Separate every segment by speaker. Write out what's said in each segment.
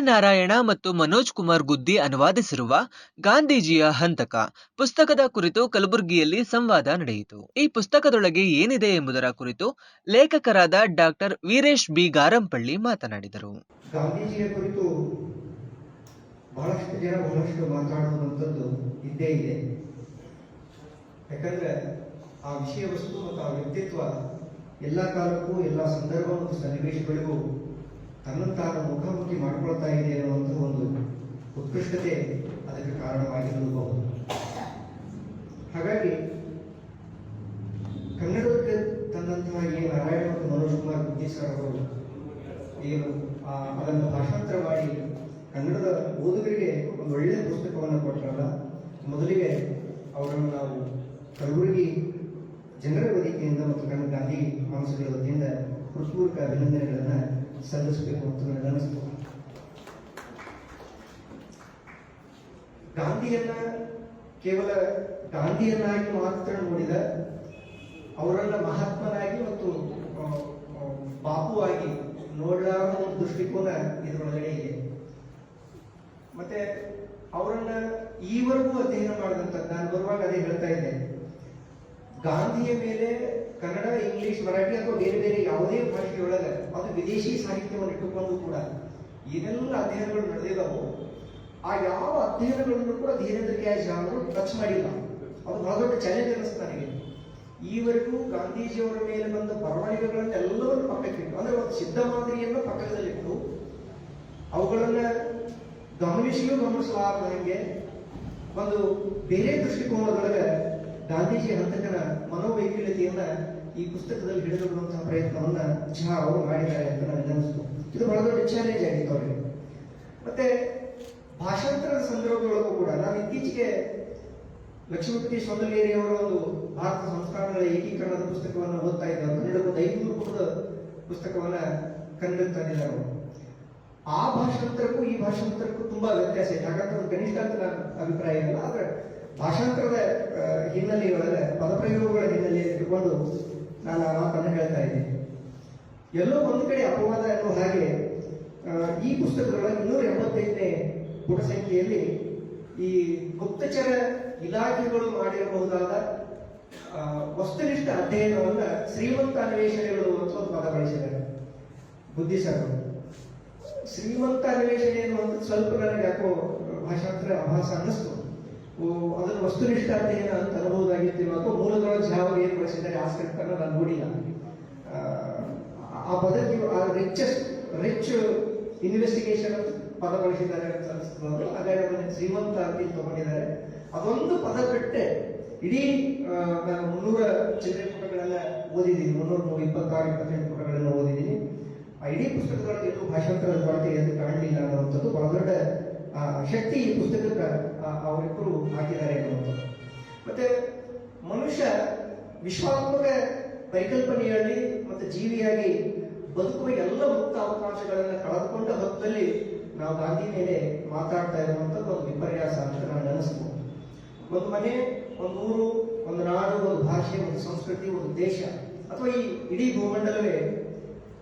Speaker 1: ನಾರಾಯಣ ಮತ್ತು ಮನೋಜ್ ಕುಮಾರ್ ಗುದ್ದಿ ಅನುವಾದಿಸಿರುವ ಗಾಂಧೀಜಿಯ ಹಂತಕ ಪುಸ್ತಕದ ಕುರಿತು ಕಲಬುರಗಿಯಲ್ಲಿ ಸಂವಾದ ನಡೆಯಿತು. ಈ ಪುಸ್ತಕದೊಳಗೆ ಏನಿದೆ ಎಂಬುದರ ಕುರಿತು ಲೇಖಕರಾದ ಡಾಕ್ಟರ್ ವೀರೇಶ್ ಬಿ ಗಾರಂಪಳ್ಳಿ ಮಾತನಾಡಿದರು.
Speaker 2: ಗಾಂಧೀಜಿಯ ಕುರಿತು ಬಹಳಷ್ಟು ಜನ ಬಹಳಷ್ಟು ಮಾತನಾಡುವಂಥದ್ದು ಇದ್ದೇ ಇದೆ. ಯಾಕಂದ್ರೆ ಆ ವಿಷಯ ವಸ್ತು ಮತ್ತು ಆ ವ್ಯಕ್ತಿತ್ವ ಎಲ್ಲ ಕಾಲಕ್ಕೂ ಎಲ್ಲ ಸಂದರ್ಭ ಮತ್ತು ಸನ್ನಿವೇಶಗಳಿಗೂ ತನ್ನಂತಾನು ಮುಖಾಮುಖಿ ಮಾಡಿಕೊಳ್ತಾ ಇದೆ ಅನ್ನುವಂಥ ಒಂದು ಉತ್ಕೃಷ್ಟತೆ ಅದಕ್ಕೆ ಕಾರಣವಾಗಿರಬಹುದು. ಹಾಗಾಗಿ ಕನ್ನಡಕ್ಕೆ ತಂದಂತಹ ನಾರಾಯಣ ಮತ್ತು ಮನೋಜ್ ಕುಮಾರ್ ಗುದ್ದಿ ಸರ್ ಅವರು ಏನು ಅದನ್ನು ಭಾಷಾಂತರ ಮಾಡಿ ಕನ್ನಡದ ಓದುಗರಿಗೆ ಒಂದು ಒಳ್ಳೆಯ ಪುಸ್ತಕವನ್ನು ಕೊಟ್ಟರಲ್ಲ, ಮೊದಲಿಗೆ ಅವರನ್ನು ನಾವು ಕಲಬುರಗಿ ಜನರ ವೇದಿಕೆಯಿಂದ ಮತ್ತು ಕನ್ನಡ ಗಾಂಧಿ ಮಾನಸಗಳ ವತಿಯಿಂದ ಹೃತ್ಪೂರ್ವಕ ಅಭಿನಂದನೆಗಳನ್ನು ಸಲ್ಲಿಸಬೇಕು ಅಂತ ನನಗನ್ನಿಸ್ತು. ಗಾಂಧಿಯನ್ನ ಕೇವಲ ಗಾಂಧಿಯನ್ನಾಗಿ ಮಾತ್ರ ನೋಡಿದ, ಅವರನ್ನ ಮಹಾತ್ಮನಾಗಿ ಮತ್ತು ಬಾಪುವಾಗಿ ನೋಡಲಾರದ ಒಂದು ದೃಷ್ಟಿಕೋನ ಇದರೊಳಗಡೆ ಇದೆ. ಮತ್ತೆ ಅವರನ್ನ ಈವರೆಗೂ ಅಧ್ಯಯನ ಮಾಡಿದಂಥದ್ದು, ನಾನು ಬರುವಾಗ ಅದೇ ಹೇಳ್ತಾ ಇದ್ದೆ, ಗಾಂಧಿಯ ಮೇಲೆ ಕನ್ನಡ, ಇಂಗ್ಲಿಷ್, ಮರಾಠಿ ಅಥವಾ ಬೇರೆ ಬೇರೆ ಯಾವುದೇ ಭಾಷೆಯೊಳಗೆ ಅದು ವಿದೇಶಿ ಸಾಹಿತ್ಯವನ್ನು ಇಟ್ಟುಕೊಂಡು ಕೂಡ ಏನೆಲ್ಲ ಅಧ್ಯಯನಗಳು ನಡೆದಿದ್ದಾವೋ ಆ ಯಾವ ಅಧ್ಯಯನಗಳನ್ನು ಕೂಡ ಧೀರೇಂದ್ರ ಕೆ ಅವರು ಟಚ್ ಮಾಡಿಲ್ಲ. ಅದು ಬಹಳ ದೊಡ್ಡ ಚಾಲೆಂಜ್ ಅನ್ನಿಸ್ತು ನನಗೆ. ಈವರೆಗೂ ಗಾಂಧೀಜಿಯವರ ಮೇಲೆ ಬಂದ ಬರವಣಿಗೆಗಳನ್ನೆಲ್ಲವನ್ನು ಪಕ್ಕಕ್ಕಿಟ್ಟು, ಅಂದ್ರೆ ಒಂದು ಸಿದ್ಧ ಮಾದರಿಯನ್ನು ಪಕ್ಕದಲ್ಲಿಟ್ಟು ಅವುಗಳನ್ನ ಗಮನಿಸಲಾರದಂಗೆ ಒಂದು ಬೇರೆ ದೃಷ್ಟಿಕೋನದೊಳಗೆ ಗಾಂಧೀಜಿ ಹಂತಕನ ಮನೋವೈಕಲ್ಯತೆಯನ್ನ ಈ ಪುಸ್ತಕದಲ್ಲಿ ಹಿಡಿದುಕೊಳ್ಳುವಂತಹ ಪ್ರಯತ್ನವನ್ನ ಅವರು ಮಾಡಿದ್ದಾರೆ ಅಂತ ನನಗೆ ಅನಿಸ್ತು. ಇದು ಬಹಳ ದೊಡ್ಡ ಚಾಲೆಂಜ್ ಆಗಿತ್ತು ಅವರಿಗೆ. ಮತ್ತೆ ಭಾಷಾಂತರದ ಸಂದರ್ಭದೊಳಗೂ ಕೂಡ ನಾನು ಇತ್ತೀಚೆಗೆ ಲಕ್ಷ್ಮೀಪತಿ ಸೊಂದಲೇರಿ ಅವರ ಒಂದು ಭಾರತ ಸಂಸ್ಕಾರಗಳ ಏಕೀಕರಣದ ಪುಸ್ತಕವನ್ನು ಓದ್ತಾ ಇದ್ದಾರೆ. ಕನ್ನಡಕ್ಕೆ 500 ಪುಟದ ಪುಸ್ತಕವನ್ನ ಕನ್ನಡಕ್ಕೆ ತಂದಿದ್ದಾರೆ. ಆ ಭಾಷಾಂತರಕ್ಕೂ ಈ ಭಾಷಾಂತರಕ್ಕೂ ತುಂಬಾ ವ್ಯತ್ಯಾಸ ಇದೆ. ಹಾಗಂತ ಕನಿಷ್ಠ ಅಂತ ನನ್ನ ಅಭಿಪ್ರಾಯ ಇಲ್ಲ. ಆದ್ರೆ ಭಾಷಾಂತರದ ಹಿನ್ನೆಲೆಯೊಳಗೆ ಪದಪ್ರಯೋಗಗಳ ಹಿನ್ನೆಲೆಯಲ್ಲಿ ಇಟ್ಟುಕೊಂಡು ನಾನು ಆ ಮಾತನ್ನು ಹೇಳ್ತಾ ಇದ್ದೀನಿ. ಎಲ್ಲೋ ಒಂದು ಕಡೆ ಅಪವಾದ ಅನ್ನೋ ಹಾಗೆ ಈ ಪುಸ್ತಕದೊಳಗೆ 285ನೇ ಪುಟ ಸಂಖ್ಯೆಯಲ್ಲಿ ಈ ಗುಪ್ತಚರ ಇಲಾಖೆಗಳು ಮಾಡಿರಬಹುದಾದ ವಸ್ತುನಿಷ್ಠ ಅಧ್ಯಯನವನ್ನ ಶ್ರೀಮಂತ ಅನ್ವೇಷಣೆಗಳು ಅಂತ ಒಂದು ಪದ ಬಳಸಿದ್ದಾರೆ ಬುದ್ಧಿ ಸರ್. ಶ್ರೀಮಂತ ಅನ್ವೇಷಣೆ ಅನ್ನುವಂಥದ್ದು ಸ್ವಲ್ಪ ನನಗೆ ಯಾಕೋ ಭಾಷಾಂತರ ಆಭಾಸ ಅನ್ನಿಸ್ತು. ಅದನ್ನು ವಸ್ತುನಿಷ್ಠ ಅಧ್ಯಯನ ಅಂತ ಅನ್ಬಹುದಾಗಿತ್ತು. ಅಥವಾ ಮೂಲದೊಳಗೆ ಯಾವ ಏನು ಬಳಸಿದ್ದಾರೆ ಆ ಸ್ಕ್ರಿಪ್ಟ್ ಅನ್ನು ನಾನು ನೋಡಿಲ್ಲ. ಆ ಪದಕ್ಕೆ ರಿಚ್ ಇನ್ವೆಸ್ಟಿಗೇಷನ್ ಪದ ಬಳಸಿದ್ದಾರೆ ಅಂತ ಅನಿಸ್ತದೆ. ಹಾಗಾಗಿ ಅದನ್ನು ಶ್ರೀಮಂತ ಅಂತ ತಗೊಂಡಿದ್ದಾರೆ. ಅದೊಂದು ಪದ ಬಿಟ್ಟೆ ಇಡೀ ನಾನು 300 ಚಿಲ್ಲರೆ ಪುಟಗಳೆಲ್ಲ ಓದಿದ್ದೀನಿ. 326-28 ಪುಟಗಳನ್ನು ಓದಿದ್ದೀನಿ. ಆ ಇಡೀ ಪುಸ್ತಕದೊಳಗೆ ಎಲ್ಲೂ ಭಾಷಾಂತರದ ಕೊರತೆ ಎಂದು ಕಾಣಲಿಲ್ಲ ಅನ್ನುವಂಥದ್ದು ಬಹಳ ದೊಡ್ಡ ಶಕ್ತಿ ಈ ಪುಸ್ತಕಕ್ಕೆ ಅವರಿಬ್ಬರು ಹಾಕಿದ್ದಾರೆ ಅನ್ನುವಂಥದ್ದು. ಮತ್ತೆ ಮನುಷ್ಯ ವಿಶ್ವಾತ್ಮಕ ಪರಿಕಲ್ಪನೆಯಲ್ಲಿ ಮತ್ತು ಜೀವಿಯಾಗಿ ಬದುಕುವ ಎಲ್ಲ ಮುಕ್ತ ಅವಕಾಶಗಳನ್ನು ಕಳೆದುಕೊಂಡ ಹೊತ್ತಲ್ಲಿ ನಾವು ಗಾಂಧಿ ಮೇಲೆ ಮಾತಾಡ್ತಾ ಇರುವಂಥದ್ದು ಒಂದು ವಿಪರ್ಯಾಸ ಅಂತ ನನಗೆ ಅನಿಸ್ತು. ಒಂದು ಮನೆ, ಒಂದು ಊರು, ಒಂದು ನಾಡು, ಒಂದು ಭಾಷೆ, ಒಂದು ಸಂಸ್ಕೃತಿ, ಒಂದು ದೇಶ ಅಥವಾ ಈ ಇಡೀ ಭೂಮಂಡಲವೇ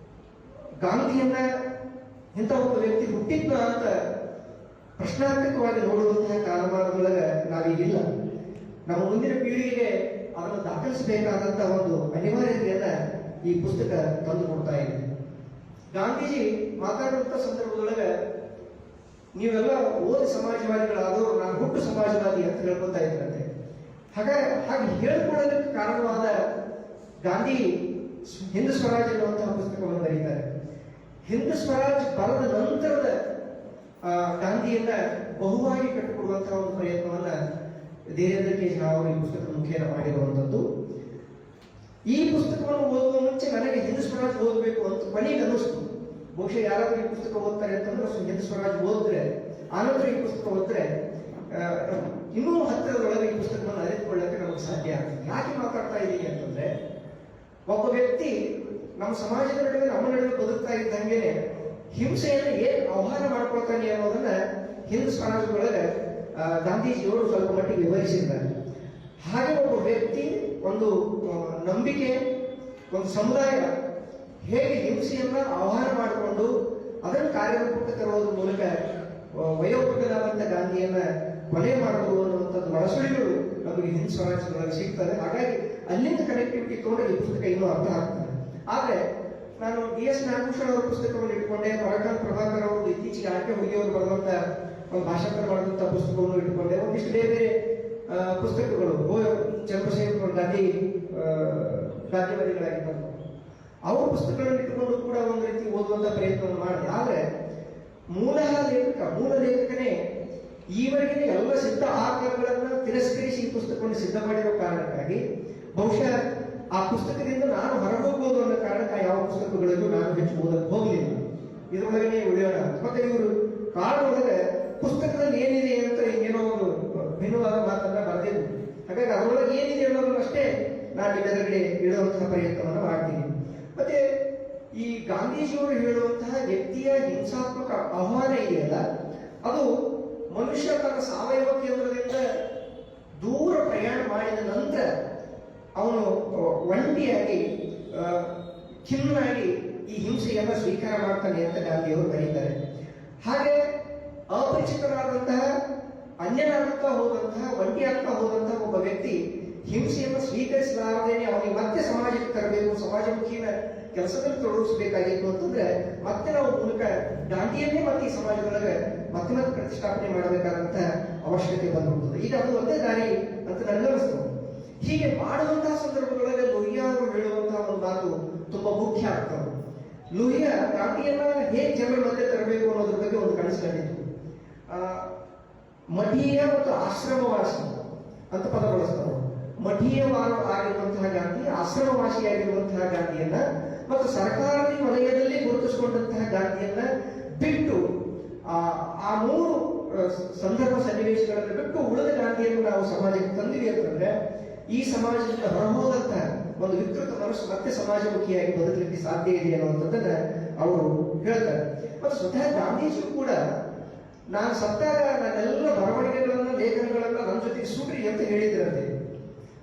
Speaker 2: ಗಾಂಧಿಯನ್ನ ಇಂಥ ಒಬ್ಬ ವ್ಯಕ್ತಿ ಹುಟ್ಟಿದ್ನ ಅಂತ ಪ್ರಶ್ನಾರ್ಥಕವಾಗಿ ನೋಡುವಂತಹ ಕಾಲಮಾನದೊಳಗೆ ನಾವೀಗಿಲ್ಲ. ನಮ್ಮ ಮುಂದಿನ ಪೀಳಿಗೆಗೆ ಅದನ್ನು ದಾಖಲಿಸಬೇಕಾದಂತಹ ಒಂದು ಅನಿವಾರ್ಯತೆಯನ್ನ ಈ ಪುಸ್ತಕ ತಂದು ಕೊಡ್ತಾ ಇದೆ. ಗಾಂಧೀಜಿ ಮಾತಾಡುವಂತ ಸಂದರ್ಭದೊಳಗೆ ನೀವೆಲ್ಲ ಓದಿ ಸಮಾಜವಾದಿಗಳಾದವರು ನಾನು ಹುಟ್ಟು ಸಮಾಜವಾದಿ ಅಂತ ಹೇಳ್ಕೊತಾ ಇದ್ರಂತೆ. ಹಾಗೆ ಹೇಳ್ಕೊಳ್ಳೋದಕ್ಕೆ ಕಾರಣವಾದ ಗಾಂಧಿ ಹಿಂದೂ ಸ್ವರಾಜ್ ಎನ್ನುವಂತಹ ಪುಸ್ತಕವನ್ನು ಬರೀತಾರೆ. ಹಿಂದೂ ಸ್ವರಾಜ್ ಬರೆದ ನಂತರದ ಗಾಂಧಿಯನ್ನ ಬಹುವಾಗಿ ಕಟ್ಟಿಕೊಡುವಂತಹ ಒಂದು ಪ್ರಯತ್ನವನ್ನ ಧೀರೇಂದ್ರ ಕೆ ಅವರು ಈ ಪುಸ್ತಕದ ಮುಖೇನ ಮಾಡಿರುವಂಥದ್ದು. ಈ ಪುಸ್ತಕವನ್ನು ಓದುವ ಮುಂಚೆ ನನಗೆ ಹಿಂದೂ ಸ್ವರಾಜ್ ಓದಬೇಕು ಅಂತ ಕೊನೆಗೆ ಅನ್ನಿಸ್ತು. ಬಹುಶಃ ಯಾರಾದ್ರೂ ಈ ಪುಸ್ತಕ ಓದ್ತಾರೆ ಅಂತಂದ್ರೆ ಹಿಂದೂ ಸ್ವರಾಜ್ ಓದಿದ್ರೆ ಆನಂತರ ಈ ಪುಸ್ತಕ ಓದಿದ್ರೆ ಇನ್ನೂ ಹತ್ತಿರದೊಳಗೆ ಈ ಪುಸ್ತಕವನ್ನು ಅರಿತುಕೊಳ್ಳಕ್ಕೆ ನಮಗೆ ಸಾಧ್ಯ ಆಗ್ತದೆ. ಯಾಕೆ ಮಾತಾಡ್ತಾ ಇದ್ದೀನಿ ಅಂತಂದ್ರೆ, ಒಬ್ಬ ವ್ಯಕ್ತಿ ನಮ್ಮ ಸಮಾಜದ ನಡುವೆ ನಮ್ಮ ನಡುವೆ ಬದುಕ್ತಾ ಇದ್ದಂಗೆನೆ ಹಿಂಸೆಯನ್ನು ಏನ್ ಆಹ್ವಾನ ಮಾಡ್ಕೊಳ್ತಾನೆ ಅನ್ನೋದನ್ನ ಹಿಂದೂ ಸ್ವರಾಜ್ಯದೊಳಗೆ ಗಾಂಧೀಜಿಯವರು ಸ್ವಲ್ಪ ಮಟ್ಟಿಗೆ ವಿವರಿಸಿದ್ದಾರೆ. ಹಾಗೆ ಒಬ್ಬ ವ್ಯಕ್ತಿ, ಒಂದು ನಂಬಿಕೆ, ಒಂದು ಸಮುದಾಯ ಹೇಗೆ ಹಿಂಸೆಯನ್ನ ಆಹ್ವಾನ ಮಾಡಿಕೊಂಡು ಅದನ್ನು ಕಾರ್ಯರೂಪಕ್ಕೆ ತರುವುದರ ಮೂಲಕ ಗಾಂಧಿಯನ್ನ ಕೊಲೆ ಮಾಡುವುದು ಅನ್ನುವಂಥದ್ದು ಒಳಸುಳಿಗಳು ನಮಗೆ ಹಿಂದ್ ಸ್ವರಾಜ್ಯದೊಳಗೆ ಸಿಗ್ತದೆ. ಹಾಗಾಗಿ ಅಲ್ಲಿಂದ ಕನೆಕ್ಟಿವಿಟಿ ತಗೊಂಡ್ರೆ ಈ ಪುಸ್ತಕ ಇನ್ನೂ ಅರ್ಥ ಆಗ್ತದೆ. ಆದ್ರೆ ನಾನು DS ನಾಗಭೂಷಣ್ ಅವರ ಪುಸ್ತಕವನ್ನು ಇಟ್ಕೊಂಡೆ, ಪರಕಾಲ್ ಪ್ರಭಾಕರ್ ಅವರು ಇತ್ತೀಚೆಗೆ ಆಕೆ ಹುಡುಗಿಯವರು ಬರೆದಂತ ಒಂದು ಭಾಷಾಂತರ ಮಾಡಿದಂತ ಪುಸ್ತಕವನ್ನು ಇಟ್ಕೊಂಡೆ, ಒಂದಿಷ್ಟು ಬೇರೆ ಬೇರೆ ಪುಸ್ತಕಗಳು ಚಂದ್ರಶೇಖರ್ ಗಾಂಧಿವಾದಿಗಳಾಗಿದ್ದಂತ ಅವ್ರ ಪುಸ್ತಕಗಳನ್ನು ಇಟ್ಟುಕೊಂಡು ಕೂಡ ಒಂದು ರೀತಿ ಓದುವಂತ ಪ್ರಯತ್ನವನ್ನು ಮಾಡಿದೆ. ಆದ್ರೆ ಮೂಲ ಲೇಖಕನೇ ಈವರೆಗಿನ ಎಲ್ಲ ಸಿದ್ಧ ಆಕರಗಳನ್ನ ತಿರಸ್ಕರಿಸಿ ಈ ಪುಸ್ತಕವನ್ನು ಸಿದ್ಧ ಮಾಡಿರೋ ಕಾರಣಕ್ಕಾಗಿ ಬಹುಶಃ ಆ ಪುಸ್ತಕದಿಂದ ನಾನು ಹೊರಗೋಗ್ಬೋದು ಅನ್ನೋ ಕಾರಣಕ್ಕೆ ಯಾವ ಪುಸ್ತಕಗಳಲ್ಲೂ ನಾನು ಹೆಚ್ಚು ಓದಕ್ಕೆ ಹೋಗಲಿಲ್ಲ, ಇದರೊಳಗನೆ ಉಳಿಯೋಣ. ಮತ್ತೆ ಇವರು ಕಾರಣದೊಳಗೆ ಪುಸ್ತಕದಲ್ಲಿ ಏನಿದೆ ಅಂತ ಏನೋ ಒಂದು ಭಿನ್ನವಾದ ಮಾತನ್ನ ಬರೆದಿದ್ದು, ಹಾಗಾಗಿ ಅದರೊಳಗೆ ಏನಿದೆ ಅನ್ನೋದನ್ನು ಅಷ್ಟೇ ನಾನು ಇದೆದುರುಗಡೆ ಇಡುವಂತಹ ಪ್ರಯತ್ನವನ್ನು ಮಾಡ್ತೀನಿ. ಮತ್ತೆ ಈ ಗಾಂಧೀಜಿಯವರು ಹೇಳುವಂತಹ ವ್ಯಕ್ತಿಯ ಹಿಂಸಾತ್ಮಕ ಆಹ್ವಾನ ಇದೆಯಲ್ಲ, ಅದು ಮನುಷ್ಯ ತನ್ನ ಸಾವಯವ ಕೇಂದ್ರದಿಂದ ದೂರ ಪ್ರಯಾಣ ಮಾಡಿದ ನಂತರ ಅವನು ಒಂಟಿಯಾಗಿ ಖಿನ್ನನಾಗಿ ಈ ಹಿಂಸೆಯನ್ನ ಸ್ವೀಕಾರ ಮಾಡ್ತಾನೆ ಅಂತ ಗಾಂಧಿಯವರು ಬರೀತಾರೆ. ಹಾಗೆ ಅಪರಿಚಿತರಾದಂತಹ ಅನ್ಯನಾಗ್ತಾ ಹೋದಂತಹ ಒಂಟಿಯಾಗ್ತಾ ಹೋದಂತಹ ಒಬ್ಬ ವ್ಯಕ್ತಿ ಹಿಂಸೆಯನ್ನು ಸ್ವೀಕರಿಸಲಾರದೇನೆ ಅವನಿಗೆ ಮತ್ತೆ ಸಮಾಜಕ್ಕೆ ತರಬೇಕು, ಸಮಾಜಮುಖಿನ ಕೆಲಸದಲ್ಲಿ ತೊಡಗಿಸಬೇಕಾಗಿತ್ತು ಅಂತಂದ್ರೆ ಮತ್ತೆ ನಾವು ಮೂಲಕ ಗಾಂಧಿಯನ್ನೇ ಮತ್ತೆ ಈ ಸಮಾಜದೊಳಗೆ ಮತ್ತೆ ಮತ್ತೆ ಪ್ರತಿಷ್ಠಾಪನೆ ಮಾಡಬೇಕಾದಂತ ಅವಶ್ಯಕತೆ ಬಂದ್ಬಿಡ್ತದೆ. ಈಗ ಅದು ಒಂದೇ ದಾರಿ ಅಂತ ನನಗನ್ನಿಸ್ತು. ಹೀಗೆ ಮಾಡುವಂತಹ ಸಂದರ್ಭದೊಳಗೆ ಲೋಹಿಯಾ ಅವರು ಹೇಳುವಂತಹ ಒಂದು ಮಾತು ತುಂಬಾ ಮುಖ್ಯ ಆಗ್ತದೆ. ಲೋಹಿಯಾ ಗಾಂಧಿಯನ್ನ ಹೇಗೆ ಜನರ ಮಧ್ಯೆ ತರಬೇಕು ಅನ್ನೋದ್ರ ಬಗ್ಗೆ ಒಂದು ಕನಸಿಕೊಂಡಿತ್ತು. ಮಠೀಯ ಮತ್ತು ಆಶ್ರಮವಾಸಿ ಅಂತ ಪದ ಬಳಸ್ತಾರೆ. ಮಠೀಯವಾದ ಆಗಿರುವಂತಹ ಗಾಂಧಿ, ಆಶ್ರಮವಾಸಿಯಾಗಿರುವಂತಹ ಗಾಂಧಿಯನ್ನ ಮತ್ತು ಸರ್ಕಾರಿ ವಲಯದಲ್ಲಿ ಗುರುತಿಸಿಕೊಂಡಂತಹ ಗಾಂಧಿಯನ್ನ ಬಿಟ್ಟು ಆ ಮೂರು ಸಂದರ್ಭ ಸನ್ನಿವೇಶಗಳನ್ನು ಬಿಟ್ಟು ಉಳಿದ ಗಾಂಧಿಯನ್ನು ನಾವು ಸಮಾಜಕ್ಕೆ ತಂದಿವಿ ಅಂತಂದ್ರೆ ಈ ಸಮಾಜದಿಂದ ಹೊರಹೋದಂತಹ ಒಂದು ವಿಕೃತ ಮನಸ್ಸು ಮತ್ತೆ ಸಮಾಜಮುಖಿಯಾಗಿ ಬದುಕಲಿಕ್ಕೆ ಸಾಧ್ಯ ಇದೆ ಅನ್ನುವಂಥದ್ದನ್ನ ಅವರು ಹೇಳ್ತಾರೆ. ಮತ್ತು ಸ್ವತಃ ಗಾಂಧೀಜಿಯು ಕೂಡ ನಾನು ಸತ್ತಾಗ ನನ್ನೆಲ್ಲ ಬರವಣಿಗೆಗಳನ್ನ ಲೇಖನಗಳನ್ನ ನನ್ನ ಜೊತೆಗೆ ಸುಡ್ರಿ ಅಂತ ಹೇಳಿದ್ರಂತೆ.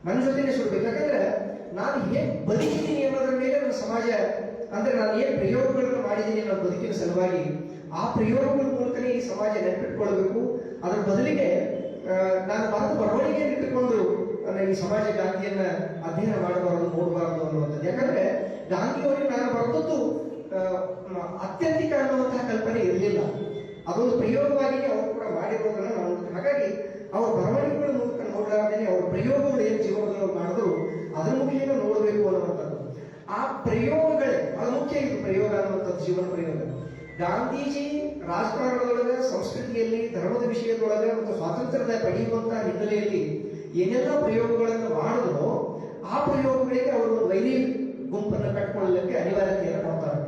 Speaker 2: ನನ್ನ ಜೊತೆನೆ ಸುಡ್ಬೇಕು, ಯಾಕಂದ್ರೆ ನಾನು ಹೇಗೆ ಬದುಕಿದ್ದೀನಿ ಅನ್ನೋದ್ರ ಮೇಲೆ ನನ್ನ ಸಮಾಜ, ಅಂದ್ರೆ ನಾನು ಏನ್ ಪ್ರಯೋಗಗಳನ್ನು ಮಾಡಿದ್ದೀನಿ ನನ್ನ ಬದುಕಿನ ಸಲುವಾಗಿ ಆ ಪ್ರಯೋಗಗಳ ಮೂಲಕನೇ ಈ ಸಮಾಜ ನೆನಪಿಟ್ಕೊಳ್ಬೇಕು. ಅದರ ಬದಲಿಗೆ ನಾನು ಬರೆದ ಬರವಣಿಗೆಯನ್ನು ಇಟ್ಟುಕೊಂಡು ಈ ಸಮಾಜ ಗಾಂಧಿಯನ್ನ ಅಧ್ಯಯನ ಮಾಡಬಾರದು, ನೋಡಬಾರದು ಅನ್ನುವಂಥದ್ದು. ಯಾಕಂದ್ರೆ ಗಾಂಧಿಯವರಿಗೆ ನಾನು ಬರೆದದ್ದು ಅತ್ಯಂತಿಕ ಅನ್ನುವಂತಹ ಕಲ್ಪನೆ ಇರಲಿಲ್ಲ, ಅದೊಂದು ಪ್ರಯೋಗವಾಗಿ ಅವರು ಕೂಡ ಮಾಡಿರೋದನ್ನ ನಾವು. ಹಾಗಾಗಿ ಅವರ ಬರವಣಿಗೆಗಳ ಮೂಲಕ ನೋಡಲಾರ್ದೇನೆ ಅವರ ಪ್ರಯೋಗಗಳು ಏನು ಜೀವನದಲ್ಲಿ ಮಾಡಿದ್ರು ಅದರ ಮುಖೇನ ನೋಡಬೇಕು ಅನ್ನುವಂಥದ್ದು. ಆ ಪ್ರಯೋಗಗಳೇ ಅದು ಮುಖ್ಯ. ಇದು ಪ್ರಯೋಗ ಅನ್ನುವಂಥದ್ದು ಜೀವನ ಪ್ರಯೋಗ. ಗಾಂಧೀಜಿ ರಾಜಕಾರಣದೊಳಗೆ, ಸಂಸ್ಕೃತಿಯಲ್ಲಿ, ಧರ್ಮದ ವಿಷಯದೊಳಗೆ ಮತ್ತು ಸ್ವಾತಂತ್ರ್ಯದ ಪಡೆಯುವಂತಹ ಹಿನ್ನೆಲೆಯಲ್ಲಿ ಏನೆಲ್ಲ ಪ್ರಯೋಗಗಳನ್ನು ಮಾಡಿದ್ರು ಆ ಪ್ರಯೋಗಗಳಿಗೆ ಅವರು ಒಂದು ವೈರಿ ಗುಂಪನ್ನು ಕಟ್ಕೊಳ್ಳಲಿಕ್ಕೆ ಅನಿವಾರ್ಯತೆಯನ್ನು ಕೊಡ್ತಾರೆ.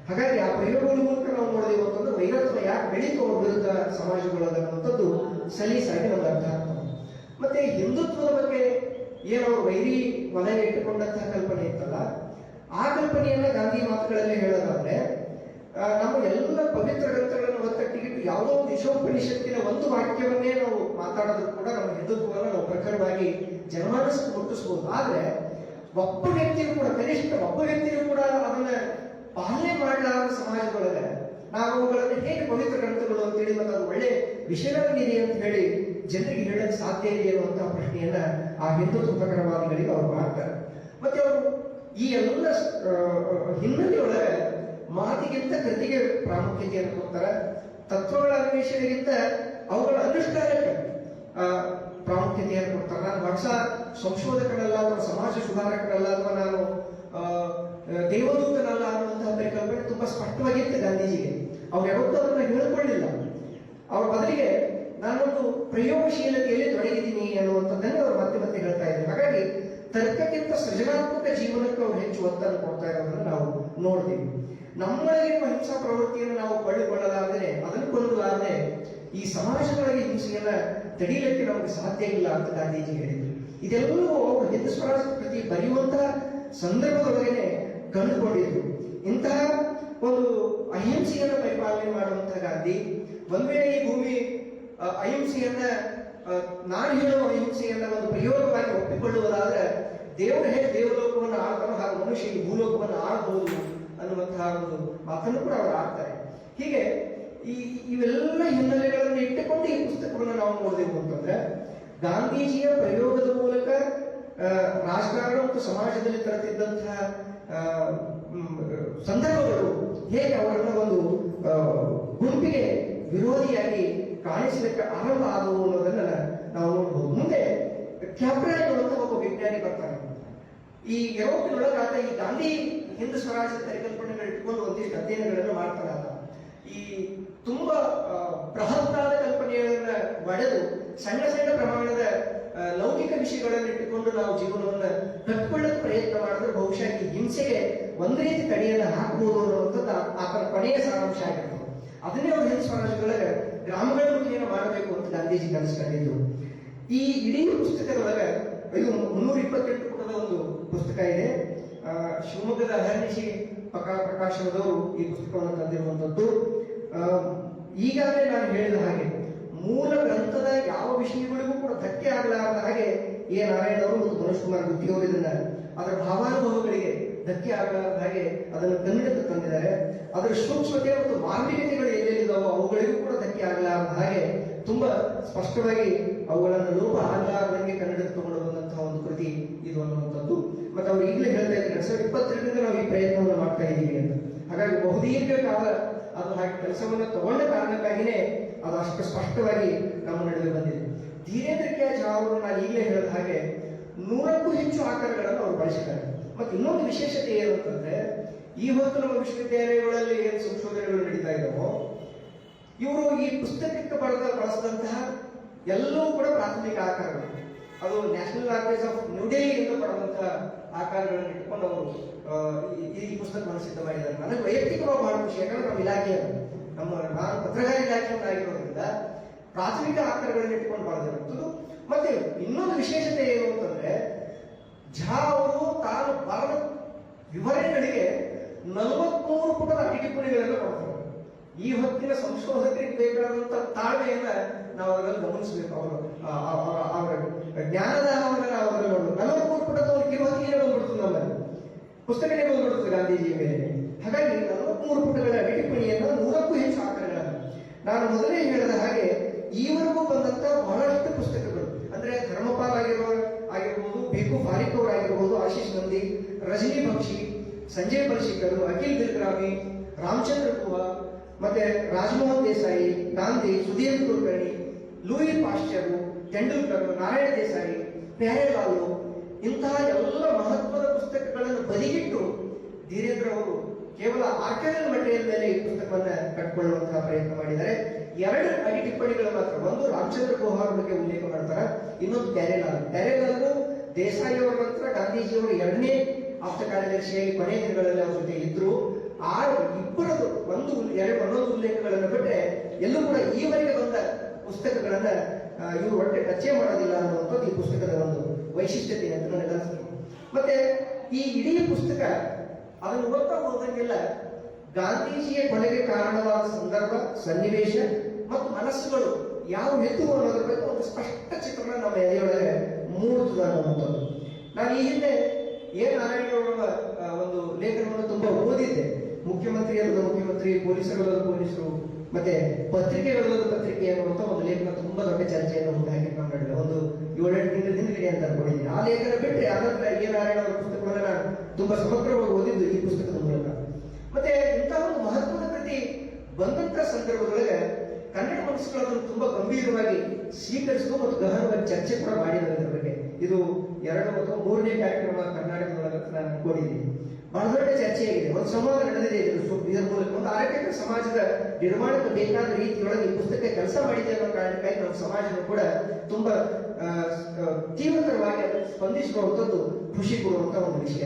Speaker 2: ಹಾಗಾಗಿ ಆ ಪ್ರಯೋಗಗಳ ಮೂಲಕ ನಾವು ನೋಡಿದೆವು ಅಂತಂದ್ರೆ ವೈರತ್ವ ಯಾಕೆ ಬೆಳೀತು ವಿರುದ್ಧ ಸಮಾಜಗಳನ್ನುವಂಥದ್ದು ಸಲೀಸಾಗಿ ನಮ್ಗೆ ಅರ್ಥ ಆಗ್ತದೆ. ಮತ್ತೆ ಹಿಂದುತ್ವದ ಬಗ್ಗೆ ಏನವರು ವೈರಿ ವಲಯ ಇಟ್ಟುಕೊಂಡಂತಹ ಕಲ್ಪನೆ ಇತ್ತಲ್ಲ, ಆ ಕಲ್ಪನೆಯನ್ನ ಗಾಂಧಿ ಮಾತುಗಳಲ್ಲಿ ಹೇಳೋದಾದ್ರೆ ನಮ್ಮ ಎಲ್ಲ ಪವಿತ್ರ ಗ್ರಂಥಗಳನ್ನು ಒತ್ತಟ್ಟಿಗಿಟ್ಟು ಯಾವುದೋ ಒಂದು ಈಶೋಪನಿಷತ್ತಿನ ಒಂದು ವಾಕ್ಯವನ್ನೇ ನಾವು ಮಾತಾಡೋದು ಕೂಡ ನಮ್ಮ ಹಿಂದುತ್ವವನ್ನು ನಾವು ಪ್ರಖರವಾಗಿ ಜನಮಾನಸಕ್ಕೆ ಮುಟ್ಟಿಸಬಹುದು. ಆದ್ರೆ ಒಬ್ಬ ವ್ಯಕ್ತಿಯೂ ಕೂಡ, ಕನಿಷ್ಠ ಒಬ್ಬ ವ್ಯಕ್ತಿಯೂ ಕೂಡ ಅದನ್ನ ಪಾಲನೆ ಮಾಡಲಾದ ಸಮಾಜದೊಳಗೆ ನಾವು ಅವುಗಳನ್ನು ಹೇಗೆ ಪವಿತ್ರ ಗ್ರಂಥಗಳು ಅಂತೇಳಿ ಮತ್ತು ಅದು ಒಳ್ಳೆ ವಿಷಯಗಳಿದೆ ಅಂತ ಹೇಳಿ ಜನರಿಗೆ ಹೇಳಕ್ಕೆ ಸಾಧ್ಯ ಇದೆ ಅನ್ನುವಂತಹ ಪ್ರಶ್ನೆಯನ್ನ ಆ ಹಿಂದುತ್ವ ಪ್ರಕರಣವಾದಿಗಳಿಗೆ ಅವರು ಮಾಡ್ತಾರೆ. ಮತ್ತೆ ಅವರು ಈ ಎಲ್ಲ ಹಿನ್ನೆಲೆಯೊಳಗೆ ಮಾತಿಗಿಂತ ಕೃತಿಗೆ ಪ್ರಾಮುಖ್ಯತೆಯನ್ನು ಕೊಡ್ತಾರೆ. ತತ್ವಗಳ ಅನ್ವೇಷಣೆಗಿಂತ ಅವುಗಳ ಅನುಷ್ಠಾನಕ್ಕೆ ಪ್ರಾಮುಖ್ಯತೆಯನ್ನು ಕೊಡ್ತಾರೆ. ನಾನು ಹೊಸ ಸಂಶೋಧಕನಲ್ಲ ಅಥವಾ ಸಮಾಜ ಸುಧಾರಕನಲ್ಲ ಅಥವಾ ನಾನು ದೇವದೂತನಲ್ಲ ಅನ್ನುವಂತಹ ಪರಿಕಲ್ಪನೆ ತುಂಬಾ ಸ್ಪಷ್ಟವಾಗಿತ್ತು ಗಾಂಧೀಜಿಗೆ. ಅವ್ರು ಯಾವತ್ತೂ ಅದನ್ನ ಹೇಳಿಕೊಳ್ಳಿಲ್ಲ. ಅವ್ರ ಬದಲಿಗೆ ನಾನೊಂದು ಪ್ರಯೋಗಶೀಲತೆಯಲ್ಲಿ ತೊಡಗಿದ್ದೀನಿ ಅನ್ನುವಂಥದ್ದನ್ನೇ ಅವರು ಮತ್ತೆ ಮತ್ತೆ ಹೇಳ್ತಾ ಇದ್ದಾರೆ. ಹಾಗಾಗಿ ತರ್ಕಕ್ಕಿಂತ ಸೃಜನಾತ್ಮಕ ಜೀವನಕ್ಕೆ ಅವರು ಹೆಚ್ಚು ಒತ್ತನ್ನು ಕೊಡ್ತಾ ಇರೋದನ್ನು ನಾವು ನೋಡ್ತೀವಿ. ನಮ್ಮೊಳಗಿರುವ ಹಿಂಸಾ ಪ್ರವೃತ್ತಿಯನ್ನು ನಾವು ಕೊಳ್ಳಿಕೊಳ್ಳಲಾದರೆ, ಅದನ್ನು ಕೊಳ್ಳಲಾರದೆ ಈ ಸಮಾಜದೊಳಗೆ ಹಿಂಸೆಯನ್ನ ತಡೆಯಲಿಕ್ಕೆ ನಮಗೆ ಸಾಧ್ಯ ಇಲ್ಲ ಅಂತ ಗಾಂಧೀಜಿ ಹೇಳಿದ್ರು. ಇದೆಲ್ಲವೂ ಅವರು ಹಿಂದೂ ಸ್ವರಾಜ್ಯ ಕೃತಿ ಬರೆಯುವಂತಹ ಸಂದರ್ಭದೊಳಗೇನೆ ಕಂಡುಕೊಂಡಿದ್ರು. ಇಂತಹ ಒಂದು ಅಹಿಂಸೆಯನ್ನು ಪರಿಪಾಲನೆ ಮಾಡುವಂತಹ ಗಾಂಧಿ ಒಂದ್ ವೇಳೆ ಈ ಭೂಮಿ ಅಹಿಂಸೆಯನ್ನ, ನಾನು ಹೇಳುವ ಅಹಿಂಸೆಯನ್ನ ಒಂದು ಪ್ರಯೋಗವಾಗಿ ಒಪ್ಪಿಕೊಳ್ಳುವುದಾದ್ರೆ ದೇವರು ಹೇಗೆ ದೇವಲೋಕವನ್ನು ಆಳ್ತಾರೋ ಹಾಗೆ ಮನುಷ್ಯ ಈ ಭೂಲೋಕವನ್ನು ಆಳಬಹುದು ಅನ್ನುವಂತಹ ಒಂದು ಮಾತನ್ನು ಕೂಡ ಅವರು ಆಡ್ತಾರೆ. ಹೀಗೆ ಈ ಇವೆಲ್ಲ ಹಿನ್ನೆಲೆಗಳನ್ನು ಇಟ್ಟುಕೊಂಡು ಈ ಪುಸ್ತಕವನ್ನು ನಾವು ನೋಡಬೇಕು ಅಂತಂದ್ರೆ ಗಾಂಧೀಜಿಯ ಪ್ರಯೋಗದ ಮೂಲಕ ರಾಜಕಾರಣ ಮತ್ತು ಸಮಾಜದಲ್ಲಿ ತರುತ್ತಿದ್ದಂತಹ ಸಂದರ್ಭಗಳು ಹೇಗೆ ಅವರನ್ನ ಒಂದು ಗುಂಪಿಗೆ ವಿರೋಧಿಯಾಗಿ ಕಾಣಿಸಲಿಕ್ಕೆ ಆರಂಭ ಆದವು ಅನ್ನೋದನ್ನ ನಾವು ನೋಡಬಹುದು. ಮುಂದೆ ಕ್ಯಾಪ್ರಾನ್ ಅಂತ ಒಬ್ಬ ವಿಜ್ಞಾನಿ ಬರ್ತಾನೆ. ಈ ಯುರೋಪಿನೊಳಗಾದ ಈ ಗಾಂಧಿ ಹಿಂದೂ ಸ್ವರಾಜ್ಯ ಪರಿಕಲ್ಪನೆಗಳು ಇಟ್ಕೊಂಡು ಒಂದಿಷ್ಟು ಅಧ್ಯಯನಗಳನ್ನು ಮಾಡ್ತಾನೆ. ಈ ತುಂಬಾ ಬೃಹತ್ತಾದ ಕಲ್ಪನೆಗಳನ್ನ ಒಡೆದು ಸಣ್ಣ ಸಣ್ಣ ಪ್ರಮಾಣದ ಲೌಕಿಕ ವಿಷಯಗಳನ್ನು ಇಟ್ಟುಕೊಂಡು ನಾವು ಜೀವನವನ್ನು ಕಟ್ಕೊಳ್ಳೋಕೆ ಪ್ರಯತ್ನ ಮಾಡಿದ್ರೆ ಬಹುಶಃ ಈ ಹಿಂಸೆಗೆ ಒಂದು ರೀತಿ ತಡೆಯನ್ನು ಹಾಕಬಹುದು ಅನ್ನುವಂಥದ್ದು ಆತನ ಕೊನೆಯ ಸಾರಾಂಶ ಆಗಿರ್ತದೆ. ಅದನ್ನೇ ಅವರು ಹಿಂದೂ ಸ್ವರಾಜ್ಯದೊಳಗೆ ಗ್ರಾಮಗಳ ಮುಖೇನ ಮಾಡಬೇಕು ಅಂತ ಗಾಂಧೀಜಿ ಕನಸ್ಕೊಂಡಿದ್ರು. ಈ ಇಡೀ ಪುಸ್ತಕದೊಳಗೆ ಇದು 328 ಪುಟದ ಒಂದು ಪುಸ್ತಕ ಇದೆ. ಶಿವಮೊಗ್ಗದ ಅಹರ್ನಿಶಿ ಪ್ರಕಾಶನದವರು ಈ ಪುಸ್ತಕವನ್ನು ತಂದಿರುವಂತದ್ದು. ಈಗಾಗಲೇ ನಾನು ಹೇಳಿದ ಹಾಗೆ ಮೂಲ ಗ್ರಂಥದ ಯಾವ ವಿಷಯಗಳಿಗೂ ಕೂಡ ಧಕ್ಕೆ ಆಗಲಾರದ ಹಾಗೆ ಎ ನಾರಾಯಣ ಅವರು ಮತ್ತು ಮನೋಜ್ ಕುಮಾರ್ ಗುತ್ತಿ ಅವರು ಇದನ್ನ ಅದರ ಭಾವಾನುಭವಗಳಿಗೆ ಧಕ್ಕೆ ಆಗಲಾರದ ಹಾಗೆ ಅದನ್ನು ಕನ್ನಡಕ್ಕೆ ತಂದಿದ್ದಾರೆ. ಅದರ ಸೂಕ್ಷ್ಮತೆ ಮತ್ತು ಮಾರ್ಮಿಕತೆಗಳು ಎಲ್ಲೆಲ್ಲಿದ್ದಾವೋ ಅವುಗಳಿಗೂ ಕೂಡ ಧಕ್ಕೆ ಆಗಲಾರದ ಹಾಗೆ ತುಂಬಾ ಸ್ಪಷ್ಟವಾಗಿ ಅವುಗಳನ್ನು ಲೋಪ ಆಗಲಾರದಂಗೆ ಕನ್ನಡಕ್ಕೆ ತಗೊಂಡು ಬಂದಂತಹ ಒಂದು ಕೃತಿ ಇದು ಅನ್ನುವಂಥದ್ದು. ಮತ್ತೆ ಅವ್ರು ಈಗಲೇ ಹೇಳ್ತಾ ಇದ್ದಾರೆ 2022ರಿಂದ ನಾವು ಈ ಪ್ರಯತ್ನವನ್ನು ಮಾಡ್ತಾ ಇದ್ದೀವಿ ಅಂತ. ಹಾಗಾಗಿ ಬಹುದೀರ್ಘ ಕಾಲ ಅದು ಹಾಗೆ ಕೆಲಸವನ್ನು ತಗೊಂಡ ಕಾರಣಕ್ಕಾಗಿನೇ ಅದು ಅಷ್ಟು ಸ್ಪಷ್ಟವಾಗಿ ನಮ್ಮ ನಡುವೆ ಬಂದಿದೆ. ಧೀರೇಂದ್ರ ಕೆ ಝಾ ಅವರು ನಾನು ಈಗಲೇ ಹೇಳಿದ ಹಾಗೆ 100ಕ್ಕೂ ಹೆಚ್ಚು ಆಕಾರಗಳನ್ನು ಅವರು ಬಳಸಿದ್ದಾರೆ. ಮತ್ತೆ ಇನ್ನೊಂದು ವಿಶೇಷತೆ ಏನು ಅಂತಂದ್ರೆ ಈ ಹೊತ್ತು ನಮ್ಮ ವಿಶ್ವವಿದ್ಯಾಲಯಗಳಲ್ಲಿ ಏನು ಸಂಶೋಧನೆಗಳು ನಡೀತಾ ಇದ್ದಾವೋ ಇವರು ಈ ಪುಸ್ತಕಕ್ಕೆ ಬಳಸಿದಂತಹ ಎಲ್ಲವೂ ಕೂಡ ಪ್ರಾಥಮಿಕ ಆಕಾರಗಳು. ಅದು ನ್ಯಾಷನಲ್ ಆರ್ಕೈವ್ಸ್ ಆಫ್ ನ್ಯೂ ಡೆಲ್ಲಿಯಿಂದ ಪಡೆದಂತಹ ಆಕಾರಗಳನ್ನು ಇಟ್ಕೊಂಡು ಅವರು ಈ ಪುಸ್ತಕವನ್ನು ಸಿದ್ಧ ಮಾಡಿದ್ದಾರೆ. ನನಗೆ ವೈಯಕ್ತಿಕವಾಗಿ ಬಹಳ ಖುಷಿ, ಯಾಕಂದ್ರೆ ನಮ್ಮ ಇಲಾಖೆ ನಾನು ಪತ್ರಕಾರ ಇಲಾಖೆಯನ್ನು ಆಗಿರೋದ್ರಿಂದ ಪ್ರಾಥಮಿಕ ಆಕಾರಗಳನ್ನು ಇಟ್ಕೊಂಡು ಬರೆದಿರುವಂಥದ್ದು. ಮತ್ತೆ ಇನ್ನೊಂದು ವಿಶೇಷತೆ ಏನು ಅಂತಂದ್ರೆ ಝಾ ಅವರು ತಾನು ಬರೆದ ವಿವರಣೆಗಳಿಗೆ 43 ಪುಟದ ಅಡಿಟಿಪ್ಪಣಿಗಳನ್ನು ಕೊಡ್ತಾರೆ. ಈ ಹೊತ್ತಿನ ಸಂಶೋಧಕರಿಗೆ ಬೇಕಾದಂತ ತಾಳ್ಮೆಯನ್ನ ನಾವು ಅದರಲ್ಲಿ ಗಮನಿಸಬೇಕು. ಅವರ ಜ್ಞಾನದ ಅವರನ್ನು ಅವರಲ್ಲಿ ನೋಡೋದು 43 ಪುಟದ ಒಂದು ಕಿರುಹೊತ್ತಿಗೆ ಬಂದ್ಬಿಡ್ತದೆ, ನಮ್ಮಲ್ಲಿ ಪುಸ್ತಕನೇ ಬಂದ್ಬಿಡ್ತದೆ ಗಾಂಧೀಜಿಯ ಮೇಲೆ. ಹಾಗಾಗಿ 43 ಪುಟಗಳ ಟಿಪ್ಪಣಿಯನ್ನು 100ಕ್ಕೂ ಹೆಚ್ಚು ಆಕಾರಗಳನ್ನು ನಾನು ಮೊದಲೇ ಹೇಳಿದ ಹಾಗೆ ಈವರೆಗೂ ಬಂದಂತ ಬಹಳಷ್ಟು ಪುಸ್ತಕಗಳು ಅಂದ್ರೆ ಧರ್ಮಪಾಲ್ ಆಗಿರ್ಬೋದು, ಬೇಕು ಫಾರಿಕ್ ಅವರಾಗಿರ್ಬೋದು, ಆಶೀಶ್ ನಂದಿ, ರಜನಿ ಬಕ್ಷಿ, ಸಂಜಯ್ ಬಲ್ಶಿಕರ್, ಅಖಿಲ್ ಬಿಲ್ಗ್ರಾಮಿ, ರಾಮಚಂದ್ರ ಗುಹಾ, ಮತ್ತೆ ರಾಜಮೋಹನ್ ದೇಸಾಯಿ, ಗಾಂಧಿ, ಸುಧೀರ್ ಕುಲಕರ್ಣಿ, ಲೂಯಿ ಪಾಶ್ಚರ್, ತೆಂಡೂಲ್ಕರ್, ನಾರಾಯಣ ದೇಸಾಯಿ, ಪ್ಯಾರೇಲಾಲು ಇಂತಹ ಎಲ್ಲ ಮಹತ್ವದ ಪುಸ್ತಕಗಳನ್ನು ಬದಿಗಿಟ್ಟು ಧೀರೇಂದ್ರ ಅವರು ಕೇವಲ ಆರ್ಕೈವಲ್ ಮೆಟೀರಿಯಲ್ ಮೇಲೆ ಈ ಪುಸ್ತಕವನ್ನ ಕಟ್ಕೊಳ್ಳುವಂತಹ ಪ್ರಯತ್ನ ಮಾಡಿದ್ದಾರೆ. 2 ಅಡಿ ಟಿಪ್ಪಣಿಗಳು ಮಾತ್ರ, ಒಂದು ರಾಮಚಂದ್ರ ಗುಹಾ ಬಗ್ಗೆ ಉಲ್ಲೇಖ ಮಾಡ್ತಾರೆ, ಇನ್ನೊಂದು ಪ್ಯಾರೇಲಾಲು ದೇಸಾಯಿ ಅವರ ನಂತರ ಗಾಂಧೀಜಿಯವರು 2ನೇ ಆಪ್ತ ಕಾರ್ಯದರ್ಶಿಯಾಗಿ ಕೊನೆಯ ದಿನಗಳಲ್ಲಿ ಅವರ ಜೊತೆ ಇದ್ರು. ಆ ಇಬ್ಬರದು ಒಂದೊಂದು ಉಲ್ಲೇಖಗಳನ್ನು ಬಿಟ್ಟರೆ ಎಲ್ಲೂ ಕೂಡ ಈವರೆಗೆ ಬಂದ ಪುಸ್ತಕಗಳನ್ನ ಇವರು ಒಟ್ಟೆ ಟಚ್ಚೇ ಮಾಡೋದಿಲ್ಲ ಅನ್ನುವಂಥದ್ದು ಈ ಪುಸ್ತಕದ ಒಂದು ವೈಶಿಷ್ಟ್ಯತೆ ಅಂತ ನನಗೆ ಅನಿಸ್ತದೆ. ಮತ್ತೆ ಈ ಇಡೀ ಪುಸ್ತಕ ಅದನ್ನು ಓದ್ತಾ ಹೋದಂಗೆಲ್ಲ ಗಾಂಧೀಜಿಯ ಕೊನೆಗೆ ಕಾರಣವಾದ ಸಂದರ್ಭ, ಸನ್ನಿವೇಶ ಮತ್ತು ಮನಸ್ಸುಗಳು ಯಾವ ಹೆತ್ತು ಅನ್ನೋದ್ರ ಬಗ್ಗೆ ಒಂದು ಸ್ಪಷ್ಟ ಚಿತ್ರಣ ನಮ್ಮ ಎದೆಯೊಳಗೆ ಮೂಡುತ್ತದೆ ಅನ್ನುವಂಥದ್ದು. ನಾನು ಈ ಹಿಂದೆ ಎ ನಾರಾಯಣಗೌಡರ ಒಂದು ಲೇಖನವನ್ನು ತುಂಬಾ ಓದಿದ್ದೆ. ಮುಖ್ಯಮಂತ್ರಿಯಲ್ಲದ ಮುಖ್ಯಮಂತ್ರಿ, ಪೊಲೀಸರಲ್ಲದ ಪೊಲೀಸರು, ಮತ್ತೆ ಪತ್ರಿಕೆಗಳಲ್ಲದ ಪತ್ರಿಕೆ ಅನ್ನುವಂಥ ಒಂದು ಲೇಖನ ತುಂಬಾ ದೊಡ್ಡ ಚರ್ಚೆಯನ್ನು ಉಂಟಾಗಿ ಮಾಡಿದೆ. ಒಂದು 7-8 ದಿನದ ಹಿಂದ್ಗಡೆ ಅಂತ ಅನ್ಕೊಂಡಿದ್ದೀನಿ. ಆ ಲೇಖನ ಬಿಟ್ಟರೆ ಆನಂತರ ಎ ನಾರಾಯಣ ಅವರ ಪುಸ್ತಕವನ್ನು ನಾನು ತುಂಬಾ ಸಮಗ್ರವಾಗಿ ಓದಿದ್ದು ಈ ಪುಸ್ತಕದ ಮೂಲಕ. ಮತ್ತೆ ಇಂತಹ ಒಂದು ಮಹತ್ವದ ಕೃತಿ ಬಂದಂತ ಸಂದರ್ಭದೊಳಗೆ ಕನ್ನಡ ಮನಸ್ಸುಗಳನ್ನು ತುಂಬಾ ಗಂಭೀರವಾಗಿ ಸ್ವೀಕರಿಸುವ ಮತ್ತು ಗಹನವಾಗಿ ಚರ್ಚೆ ಕೂಡ ಮಾಡಿದ್ದಾರೆ ಇದರ ಬಗ್ಗೆ. ಇದು 2 ಅಥವಾ 3ನೇ ಕಾರ್ಯಕ್ರಮ ಕರ್ನಾಟಕದೊಳಗೆ ನಾನು ಅನ್ಕೊಂಡಿದ್ದೀನಿ. ಬಹಳ ದೊಡ್ಡ ಚರ್ಚೆಯಾಗಿದೆ, ಒಂದು ಸಂವಾದ ನಡೆದಿದೆ ಇದರ ಮೂಲಕ. ಒಂದು ಆರೋಗ್ಯಕರ ಸಮಾಜದ ನಿರ್ಮಾಣಕ್ಕೆ ಬೇಕಾದ ರೀತಿಯೊಳಗೆ ಈ ಪುಸ್ತಕ ಕೆಲಸ ಮಾಡಿದೆ ಅನ್ನೋ ಕಾರಣಕ್ಕಾಗಿ ನಮ್ಮ ಸಮಾಜನೂ ಕೂಡ ತುಂಬಾ ತೀವ್ರತರವಾಗಿ ಸ್ಪಂದಿಸುವಂಥದ್ದು ಖುಷಿ ಕೊಡುವಂತ ಒಂದು ವಿಷಯ.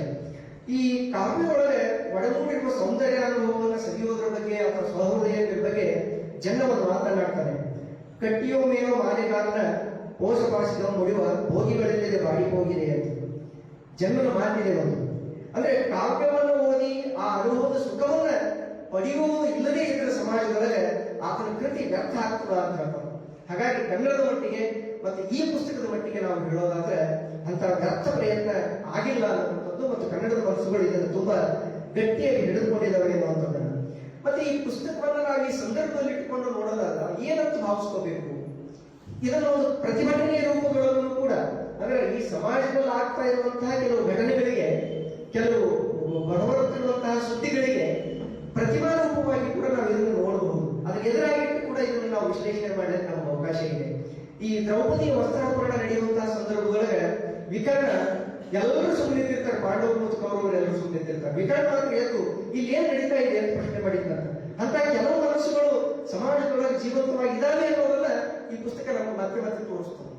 Speaker 2: ಈ ಕಾವ್ಯದೊಳಗೆ ಒಳಗೊಂಡಿರುವ ಸೌಂದರ್ಯ ಅನುಭವವನ್ನು ಸವಿಯೋದ್ರ ಬಗ್ಗೆ ಅಥವಾ ಸಹೃದಯದ ಬಗ್ಗೆ ಜನ ಒಂದು ಮಾತನಾಡ್ತಾನೆ. ಕಟ್ಟಿಯೋ ಮೇನೋ ಮಾಲೆಗಾರನ ಪೋಷಪಾಸಿದ ಮುಡಿಯುವ ಭೋಗಿಗಳಿಲ್ಲದೆ ಬಾಡಿ ಹೋಗಿದೆ ಅಂತ ಜನ್ಮನ ಮಾತಿದೆ ಒಂದು. ಅಂದ್ರೆ ಕಾವ್ಯವನ್ನು ಓದಿ ಆ ಅನುಭವದ ಸುಖವನ್ನ ಪಡೆಯುವುದು ಇಲ್ಲದೇ ಇದ್ದ ಸಮಾಜದೊಳಗೆ ಆತನ ಕೃತಿ ವ್ಯರ್ಥ ಆಗ್ತದ ಅಂತ ಹೇಳ್ತಾರೆ. ಹಾಗಾಗಿ ಕನ್ನಡದ ಮಟ್ಟಿಗೆ ಮತ್ತೆ ಈ ಪುಸ್ತಕದ ಮಟ್ಟಿಗೆ ನಾವು ಹೇಳೋದಾದ್ರೆ ಅಂತ ವ್ಯರ್ಥ ಪ್ರಯತ್ನ ಆಗಿಲ್ಲ ಅನ್ನುವಂಥದ್ದು ಮತ್ತು ಕನ್ನಡದ ಮನಸ್ಸುಗಳು ಇದನ್ನು ತುಂಬಾ ಗಟ್ಟಿಯಾಗಿ ಹಿಡಿದುಕೊಂಡಿದ್ದಾವೆ ಅನ್ನುವಂಥದ್ದನ್ನು. ಮತ್ತೆ ಈ ಪುಸ್ತಕವನ್ನ ನಾವು ಈ ಸಂದರ್ಭದಲ್ಲಿ ಇಟ್ಟುಕೊಂಡು ನೋಡೋದಾದ ಏನಂತ ಭಾವಿಸ್ಕೋಬೇಕು, ಇದನ್ನು ಒಂದು ಪ್ರತಿಭಟನೆಯ ರೂಪಗಳನ್ನು ಕೂಡ, ಅಂದ್ರೆ ಈ ಸಮಾಜದಲ್ಲಿ ಆಗ್ತಾ ಇರುವಂತಹ ಕೆಲವು ಘಟನೆಗಳಿಗೆ, ಕೆಲವು ಬಡವರುತ್ತಿರುವಂತಹ ಸುದ್ದಿಗಳಿಗೆ ಪ್ರತಿಭಾ ರೂಪವಾಗಿ ಕೂಡ ನಾವು ಇದನ್ನು ನೋಡಬಹುದು. ಅದಕ್ಕೆ ಎದುರಾಗಿಟ್ಟು ಕೂಡ ಇದನ್ನು ನಾವು ವಿಶ್ಲೇಷಣೆ ಮಾಡಲಿಕ್ಕೆ ನಮ್ಗೆ ಅವಕಾಶ ಇದೆ. ಈ ದ್ರೌಪದಿ ವಸ್ತ್ರಾಪರಣ ನಡೆಯುವಂತಹ ಸಂದರ್ಭದೊಳಗೆ ವಿಕರ್ಣ ಎಲ್ಲರೂ ಸುಮ್ಮನಿರ್ತಿರ್ತಾರೆ, ಪಾಂಡವರು ಮತ್ತು ಕೌರವರು ಎಲ್ಲರೂ ಸುಮ್ಮನಿರ್ತಿರ್ತಾರೆ. ವಿಕರ್ಣ ಮಾತ್ರ ಎದ್ದು ಇಲ್ಲಿ ಏನ್ ನಡೀತಾ ಇದೆ ಅಂತ ಪ್ರಶ್ನೆ ಮಾಡಿದ್ದಾರೆ. ಅಂತ ಕೆಲವು ಮನಸ್ಸುಗಳು ಸಮಾಜದೊಳಗೆ ಜೀವಂತವಾಗಿ ಇದಾವೆ ಅನ್ನೋದನ್ನ ಈ ಪುಸ್ತಕ ನಮ್ಗೆ ಮತ್ತೆ ಮತ್ತೆ ತೋರಿಸ್ತದೆ.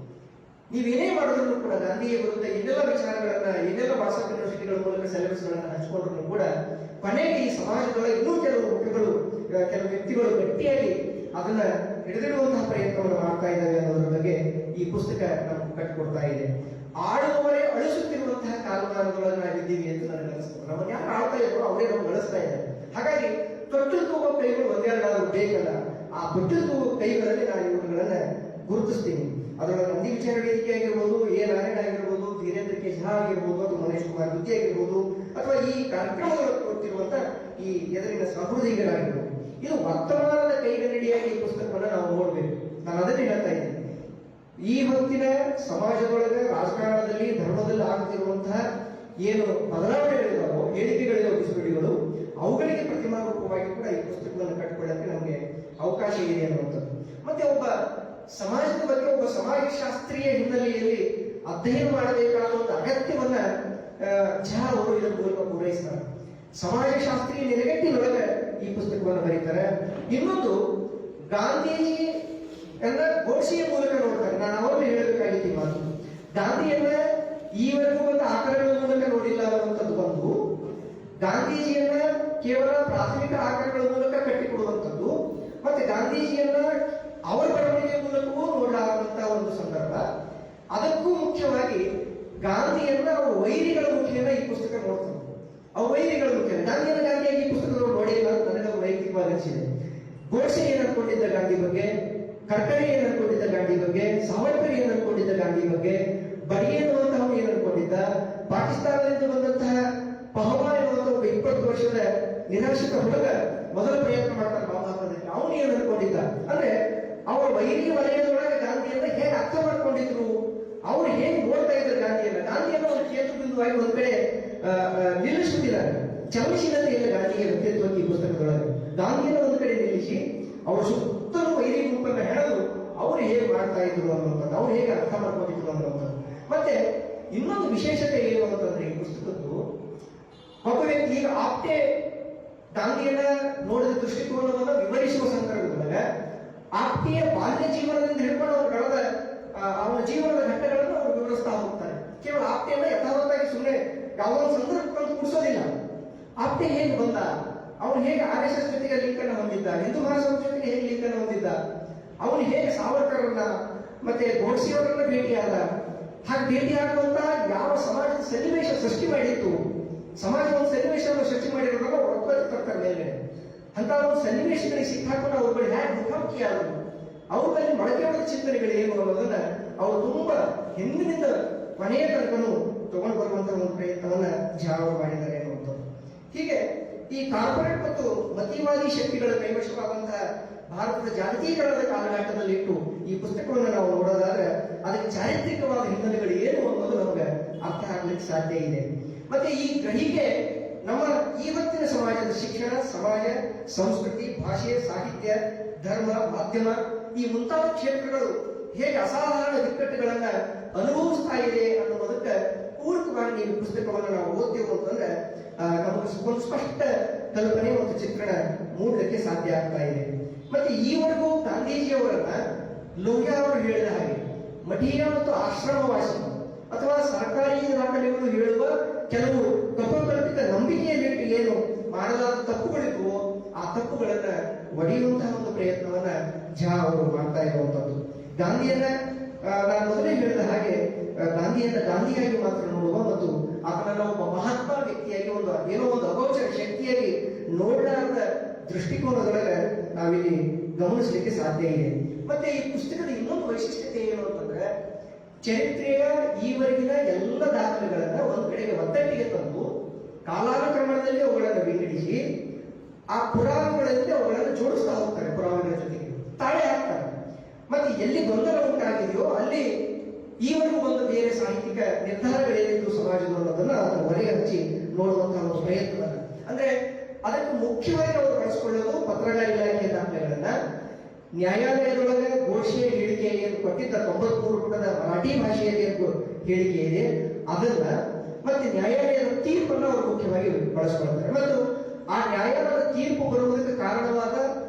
Speaker 2: ನೀವೇನೇ ಮಾಡಿದ್ರು ಕೂಡ ಗಾಂಧಿಯ ವಿರುದ್ಧ ಏನೆಲ್ಲ ವಿಚಾರಗಳನ್ನ, ಏನೆಲ್ಲ ಭಾಷಾ ಯೂನಿವರ್ಸಿಟಿಗಳ ಮೂಲಕ ಸಿಲೆಬಸ್ ಗಳನ್ನ ಹಂಚಿಕೊಂಡ್ರು ಕೂಡ ಕೊನೆಗೆ ಈ ಸಮಾಜದೊಳಗೆ ಇನ್ನೂ ಕೆಲವು ಮುಖಗಳು, ಕೆಲವು ವ್ಯಕ್ತಿಗಳು ಗಟ್ಟಿಯಾಗಿ ಅದನ್ನ ಹಿಡಿದಿಡುವಂತಹ ಪ್ರಯತ್ನವನ್ನು ಮಾಡ್ತಾ ಇದ್ದಾವೆ ಅನ್ನೋದ್ರ ಬಗ್ಗೆ ಈ ಪುಸ್ತಕ ನಮ್ಗೆ ಕಟ್ಟಿಕೊಡ್ತಾ ಇದೆ. ಆಳುವವರೇ ಅಳಿಸುತ್ತಿರುವಂತಹ ಕಾಲಮಾನದೊಳಗೆ ನಾವಿದ್ದೀವಿ ಅಂತ ನನಗೆ ಅನಿಸ್ತದೆ. ನಮ್ಮನ್ನ ಯಾರು ಆಳ್ತಾ ಇದ್ರು ಅವರೇ ನಮ್ಗೆ ಅಳಿಸ್ತಾ ಇದ್ದಾರೆ. ಹಾಗಾಗಿ ತೊಟ್ಟು ತೂಗುವ ಕೈಗಳು ಒಂದೆರಡಾದ್ರೂ ಬೇಕಲ್ಲ, ಆ ತೊಟ್ಟು ತೂಗುವ ಕೈಗಳಲ್ಲಿ ನಾನು ಇವುಗಳನ್ನ ಗುರುತಿಸ್ತೀನಿ. ಅದರೊಳಗೆ ನಂದಿ ವಿಚಾರ ವೇದಿಕೆ ಆಗಿರ್ಬೋದು, ಎ ನಾರಾಯಣ ಆಗಿರ್ಬೋದು, ಧೀರೇಂದ್ರ ಕೆ ಝಾ ಆಗಿರ್ಬೋದು, ಅಥವಾ ಮನೇಶ್ ಕುಮಾರ್ ಗುತ್ತಿ ಆಗಿರ್ಬೋದು, ಅಥವಾ ಈ ಕಾರ್ಯಕ್ರಮಗಳನ್ನು ಕೊಡ್ತಿರುವಂತ ಈ ಎದುರಿನ ಸಹೃದಯಿಗಳಾಗಿರ್ಬೋದು, ಇದು ವರ್ತಮಾನದ ಕೈಗನ್ನಡಿಯಾಗಿ ಈ ಪುಸ್ತಕವನ್ನು ನಾವು ನೋಡ್ಬೇಕು. ನಾನು ಅದನ್ನೇ ಹೇಳ್ತಾ ಇದ್ದೀನಿ. ಈ ಹೊತ್ತಿನ ಸಮಾಜದೊಳಗೆ, ರಾಜಕಾರಣದಲ್ಲಿ, ಧರ್ಮದಲ್ಲಿ ಆಗುತ್ತಿರುವಂತಹ ಏನು ಬದಲಾವಣೆಗಳಿದಾವೋ, ಹೇಳಿಕೆಗಳಿದಾವೆ, ಬಿಸುಗಡಿಗಳು, ಅವುಗಳಿಗೆ ಪ್ರತಿಮಾ ರೂಪವಾಗಿ ಕೂಡ ಈ ಪುಸ್ತಕವನ್ನು ಕಟ್ಟಿಕೊಳ್ಳಕ್ಕೆ ನಮಗೆ ಅವಕಾಶ ಇದೆ ಅನ್ನುವಂಥದ್ದು. ಮತ್ತೆ ಒಬ್ಬ ಸಮಾಜದ ಬಗ್ಗೆ ಒಬ್ಬ ಸಮಾಜಶಾಸ್ತ್ರೀಯ ಹಿನ್ನೆಲೆಯಲ್ಲಿ ಅಧ್ಯಯನ ಮಾಡಬೇಕಾದ ಒಂದು ಅಗತ್ಯವನ್ನ ಝಾ ಅವರು ಇದರ ಮೂಲಕ ಪೂರೈಸ್ತಾರೆ. ಸಮಾಜಶಾಸ್ತ್ರೀಯ ನೆಲೆಗಟ್ಟಿನೊಳಗೆ ಈ ಪುಸ್ತಕವನ್ನು ಬರೀತಾರೆ. ಇನ್ನೊಂದು, ಗಾಂಧೀಜಿಯನ್ನ ಗೋಡ್ಸೆಯ ಮೂಲಕ ನೋಡ್ತಾರೆ. ನಾನು ಅವಾಗಲೇ ಹೇಳಬೇಕಾಗಿತ್ತು ಈ ಮಾತು. ಗಾಂಧಿಯನ್ನ ಈವರೆಗೂ ಒಂದು ಆಕರಗಳ ಮೂಲಕ ನೋಡಿಲ್ಲ ಅನ್ನುವಂಥದ್ದು ಒಂದು, ಗಾಂಧೀಜಿಯನ್ನ ಕೇವಲ ಪ್ರಾಥಮಿಕ ಆಕರಗಳ ಮೂಲಕ ಕಟ್ಟಿಕೊಡುವಂಥದ್ದು, ಮತ್ತೆ ಗಾಂಧೀಜಿಯನ್ನ ಅವರ ಬರವಣಿಗೆಯ ಮೂಲಕವೂ ನೋಡಲಾಗುವಂತಹ ಒಂದು ಸಂದರ್ಭ. ಅದಕ್ಕೂ ಮುಖ್ಯವಾಗಿ ಗಾಂಧಿಯನ್ನ ಅವರ ವೈರಿಗಳ ಮುಖೇನ ಈ ಪುಸ್ತಕ ನೋಡ್ತಾರೆ. ಅವ್ರ ವೈರಿಗಳ ಮುಖೇನ ಗಾಂಧಿಯಾಗಿ ಈ ಪುಸ್ತಕಗಳು ನೋಡಿಲ್ಲ ಅಂತ ನನಗೆ ವೈಯಕ್ತಿಕವಾಗಿ ಅನಿಸಿದೆ. ಗೋಡ್ಸೆ ಏನ್ ಅನ್ಕೊಂಡಿದ್ದ ಗಾಂಧಿ ಬಗ್ಗೆ, ಕರ್ಕರೆ ಏನ್ ಅನ್ಕೊಂಡಿದ್ದ ಗಾಂಧಿ ಬಗ್ಗೆ, ಸಾವರ್ಕರ್ ಏನ್ ಅನ್ಕೊಂಡಿದ್ದ ಗಾಂಧಿ ಬಗ್ಗೆ, ಬಡಿ ಎನ್ನುವಂತಹ ಏನ್ ಅನ್ಕೊಂಡಿದ್ದ, ಪಾಕಿಸ್ತಾನದಿಂದ ಬಂದಂತಹ ಪಹವಾ ಎನ್ನುವಂತ ಒಬ್ಬ 20 ವರ್ಷದ ನಿರಾಶ್ರಿತ ಹುಡುಗ ಮೊದಲ ಪ್ರಯತ್ನ ಮಾಡ್ತಾನೆ ಬಾಂಬ್ ಹಾಕೋದಕ್ಕೆ, ಅವನು ಏನ್ ಅನ್ಕೊಂಡಿದ್ದ ಅಂದ್ರೆ ಅವರ ವೈರಿ ವಲಯದೊಳಗೆ ಗಾಂಧಿಯನ್ನ ಹೇಗೆ ಅರ್ಥ ಮಾಡ್ಕೊಂಡಿದ್ರು, ಅವ್ರು ಹೇಗೆ ನೋಡ್ತಾ ಇದ್ರು ಗಾಂಧಿಯನ್ನ ಒಂದು ಕೇಂದ್ರ ಬಿಂದುವಾಗಿ ಒಂದ್ ಕಡೆ ನಿಲ್ಲಿಸ್ಬಿಟ್ಟಿದ್ದಾರೆ. ಚಲನಶೀಲತೆಯಿಂದ ಗಾಂಧಿಯ ವ್ಯಕ್ತಿತ್ವಕ್ಕೆ ಈ ಪುಸ್ತಕದೊಳಗೆ ಗಾಂಧಿಯನ್ನ ಒಂದು ಕಡೆ ನಿಲ್ಲಿಸಿ ಅವ್ರ ಸುತ್ತಲೂ ವೈರಿ ಗುಂಪನ್ನ ಹೆಣದು ಅವ್ರು ಹೇಗೆ ಮಾಡ್ತಾ ಇದ್ರು ಅನ್ನುವಂಥದ್ದು, ಅವ್ರು ಹೇಗೆ ಅರ್ಥ ಮಾಡ್ಕೊಂಡಿದ್ರು ಅನ್ನುವಂಥದ್ದು. ಮತ್ತೆ ಇನ್ನೊಂದು ವಿಶೇಷತೆ ಏನು ಅಂತಂದ್ರೆ ಈ ಪುಸ್ತಕದ್ದು, ಒಬ್ಬ ವ್ಯಕ್ತಿ ಈಗ ಆಪ್ಟೆ ಗಾಂಧಿಯನ್ನ ನೋಡಿದ ದೃಷ್ಟಿಕೋನವನ್ನು ವಿವರಿಸುವ ಸಂದರ್ಭದೊಳಗೆ ಆಪ್ಟೆಯ ಬಾಲ್ಯ ಜೀವನದಿಂದ ಹಿಡ್ಕೊಂಡು ಅವರು ಕಳೆದ ಅವನ ಜೀವನದ ಘಟ್ಟಗಳನ್ನು ಅವರು ವಿವರಿಸ್ತಾ ಹೋಗ್ತಾರೆ. ಕೇವಲ ಆಪ್ಟೆಯನ್ನ ಯಥಾವತ್ತಾಗಿ ಸುಮ್ಮನೆ ಯಾವುದೊಂದು ಸಂದರ್ಭಕ್ಕಂತೂ ಕೂಡಿಸೋದಿಲ್ಲ. ಆಪ್ಟೆ ಹೇಗೆ ಬಂದ, ಅವನು ಹೇಗೆ RSS ಜೊತೆಗೆ ಲಿಂಕ್ ಅನ್ನು ಹೊಂದಿದ್ದ, ಹಿಂದೂ ಮಹಾಸಭಾ ಜೊತೆಗೆ ಹೇಗೆ ಲಿಂಕ್ ಅನ್ನು ಹೊಂದಿದ್ದ, ಅವನು ಹೇಗೆ ಸಾವರ್ಕರ್ನ ಮತ್ತೆ ಗೋಡ್ಸೆಯವರನ್ನ ಭೇಟಿಯಾದ, ಹಾಗೆ ಭೇಟಿಯಾಗುವಂತ ಯಾವ ಸಮಾಜದ ಸನ್ನಿವೇಶ ಸೃಷ್ಟಿ ಮಾಡಿತ್ತು, ಸಮಾಜ ಒಂದು ಸನ್ನಿವೇಶವನ್ನು ಸೃಷ್ಟಿ ಮಾಡಿರೋದನ್ನ ಒಪ್ಪತ್ತು ತರ್ತಾರೆ ಮೇಲೆ. ಅಂತ ಒಂದು ಸನ್ನಿವೇಶಗಳಿಗೆ ಸಿಕ್ಕಾಕೊಂಡು ಅವ್ರುಗಳು ಹೇಗೆ ಮುಖಾಮುಖಿಯಾದರು, ಅವುಗಳಲ್ಲಿ ಮೊಳಕೆ ಹೊಡೆದ ಚಿಂತನೆಗಳೇನು ಅನ್ನೋದನ್ನ ಅವರು ತುಂಬಾ ಹಿಂದಿನಿಂದ ಕೊನೆಯ ತನಕನೂ ತಗೊಂಡು ಬರುವಂತಹ ಒಂದು ಪ್ರಯತ್ನವನ್ನ ಝಾ ಮಾಡಿದ್ದಾರೆ ಅನ್ನುವಂಥದ್ದು. ಹೀಗೆ ಈ ಕಾರ್ಪೊರೇಟ್ ಮತ್ತು ಮತಿವಾದಿ ಶಕ್ತಿಗಳ ಕೈವಶವಾದಂತಹ ಭಾರತದ ಜಾಗತೀಕರಣದ ಕಾಲಘಟ್ಟದಲ್ಲಿಟ್ಟು ಈ ಪುಸ್ತಕವನ್ನು ನಾವು ನೋಡೋದಾದ್ರೆ ಅದಕ್ಕೆ ಚಾರಿತ್ರಿಕವಾದ ಹಿನ್ನೆಲೆಗಳು ಏನು ಅನ್ನೋದು ನಮಗೆ ಅರ್ಥ ಆಗ್ಲಿಕ್ಕೆ ಸಾಧ್ಯ ಇದೆ. ಮತ್ತೆ ಈ ಗ್ರಹಿಕೆ ನಮ್ಮ ಇವತ್ತಿನ ಸಮಾಜದ ಶಿಕ್ಷಣ, ಸಮಾಜ, ಸಂಸ್ಕೃತಿ, ಭಾಷೆ, ಸಾಹಿತ್ಯ, ಧರ್ಮ, ಮಾಧ್ಯಮ ಈ ಮುಂತಾದ ಕ್ಷೇತ್ರಗಳು ಹೇಗೆ ಅಸಾಧಾರಣ ಬಿಕ್ಕಟ್ಟುಗಳನ್ನ ಅನುಭವಿಸ್ತಾ ಇದೆ ಅನ್ನೋದಕ್ಕೆ ಪೂರಕವಾಗಿ ಈ ಪುಸ್ತಕವನ್ನು ನಾವು ಓದ್ತೇವೆ ಅಂತಂದ್ರೆ ನಮಗೆ ಒಂದು ಸ್ಪಷ್ಟ ಕಲ್ಪನೆ ಮತ್ತು ಚಿತ್ರಣ ಮೂಡಲಿಕ್ಕೆ ಸಾಧ್ಯ ಆಗ್ತಾ ಇದೆ. ಮತ್ತೆ ಈವರೆಗೂ ಗಾಂಧೀಜಿಯವರನ್ನ ಲೋಹಿಯಾ ಅವರು ಹೇಳಿದ ಹಾಗೆ ಮಠೀಯ ಮತ್ತು ಆಶ್ರಮವಾಸಿ ಅಥವಾ ಸರ್ಕಾರಿ ದಾಖಲೆಗಳು ಹೇಳುವ ಕೆಲವು ಕಪೋಕಲ್ಪಿತ ನಂಬಿಕೆಯಲ್ಲಿಟ್ಟು ಏನು ಮಾಡಲಾದ ತಪ್ಪುಗಳಿದ್ವೋ ಆ ತಪ್ಪುಗಳನ್ನ ಒಡೆಯುವಂತಹ ಒಂದು ಪ್ರಯತ್ನವನ್ನ ಝಾ ಅವರು ಮಾಡ್ತಾ ಇರುವಂತದ್ದು. ಗಾಂಧಿಯನ್ನ ನಾನು ಮೊದಲೇ ಹೇಳಿದ ಹಾಗೆ ಗಾಂಧಿಯನ್ನ ಗಾಂಧಿಯಾಗಿ ಮಾತ್ರ ನೋಡುವ ಮತ್ತು ಆತನನ್ನ ಒಬ್ಬ ಮಹಾತ್ಮ ವ್ಯಕ್ತಿಯಾಗಿ ಒಂದು ಏನೋ ಒಂದು ಅಗೋಚರ ಶಕ್ತಿಯಾಗಿ ನೋಡಲಾರದ ದೃಷ್ಟಿಕೋನದೊಳಗೆ ನಾವಿಲ್ಲಿ ಗಮನಿಸಲಿಕ್ಕೆ ಸಾಧ್ಯ ಇದೆ. ಮತ್ತೆ ಈ ಪುಸ್ತಕದ ಇನ್ನೊಂದು ವೈಶಿಷ್ಟ್ಯತೆ ಏನು ಅಂತಂದ್ರೆ ಚರಿತ್ರೆಯ ಈವರೆಗಿನ ಎಲ್ಲ ದಾಖಲೆಗಳನ್ನ ಒಂದು ಕಡೆಗೆ ಒತ್ತಟ್ಟಿಗೆ ತಂದು ಕಾಲಾನುಕ್ರಮದಲ್ಲಿ ಅವುಗಳನ್ನು ವಿಂಗಡಿಸಿ ಆ ಪುರಾವೆಗಳಲ್ಲಿ ಅವುಗಳನ್ನು ಜೋಡಿಸ್ತಾ ಹೋಗ್ತಾರೆ, ಪುರಾವೆಗಳ ಜೊತೆಗೆ ತಾಳೆ ಹಾಕ್ತಾರೆ. ಮತ್ತೆ ಎಲ್ಲಿ ಗೊಂದಲ ಉಂಟಾಗಿದೆಯೋ ಅಲ್ಲಿ ಈವರೆಗೂ ಒಂದು ಬೇರೆ ಸಾಹಿತ್ಯಿಕ ನಿರ್ಧಾರಗಳೇನಿತ್ತು ಸಮಾಜದ ಅನ್ನೋದನ್ನ ಅದನ್ನು ಹೊರೆ ಹಚ್ಚಿ ನೋಡುವಂತಹ ಒಂದು ಪ್ರಯತ್ನ. ಅಂದ್ರೆ ಅದಕ್ಕೆ ಮುಖ್ಯವಾಗಿ ಅವರು ಬಳಸಿಕೊಳ್ಳೋದು ಪತ್ರಗಳ ಇಲಾಖೆಯ ದಾಖಲೆಗಳನ್ನ. ನ್ಯಾಯಾಲಯದೊಳಗೆ ಗೋಡ್ಸೆ ಹೇಳಿಕೆ ಏನು ಕೊಟ್ಟಿದ್ದ 93 ಪುಟದ ಮರಾಠಿ ಭಾಷೆಯಲ್ಲಿ ಹೇಳಿಕೆ ಇದೆ ಅದನ್ನ, ಮತ್ತೆ ನ್ಯಾಯಾಲಯದ ತೀರ್ಪನ್ನು ಅವರು ಮುಖ್ಯವಾಗಿ ಬಳಸಿಕೊಳ್ತಾರೆ. ಮತ್ತು ಆ ನ್ಯಾಯಾಲಯದ ತೀರ್ಪು ಬರುವುದಕ್ಕೆ ಕಾರಣವಾದ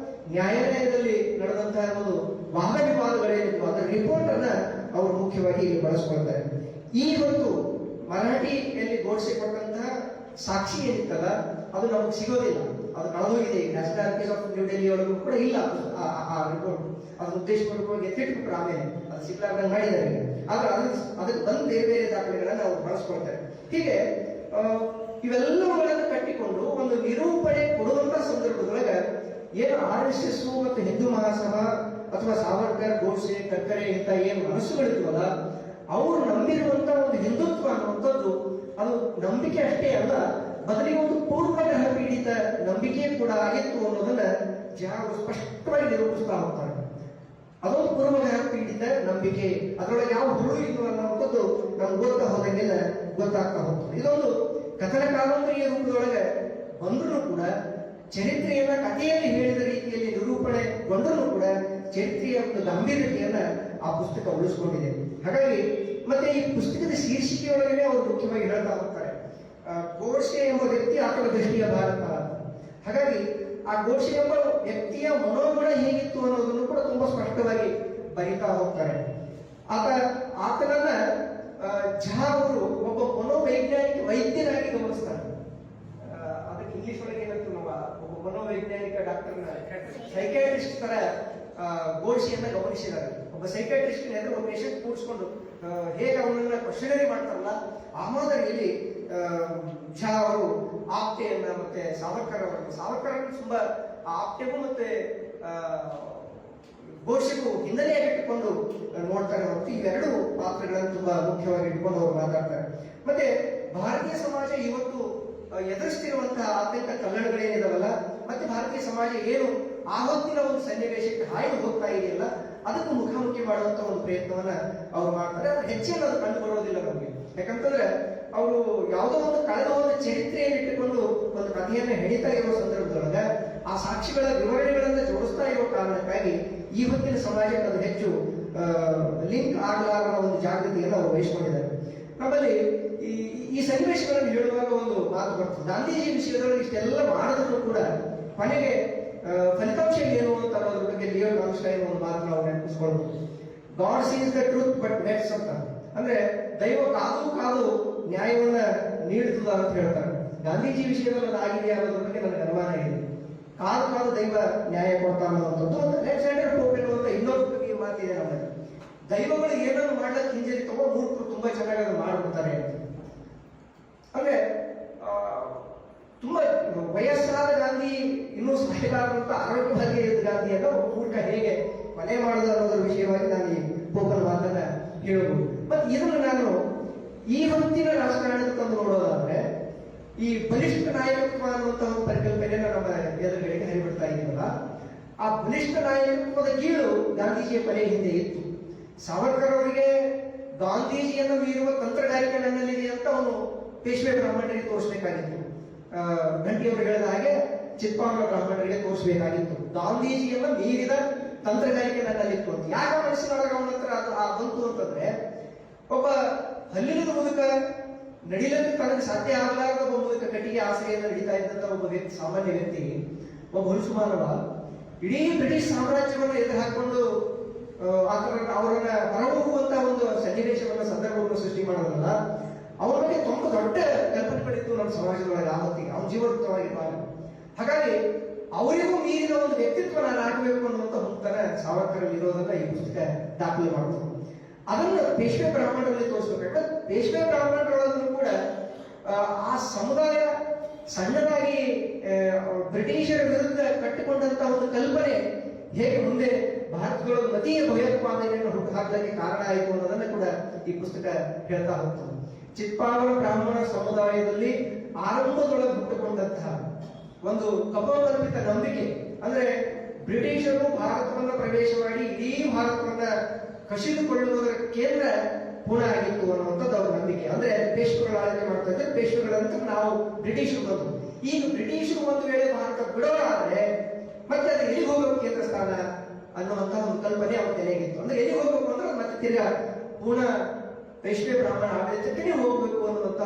Speaker 2: ನ್ಯಾಯಾಲಯದಲ್ಲಿ ನಡೆದಂತಹ ಒಂದು ವಾದ ವಿವಾದಗಳೇನಿತ್ತು ಅದರ ರಿಪೋರ್ಟ್ ಅನ್ನ ಅವರು ಮುಖ್ಯವಾಗಿ ಬಳಸಿಕೊಳ್ತಾರೆ. ಈ ಒಂದು ಮರಾಠಿಯಲ್ಲಿ ಗೋಡ್ಸೆ ಕೊಟ್ಟಂತಹ ಸಾಕ್ಷಿ ಏನಿತ್ತಲ್ಲ ಅದು ನಮಗೆ ಸಿಗೋದಿಲ್ಲ, ಅದು ಕಳೆದೋಗಿದೆ. National archives of new Delhi ಒಳಗೂ ಕೂಡ ಇಲ್ಲ ಆ ರಿಪೋರ್ಟ್. ಅದು ಉದ್ದೇಶಪೂರ್ವಕವಾಗಿ ಎತ್ತಿಟ್ಬಿಟ್ರೆ ಆಮೇಲೆ ಅದು ಸಿಗ್ಲಾರ್ದಂಗೆ ಮಾಡಿದ್ದಾರೆ. ಆದ್ರೆ ಅದಕ್ಕೆ ಬಂದು ಬೇರೆ ಬೇರೆ ದಾಖಲೆಗಳನ್ನ ನಾವು ಬಳಸ್ಕೊಳ್ತಾರೆ. ಹೀಗೆ ಇವೆಲ್ಲವುಗಳನ್ನು ಕಟ್ಟಿಕೊಂಡು ಒಂದು ನಿರೂಪಣೆ ಕೊಡುವಂತ ಸಂದರ್ಭದೊಳಗೆ ಏನು RSS ಮತ್ತು ಹಿಂದೂ ಮಹಾಸಭಾ ಅಥವಾ ಸಾವರ್ಕರ್, ಗೋಡ್ಸೆ, ಕರ್ಕರೆ ಇಂಥ ಏನು ಮನಸ್ಸುಗಳಿದ್ವಲ್ಲ ಅವರು ನಂಬಿರುವಂತ ಒಂದು ಹಿಂದುತ್ವ ಅನ್ನುವಂಥದ್ದು ಅದು ನಂಬಿಕೆ ಅಷ್ಟೇ ಅಲ್ಲ, ಬದಲಿಗೆ ಒಂದು ಪೂರ್ವಗ್ರಹ ಪೀಡಿತ ನಂಬಿಕೆ ಕೂಡ ಆಗಿತ್ತು ಅನ್ನೋದನ್ನ ಜನರು ಸ್ಪಷ್ಟವಾಗಿ ನಿರೂಪಿಸ್ತಾ ಹೋಗ್ತಾರೆ. ಅದೊಂದು ಪೂರ್ವಗ್ರಹ ಪೀಡಿತ ನಂಬಿಕೆ, ಅದರೊಳಗೆ ಯಾವ ಹುಳು ಇದು ಅನ್ನುವಂಥದ್ದು ನಮ್ಗೆ ಗೊತ್ತಾಗ್ತಾ ಹೋಗ್ತದೆ. ಇದೊಂದು ಕಥನ ಕಾದಂಬರಿಯ ರೂಪದೊಳಗೆ ಬಂದರೂ ಕೂಡ ಚರಿತ್ರೆಯನ್ನ ಕಥೆಯಲ್ಲಿ ಹೇಳಿದ ರೀತಿಯಲ್ಲಿ ನಿರೂಪಣೆಗೊಂಡರೂ ಕೂಡ ಚರಿತ್ರೆಯ ಒಂದು ಗಂಭೀರತೆಯನ್ನ ಆ ಪುಸ್ತಕ ಉಳಿಸ್ಕೊಂಡಿದೆ. ಹಾಗಾಗಿ ಮತ್ತೆ ಈ ಪುಸ್ತಕದ ಶೀರ್ಷಿಕೆಯೊಳಗಡೆ ಅವರು ಮುಖ್ಯವಾಗಿ ಹೇಳ್ತಾ ಹೋಗ್ತಾರೆ, ಗೋಡ್ಸೆ ಎಂಬ ವ್ಯಕ್ತಿ ಆತನ ದೃಷ್ಟಿಯ ಭಾರತ. ಹಾಗಾಗಿ ಆ ಗೋಡ್ಸೆ ಎಂಬ ವ್ಯಕ್ತಿಯ ಮನೋಗುಣ ಹೇಗಿತ್ತು ಅನ್ನೋದನ್ನು ಕೂಡ ತುಂಬಾ ಸ್ಪಷ್ಟವಾಗಿ ಬರೀತಾ ಹೋಗ್ತಾರೆ. ಆತನನ್ನ ಝಾ ಅವರು ಒಬ್ಬ ಮನೋವೈಜ್ಞಾನಿಕ ವೈದ್ಯರಾಗಿ ಗಮನಿಸ್ತಾರೆ. ಅದಕ್ಕೆ ಇಂಗ್ಲಿಷ್ ಒಳಗೆ ಏನಂತ ನಾವು ಒಬ್ಬ ಮನೋವೈಜ್ಞಾನಿಕ ಡಾಕ್ಟರ್ನ ಸೈಕ್ಯಾಟ್ರಿಸ್ಟ್ ತರ ಗೋಡ್ಸೆಯನ್ನ ಗಮನಿಸಿದ್ದಾರೆ. ಒಬ್ಬ ಸೈಕ್ಯಾಟ್ರಿಸ್ಟ್ ಎದುರು ಒಬ್ಬ ಪೇಷಂಟ್ ಕೂಡಿಸ್ಕೊಂಡು ಹೇಗೆ ಅವನನ್ನ ಕ್ವಶನರಿ ಮಾಡ್ತಾರಲ್ಲ ಆ ಮಾದರಿಯಲ್ಲಿ ಝಾ ಅವರು ಆಪ್ಟೆಯನ್ನ ಮತ್ತೆ ಸಾವರ್ಕರ್ ಅವರನ್ನು ತುಂಬಾ ಆಪ್ಟೆಗೂ ಮತ್ತೆ ಗೋಡ್ಸೆಗೂ ಹಿನ್ನೆಲೆಯಾಗಿ ಇಟ್ಟುಕೊಂಡು ನೋಡ್ತಾರೆ ಹೊರತು ಇವೆರಡು ಪಾತ್ರಗಳನ್ನು ತುಂಬಾ ಮುಖ್ಯವಾಗಿ ಇಟ್ಕೊಂಡು ಅವರು ಮಾತಾಡ್ತಾರೆ. ಮತ್ತೆ ಭಾರತೀಯ ಸಮಾಜ ಇವತ್ತು ಎದುರಿಸ್ತಿರುವಂತಹ ಆತಂಕ ಕಲ್ಲಣಗಳೇನಿದಾವಲ್ಲ, ಮತ್ತೆ ಭಾರತೀಯ ಸಮಾಜ ಏನು ಆವತ್ತಿನ ಒಂದು ಸನ್ನಿವೇಶಕ್ಕೆ ಹಾಯ್ದು ಹೋಗ್ತಾ ಇದೆಯಲ್ಲ ಅದಕ್ಕೂ ಮುಖಾಮುಖಿ ಮಾಡುವಂತ ಒಂದು ಪ್ರಯತ್ನವನ್ನ ಅವ್ರು ಮಾಡ್ತಾರೆ. ಅದು ಹೆಚ್ಚೇನು ಅದು ಕಂಡು ಬರೋದಿಲ್ಲ ನಮಗೆ. ಯಾಕಂತಂದ್ರೆ ಅವರು ಯಾವುದೋ ಒಂದು ಕಳೆದ ಒಂದು ಚರಿತ್ರೆಯನ್ನು ಇಟ್ಟುಕೊಂಡು ಒಂದು ಕಥೆಯನ್ನ ಹೆಣಿತಾ ಇರುವ ಸಂದರ್ಭದೊಳಗ ಆ ಸಾಕ್ಷಿಗಳ ವಿವರಣೆಗಳನ್ನ ಜೋಡಿಸ್ತಾ ಇರುವ ಕಾರಣಕ್ಕಾಗಿ ಈ ಹೊತ್ತಿನ ಸಮಾಜಕ್ಕೆ ಅದು ಹೆಚ್ಚು ಲಿಂಕ್ ಆಗಲಾರದ ಒಂದು ಜಾಗೃತಿಯನ್ನು ಅವರು ವಹಿಸಿಕೊಂಡಿದ್ದಾರೆ. ನಮ್ಮಲ್ಲಿ ಈ ಸನ್ನಿವೇಶಗಳನ್ನು ಹೇಳುವಾಗ ಒಂದು ಮಾತು ಬರ್ತದೆ, ಗಾಂಧೀಜಿ ವಿಷಯದೊಳಗೆ ಇಷ್ಟೆಲ್ಲ ಮಾಡಿದ್ರು ಕೂಡ ಕೊನೆಗೆ ಫಲಿತಾಂಶ ಏನು ಅಂತ ಅನ್ನೋದ್ರ ಬಗ್ಗೆ ಲಿಯೋ ಟಾಲ್ಸ್ಟಾಯ್ ಒಂದು ಮಾತು ನಾವು ನೆನಪಿಸ್ಕೊಳ್ಬಹುದು. God sees the truth but waits ಅಂತ, ಅಂದ್ರೆ ದೈವ ಕಾದು ನ್ಯಾಯವನ್ನ ನೀಡುತ್ತದ ಅಂತ ಹೇಳ್ತಾರೆ. ಗಾಂಧೀಜಿ ವಿಷಯದಲ್ಲಿ ಅದಾಗಿದೆ ಅನ್ನೋದ್ರ ಬಗ್ಗೆ ನನಗೆ ಅನುಮಾನ ಇದೆ. ಕಾದು ದೈವ ನ್ಯಾಯ ಕೊಡ್ತಾ ಅನ್ನುವಂಥದ್ದು ಅಲೆಕ್ಸಾಂಡರ್ ಪೋಪ್ ಎನ್ನುವಂತ ಇನ್ನೊಬ್ಬ ಮಾತಿದೆ ನಮ್ಮಲ್ಲಿ. ದೈವಗಳು ಏನನ್ನು ಮಾಡ್ಲಿಕ್ಕೆ ಹಿಂಜರಿತವೋ ಮೂರ್ಖರು ತುಂಬಾ ಚೆನ್ನಾಗಿ ಅದನ್ನು ಮಾಡ್ಬಿಡ್ತಾರೆ ಅಂತ. ಅಂದ್ರೆ ತುಂಬಾ ವಯಸ್ಸಾದ ಗಾಂಧಿ ಇನ್ನೂ ಸಾಯಲಾರಂತ ಆರೋಗ್ಯವಾಗಿ ಇದ್ದ ಗಾಂಧಿಯನ್ನ ಒಬ್ಬ ಮೂರ್ಖ ಹೇಗೆ ಕೊಲೆ ಮಾಡುದು ಅನ್ನೋದ್ರ ವಿಷಯವಾಗಿ ನಾನು ಈ ಪೋಪಲ್ ಮಾತನ್ನ ಹೇಳಬಹುದು. ಮತ್ತೆ ಇದನ್ನು ನಾನು ಈ ಹೊತ್ತಿನ ರಾಜಕಾರಣಕ್ಕೆ ತಂದು ನೋಡೋದಾದ್ರೆ ಈ ಬಲಿಷ್ಠ ನಾಯಕತ್ವ ಅನ್ನುವಂತ ಒಂದು ಪರಿಕಲ್ಪನೆಯನ್ನು ನಮ್ಮ ಎದುರುಗಡೆಗೆ ಹರಿಬಿಡ್ತಾ ಇದೀವಲ್ಲ, ಆ ಬಲಿಷ್ಠ ನಾಯಕತ್ವದ ಗೀಳು ಗಾಂಧೀಜಿಯ ಕೊನೆ ಹಿಂದೆ ಇತ್ತು. ಸಾವರ್ಕರ್ ಅವರಿಗೆ ಗಾಂಧೀಜಿಯನ್ನು ಮೀರುವ ತಂತ್ರಗಾರಿಕೆ ನನ್ನಲ್ಲಿದೆ ಅಂತ ಅವನು ಪೇಶ್ವೆ ಬ್ರಾಹ್ಮಣರಿಗೆ ತೋರಿಸಬೇಕಾಗಿತ್ತು. ಗಂಟಿಯವರು ಹೇಳಿದ ಹಾಗೆ ಚಿತ್ಪಾವನ ಬ್ರಾಹ್ಮಣರಿಗೆ ತೋರಿಸಬೇಕಾಗಿತ್ತು. ಗಾಂಧೀಜಿಯನ್ನ ಮೀರಿದ ತಂತ್ರಗಾರಿಕೆ ನನ್ನಲ್ಲಿತ್ತು ಅಂತ. ಯಾಕೆ ಮನಸ್ಸಿನೊಳಗೆ ಅವನ ಹತ್ರ ಅದು ಬಂತು ಅಂತಂದ್ರೆ, ಒಬ್ಬ ಹಲ್ಲಿನ ಮುದುಕ ನಡಿಲಕ್ಕೆ ತನಗೆ ಸಾಧ್ಯ ಆಗಲಾರದ ಒಬ್ಬ ಮುದುಕ ಕಟ್ಟಿಗೆ ಆಸರೆಯಿಂದ ನಡೀತಾ ಇದ್ದಂತ ಒಬ್ಬ ವ್ಯಕ್ತಿ, ಸಾಮಾನ್ಯ ವ್ಯಕ್ತಿ, ಒಬ್ಬ ಹುಲಸು ಮಾನವ ಇಡೀ ಬ್ರಿಟಿಷ್ ಸಾಮ್ರಾಜ್ಯವನ್ನು ಎದುರು ಹಾಕೊಂಡು ಅವರನ್ನ ಹೊರಹೋಗುವಂತ ಒಂದು ಸನ್ನಿವೇಶವನ್ನ ಸಂದರ್ಭವನ್ನು ಸೃಷ್ಟಿ ಮಾಡೋದಲ್ಲ, ಅವರ ಬಗ್ಗೆ ತುಂಬ ದೊಡ್ಡ ಕಲ್ಪನೆಗಳಿತ್ತು ನಮ್ಮ ಸಮಾಜದೊಳಗೆ ಆ ಹೊತ್ತಿಗೆ. ಅವನ ಜೀವೋತ್ತವಾಗಿರ್ಬಾರ. ಹಾಗಾಗಿ ಅವರಿಗೂ ಮೀರಿದ ಒಂದು ವ್ಯಕ್ತಿತ್ವ ನಾನು ಆಗಬೇಕು ಅನ್ನುವಂತ ಹುಟ್ಟನ ಸಾವರ್ಕರಲ್ಲಿ ಇರೋದನ್ನ ಈ ಪುಸ್ತಕ ದಾಖಲೆ ಮಾಡ್ತಾರೆ. ಅದನ್ನು ಪೇಶ್ವೆ ಬ್ರಾಹ್ಮಣರಲ್ಲಿ ತೋರಿಸ್ಬೇಕು. ಪೇಶ್ವೆ ಬ್ರಾಹ್ಮಣರೊಳಗೂ ಕೂಡ ಆ ಸಮುದಾಯ ಸಣ್ಣದಾಗಿ ಬ್ರಿಟಿಷರ ವಿರುದ್ಧ ಕಟ್ಟಿಕೊಂಡಂತ ಒಂದು ಕಲ್ಪನೆ ಹೇಗೆ ಮುಂದೆ ಭಾರತದೊಳಗೆ ಮತೀಯ ಭಯೋತ್ಪಾದನೆಯನ್ನು ಹುಟ್ಟುಹಾಕಲಿಕ್ಕೆ ಕಾರಣ ಆಯಿತು ಅನ್ನೋದನ್ನ ಕೂಡ ಈ ಪುಸ್ತಕ ಹೇಳ್ತಾ ಹೋಗ್ತದೆ. ಚಿತ್ಪಾವನ ಬ್ರಾಹ್ಮಣ ಸಮುದಾಯದಲ್ಲಿ ಆರಂಭದೊಳಗೆ ಹುಟ್ಟುಕೊಂಡಂತಹ ಒಂದು ಕಪೋಕಲ್ಪಿತ ನಂಬಿಕೆ. ಅಂದ್ರೆ ಬ್ರಿಟಿಷರು ಭಾರತವನ್ನ ಪ್ರವೇಶ ಮಾಡಿ ಇಡೀ ಭಾರತವನ್ನ ಕಸಿದುಕೊಳ್ಳುವುದರ ಕೇಂದ್ರ ಪೂರ್ಣ ಆಗಿತ್ತು ಅನ್ನುವಂಥದ್ದು ಅವರ ನಂಬಿಕೆ. ಅಂದ್ರೆ ಪೇಶ್ವೆಗಳ ಆಳ್ವಿಕೆ ಮಾಡ್ತಾ ಇದ್ದಾರೆ, ಪೇಶ್ವೆಗಳ ನಂತರ ನಾವು ಬ್ರಿಟಿಷರು ಬಂದು, ಈಗ ಬ್ರಿಟಿಷರು ಒಂದು ವೇಳೆ ಭಾರತ ಬಿಡೋದಾದ್ರೆ ಮತ್ತೆ ಅದು ಎಲ್ಲಿಗೆ ಹೋಗಬೇಕು ಕೇಂದ್ರ ಸ್ಥಾನ ಅನ್ನುವಂತ ಒಂದು ಕಲ್ಪನೆ ಅವರ ತಲೆಗಿತ್ತು. ಅಂದ್ರೆ ಎಲ್ಲಿಗೆ ಹೋಗ್ಬೇಕು ಅಂದ್ರೆ ಮತ್ತೆ ತಿರ್ಗಾ ಪೂರ್ಣ ಪೇಶ್ವೆ ಬ್ರಾಹ್ಮಣ ಆಡಳಿತಕ್ಕೆ ಹೋಗ್ಬೇಕು ಅನ್ನುವಂತ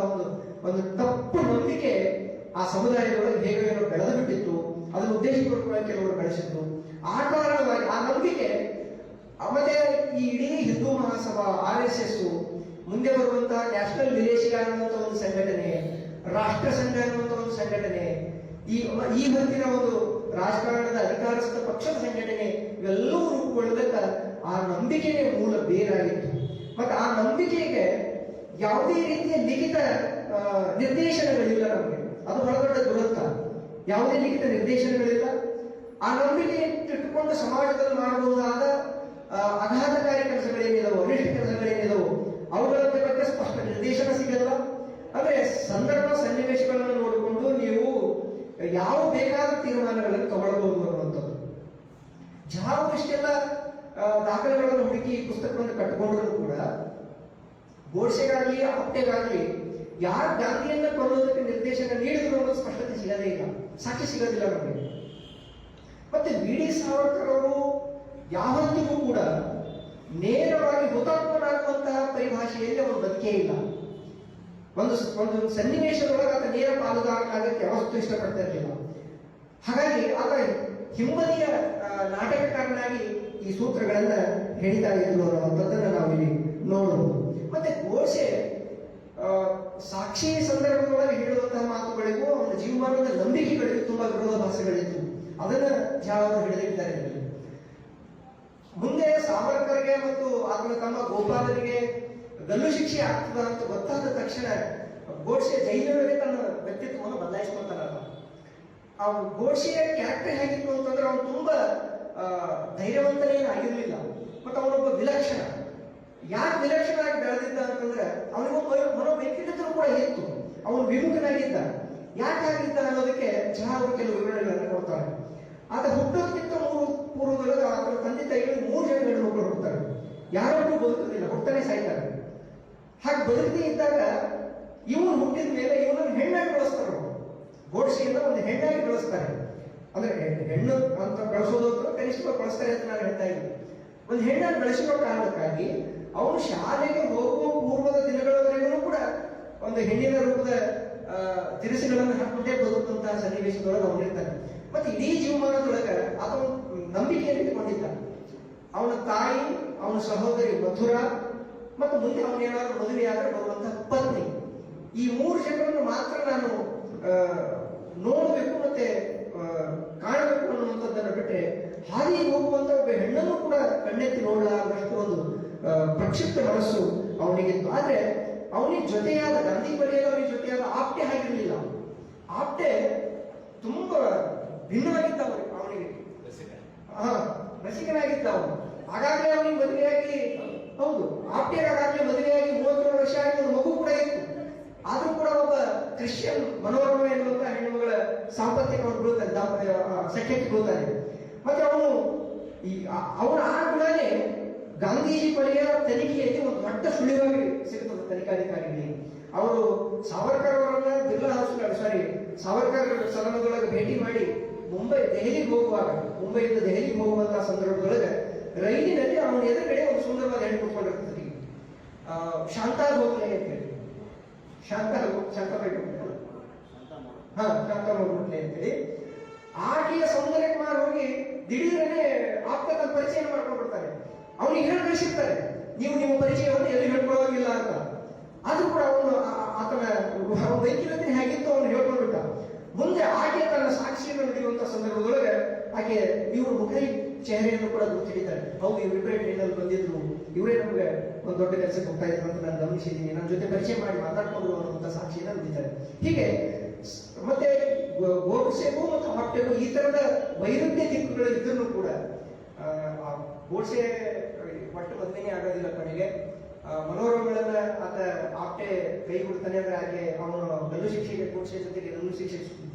Speaker 2: ಒಂದು ತಪ್ಪು ನಂಬಿಕೆ ಆ ಸಮುದಾಯದೊಳಗೆ ಹೇಗೆ ಬೆಳೆದು ಬಿಟ್ಟಿತ್ತು. ಅದನ್ನು ಉದ್ದೇಶಪೂರ್ವಕವಾಗಿ ಕೆಲವರು ಬೆಳೆಸಿದ್ರು. ಆ ಕಾರಣವಾಗಿ ಆ ನಂಬಿಕೆ ಮತ್ತೆ ಈ ಇಡೀ ಹಿಂದೂ ಮಹಾಸಭಾ, RSS, ಮುಂದೆ ಬರುವಂತಹ ನ್ಯಾಷನಲ್ ವಿಲೇಶಿಗ ಅನ್ನುವಂಥ ಒಂದು ಸಂಘಟನೆ, ರಾಷ್ಟ್ರ ಸಂಘ ಅನ್ನುವಂಥ ಒಂದು ಸಂಘಟನೆ, ಈ ಹೊತ್ತಿನ ಒಂದು ರಾಜಕಾರಣದ ಅಧಿಕಾರಸ್ಥ ಪಕ್ಷದ ಸಂಘಟನೆ, ಇವೆಲ್ಲವೂ ರೂಪುಗೊಳ್ಳಬೇಕ ಆ ನಂಬಿಕೆನೇ ಮೂಲ ಬೇರಾಗಿತ್ತು. ಮತ್ತೆ ಆ ನಂಬಿಕೆಗೆ ಯಾವುದೇ ರೀತಿಯ ಲಿಖಿತ ನಿರ್ದೇಶನಗಳಿಲ್ಲ ನಮಗೆ. ಅದು ಬಹಳ ದೊಡ್ಡ ದುರಂತ. ಯಾವುದೇ ಲಿಖಿತ ನಿರ್ದೇಶನಗಳಿಲ್ಲ. ಆ ನಂಬಿಕೆ ಇಟ್ಟುಕೊಂಡು ಸಮಾಜದಲ್ಲಿ ಮಾಡಬಹುದಾದ ಅಘಾತಕಾರಿ ಕೆಲಸಗಳೇನಿದವು, ಅನಿಷ್ಟ ಕೆಲಸಗಳೇನಿದವು, ಅವುಗಳ ಬಗ್ಗೆ ಸ್ಪಷ್ಟ ನಿರ್ದೇಶನ ಸಿಗಲ್ಲ. ಅಂದ್ರೆ ಸಂದರ್ಭ ಸನ್ನಿವೇಶಗಳನ್ನು ನೋಡಿಕೊಂಡು ನೀವು ಯಾವ ಬೇಕಾದ ತೀರ್ಮಾನಗಳನ್ನು ತಗೊಳ್ಳಬಹುದು ಅನ್ನುವಂಥದ್ದು. ಜಾವು ಇಷ್ಟೆಲ್ಲ ದಾಖಲೆಗಳನ್ನು ಹುಡುಕಿ ಪುಸ್ತಕವನ್ನು ಕಟ್ಟಿಕೊಂಡ್ರು ಕೂಡ ಗೋಡ್ಸೆಗಾಗ್ಲಿ ಆಪ್ಟೆಗಾಗ್ಲಿ ಯಾರು ಗಾಂಧಿಯನ್ನ ಕೊಲ್ಲೋದಕ್ಕೆ ನಿರ್ದೇಶನ ನೀಡಿದ್ರು ಅನ್ನೋದು ಸ್ಪಷ್ಟತೆ ಸಿಗದೇ ಇಲ್ಲ, ಸಾಕ್ಷಿ ಸಿಗೋದಿಲ್ಲ ನಮಗೆ. ಮತ್ತೆ ವಿ.ಡಿ. ಸಾವರ್ಕರ್ ಅವರು ಯಾವತ್ತಿಗೂ ಕೂಡ ನೇರವಾಗಿ ಹುತಾತ್ಮನಾಗುವಂತಹ ಪರಿಭಾಷೆಯಲ್ಲಿ ಅವರು ಬದುಕೇ ಇಲ್ಲ. ಒಂದು ಸನ್ನಿವೇಶದೊಳಗೆ ಆತ ನೇರ ಪಾಲುದಾರನಾಗಕ್ಕೆ ಯಾವತ್ತೂ ಇಷ್ಟಪಡ್ತಾ ಇರಲಿಲ್ಲ. ಹಾಗಾಗಿ ಆತ ಹಿಂಬದಿಯ ನಾಟಕಕಾರನಾಗಿ ಈ ಸೂತ್ರಗಳನ್ನ ಹೇಳಿತಾ ಇದ್ರು ಅನ್ನುವಂಥದ್ದನ್ನ ನಾವು ಇಲ್ಲಿ ನೋಡಬಹುದು. ಮತ್ತೆ ಗೋಡ್ಸೆ ಸಾಕ್ಷಿ ಸಂದರ್ಭದೊಳಗೆ ಹೇಳುವಂತಹ ಮಾತುಗಳಿಗೂ ಅವನ ಜೀವಮಾನದ ನಂಬಿಕೆಗಳಿಗೂ ತುಂಬಾ ವಿರೋಧಾಭಾಸಗಳಿತ್ತು. ಅದನ್ನ ಜಾವರು ಹಿಡಿದಿದ್ದಾರೆ. ಮುಂದೆ ಸಾವರ್ಕರ್ಗೆ ಮತ್ತು ಆತನ ತಮ್ಮ ಗೋಪಾಲನಿಗೆ ಗಲ್ಲು ಶಿಕ್ಷೆ ಆಗ್ತದ ಅಂತ ಗೊತ್ತಾದ ತಕ್ಷಣ ಗೋಡ್ಸೆ ಜೈಲಿನೊಳಗೆ ತನ್ನ ವ್ಯಕ್ತಿತ್ವವನ್ನು ಬದಲಾಯಿಸ್ಕೊತಾನ. ಆ ಗೋಡ್ಸೆಯ ಕ್ಯಾರೆಕ್ಟರ್ ಹೇಗಿತ್ತು ಅಂತಂದ್ರೆ ಅವನು ತುಂಬಾ ಧೈರ್ಯವಂತನೇನು ಆಗಿರ್ಲಿಲ್ಲ. ಮತ್ತು ಅವನೊಬ್ಬ ವಿಲಕ್ಷಣ. ಯಾಕೆ ವಿಲಕ್ಷಣ ಆಗಿ ಬೆಳೆದಿದ್ದ ಅಂತಂದ್ರೆ ಅವನಿಗೊಬ್ಬ ಮನೋವೈಕಲ್ಯತೆಯೂ ಕೂಡ ಇತ್ತು. ಅವನು ವಿಮುಖನಾಗಿದ್ದ. ಯಾಕೆ ಆಗಿದ್ದ ಅನ್ನೋದಕ್ಕೆ ಅವರು ಕೆಲವು ವಿವರಣೆಗಳನ್ನು ಕೊಡ್ತಾರೆ. ಆತ ಹುಟ್ಟೋದಕ್ಕಿಂತ ಪೂರ್ವದೊಳಗೆ ಆತನ ತಂದೆ ತಾಯಿಗಳು 3 ಜನ ಗಂಡು ಮಕ್ಕಳು ಹುಡ್ತಾರೆ. ಯಾರೊಬ್ಬರು ಬದುಕುದಿಲ್ಲ, ಹುಟ್ಟನೆ ಸಾಯ್ತಾರೆ. ಹಾಗೆ ಬದುಕದೇ ಇದ್ದಾಗ ಇವನು ಹುಟ್ಟಿದ ಮೇಲೆ ಇವನನ್ನು ಹೆಣ್ಣಾಗಿ ಬೆಳೆಸ್ತಾರೆ. ಗೋಡ್ಸೆಯಿಂದ ಒಂದು ಹೆಣ್ಣಾಗಿ ಬೆಳೆಸ್ತಾರೆ. ಅಂದ್ರೆ ಹೆಣ್ಣು ಅಂತ ಬೆಳೆಸೋದು ಕನಿಷ್ಠ ಬಳಸ್ತಾರೆ ಅಂತ ನಾನು ಹೇಳ್ತಾ ಇದ್ದೀನಿ. ಒಂದು ಹೆಣ್ಣನ್ನು ಬೆಳೆಸಿರೋ ಕಾರಣಕ್ಕಾಗಿ ಅವನು ಶಾಲೆಗೆ ಹೋಗುವ ಪೂರ್ವದ ದಿನಗಳವರೆಗೂ ಕೂಡ ಒಂದು ಹೆಣ್ಣಿನ ರೂಪದ ತಿನಿಸುಗಳನ್ನು ಹಾಕೊಂಡೇ ಬದುಕುವಂತಹ ಸನ್ನಿವೇಶದೊಳಗೆ ಅವನಿರ್ತಾನೆ. ಮತ್ತೆ ಇಡೀ ಜೀವಮಾನದೊಳಗೆ ಅವನು ನಂಬಿಕೆಯನ್ನು ಇಟ್ಟುಕೊಂಡಿದ್ದ. ಅವನ ತಾಯಿ, ಅವನ ಸಹೋದರಿ ಮಧುರ, ಮತ್ತು ಮುಂದೆ ಅವನೇನಾದ್ರೂ ಮದುವೆಯಾದ್ರೆ ಬರುವಂತಹ ಪತ್ನಿ, ಈ 3 ಜನರನ್ನು ಮಾತ್ರ ನಾನು ನೋಡಬೇಕು ಮತ್ತೆ ಕಾಣಬೇಕು ಅನ್ನುವಂಥದ್ದನ್ನು ಬಿಟ್ಟರೆ ಹಾದಿಗೆ ಹೋಗುವಂತ ಒಬ್ಬ ಹೆಣ್ಣನ್ನು ಕೂಡ ಕಣ್ಣೆತ್ತಿ ನೋಡಲಾರದಷ್ಟು ಒಂದು ಪ್ರಕ್ಷಿಪ್ತ ಮನಸ್ಸು ಅವನಿಗಿತ್ತು. ಆದ್ರೆ ಅವನಿಗೆ ಜೊತೆಯಾದ ಗಾಂಧಿ ಬರೆಯಲು ಅವನಿಗೆ ಜೊತೆಯಾದ ಆಪ್ಟೆ ಆಗಿರಲಿಲ್ಲ. ಆಪ್ಟೆ ತುಂಬಾ ಭಿನ್ನವಾಗಿದ್ದ ಅವನಿಗೆ ರಸಿಕನಾಗಿದ್ದ ಅವನು. ಆಗಾಗಲೇ ಅವನಿಗೆ ಮದುವೆಯಾಗಿ, ಹೌದು ಆಪ್ಟೆಗಾಗಲೇ ಮದುವೆಯಾಗಿ 33 ವರ್ಷ ಆಗಿ ಒಂದು ಮಗು ಕೂಡ ಇತ್ತು. ಆದ್ರೂ ಕೂಡ ಒಬ್ಬ ಕ್ರಿಶ್ಚಿಯನ್ ಮನೋರಮ ಎನ್ನುವಂತ ಹೆಣ್ಣುಗಳ ಸಾಂಪತ್ಯಕ್ಕೆ ಅವನು ಬೀಳ್ತಾನೆ, ಸಖ್ಯಕ್ಕೆ ಬೀಳ್ತಾನೆ. ಮತ್ತೆ ಅವನ ಆ ಗುಣನೇ ಗಾಂಧೀಜಿ ಬಳಿಯ ತನಿಖೆಯಲ್ಲಿ ಒಂದು ದೊಡ್ಡ ಸುಳಿವಾಗಿ ಸಿಗುತ್ತದೆ ತನಿಖಾಧಿಕಾರಿಗಳಿಗೆ. ಅವರು ಸಾವರ್ಕರ್ ಅವರನ್ನ ಬಿರ್ಲಾ ಹೌಸ್ ಸಾವರ್ಕರ್ ಸದನದೊಳಗೆ ಭೇಟಿ ಮಾಡಿ ದೆಹಲಿಗೆ ಹೋಗುವಾಗ, ಮುಂಬೈಯಿಂದ ದೆಹಲಿಗೆ ಹೋಗುವಂತಹ ಸಂದರ್ಭದೊಳಗೆ ರೈಲಿನಲ್ಲಿ ಅವನ ಎದುರುಗಡೆ ಒಂದು ಸುಂದರವಾದ ಹೆಣ್ಣು ಕೂತ್ಕೊಂಡಿರ್ತದೆ, ಶಾಂತಾ ಗೋಖಲೆ ಅಂತ ಹೇಳಿ. ಶಾಂತಾಬಾಯಿ ಅಂತೇಳಿ ಆಕೆಯ ಸೌಂದರ್ಯಕುಮಾರ್ ಹೋಗಿ ದಿಢೀರನೆ ಆಪ್ತದ ಪರಿಚಯ ಮಾಡ್ಕೊಂಡ್ಬಿಡ್ತಾರೆ. ಅವನಿಗೆ ಹೇಳಿ ಕಳಿಸಿರ್ತಾರೆ, ನೀವು ನಿಮ್ಮ ಪರಿಚಯವನ್ನು ಎಲ್ಲಿ ಹೇಳ್ಕೊಳ್ಳೋಗಿಲ್ಲ ಅಂತ. ಆದ್ರೂ ಕೂಡ ಅವನು ಆತನ ವೈಕಲ್ಯತೆ ಹೇಗಿತ್ತು ಅವನು ಹೇಳ್ಕೊಂಡ್ಬಿಟ್ಟ. ಮುಂದೆ ಆಕೆ ತನ್ನ ಸಾಕ್ಷಿಯನ್ನು ನಡೆಯುವಂತ ಸಂದರ್ಭದೊಳಗೆ ಆಕೆ ಇವರು ಮುಖರಿ ಚೆಹರೆಯನ್ನು ಕೂಡ ಗುರುತಿಡಿದ್ದಾರೆ. ಹೌದು, ಇವ್ರಿಬ್ಬರೇ ಟ್ರೈನಲ್ಲಿ ಬಂದಿದ್ರು, ಇವರೇ ನಮ್ಗೆ ಒಂದು ದೊಡ್ಡ ಕೆಲಸಕ್ಕೆ ಹೋಗ್ತಾ ಇದ್ರು ಅಂತ ನಾನು ಗಮನಿಸಿದ್ದೀನಿ, ನನ್ನ ಜೊತೆ ಪರಿಚಯ ಮಾಡಿ ಮಾತಾಡ್ಕೊಂಡು ಅನ್ನುವಂಥ ಸಾಕ್ಷಿಯನ್ನು ನುಡಿತಾರೆ. ಹೀಗೆ ಮತ್ತೆ ಗೋಡ್ಸೆಗೂ ಮತ್ತು ಆಪ್ಟೆಗೂ ಈ ತರದ ವೈರುಧ್ಯ ದಿಕ್ಕುಗಳು ಇದ್ರೂ ಕೂಡ ಗೋಡ್ಸೆ ಒಟ್ಟು ಮದುವೆನೇ ಆಗೋದಿಲ್ಲ ಕಡೆಗೆ. ಮನೋರೋಗಗಳನ್ನ ಆತ ಆಪ್ಟೆ ಕೈ ಬಿಡ್ತಾನೆ ಅಂದ್ರೆ ಆಕೆ ಅವನು ಗಲ್ಲು ಶಿಕ್ಷೆಗೆ ಗೋಡ್ಸೆ ಜೊತೆಗೆ ಗಲ್ಲು ಶಿಕ್ಷೆ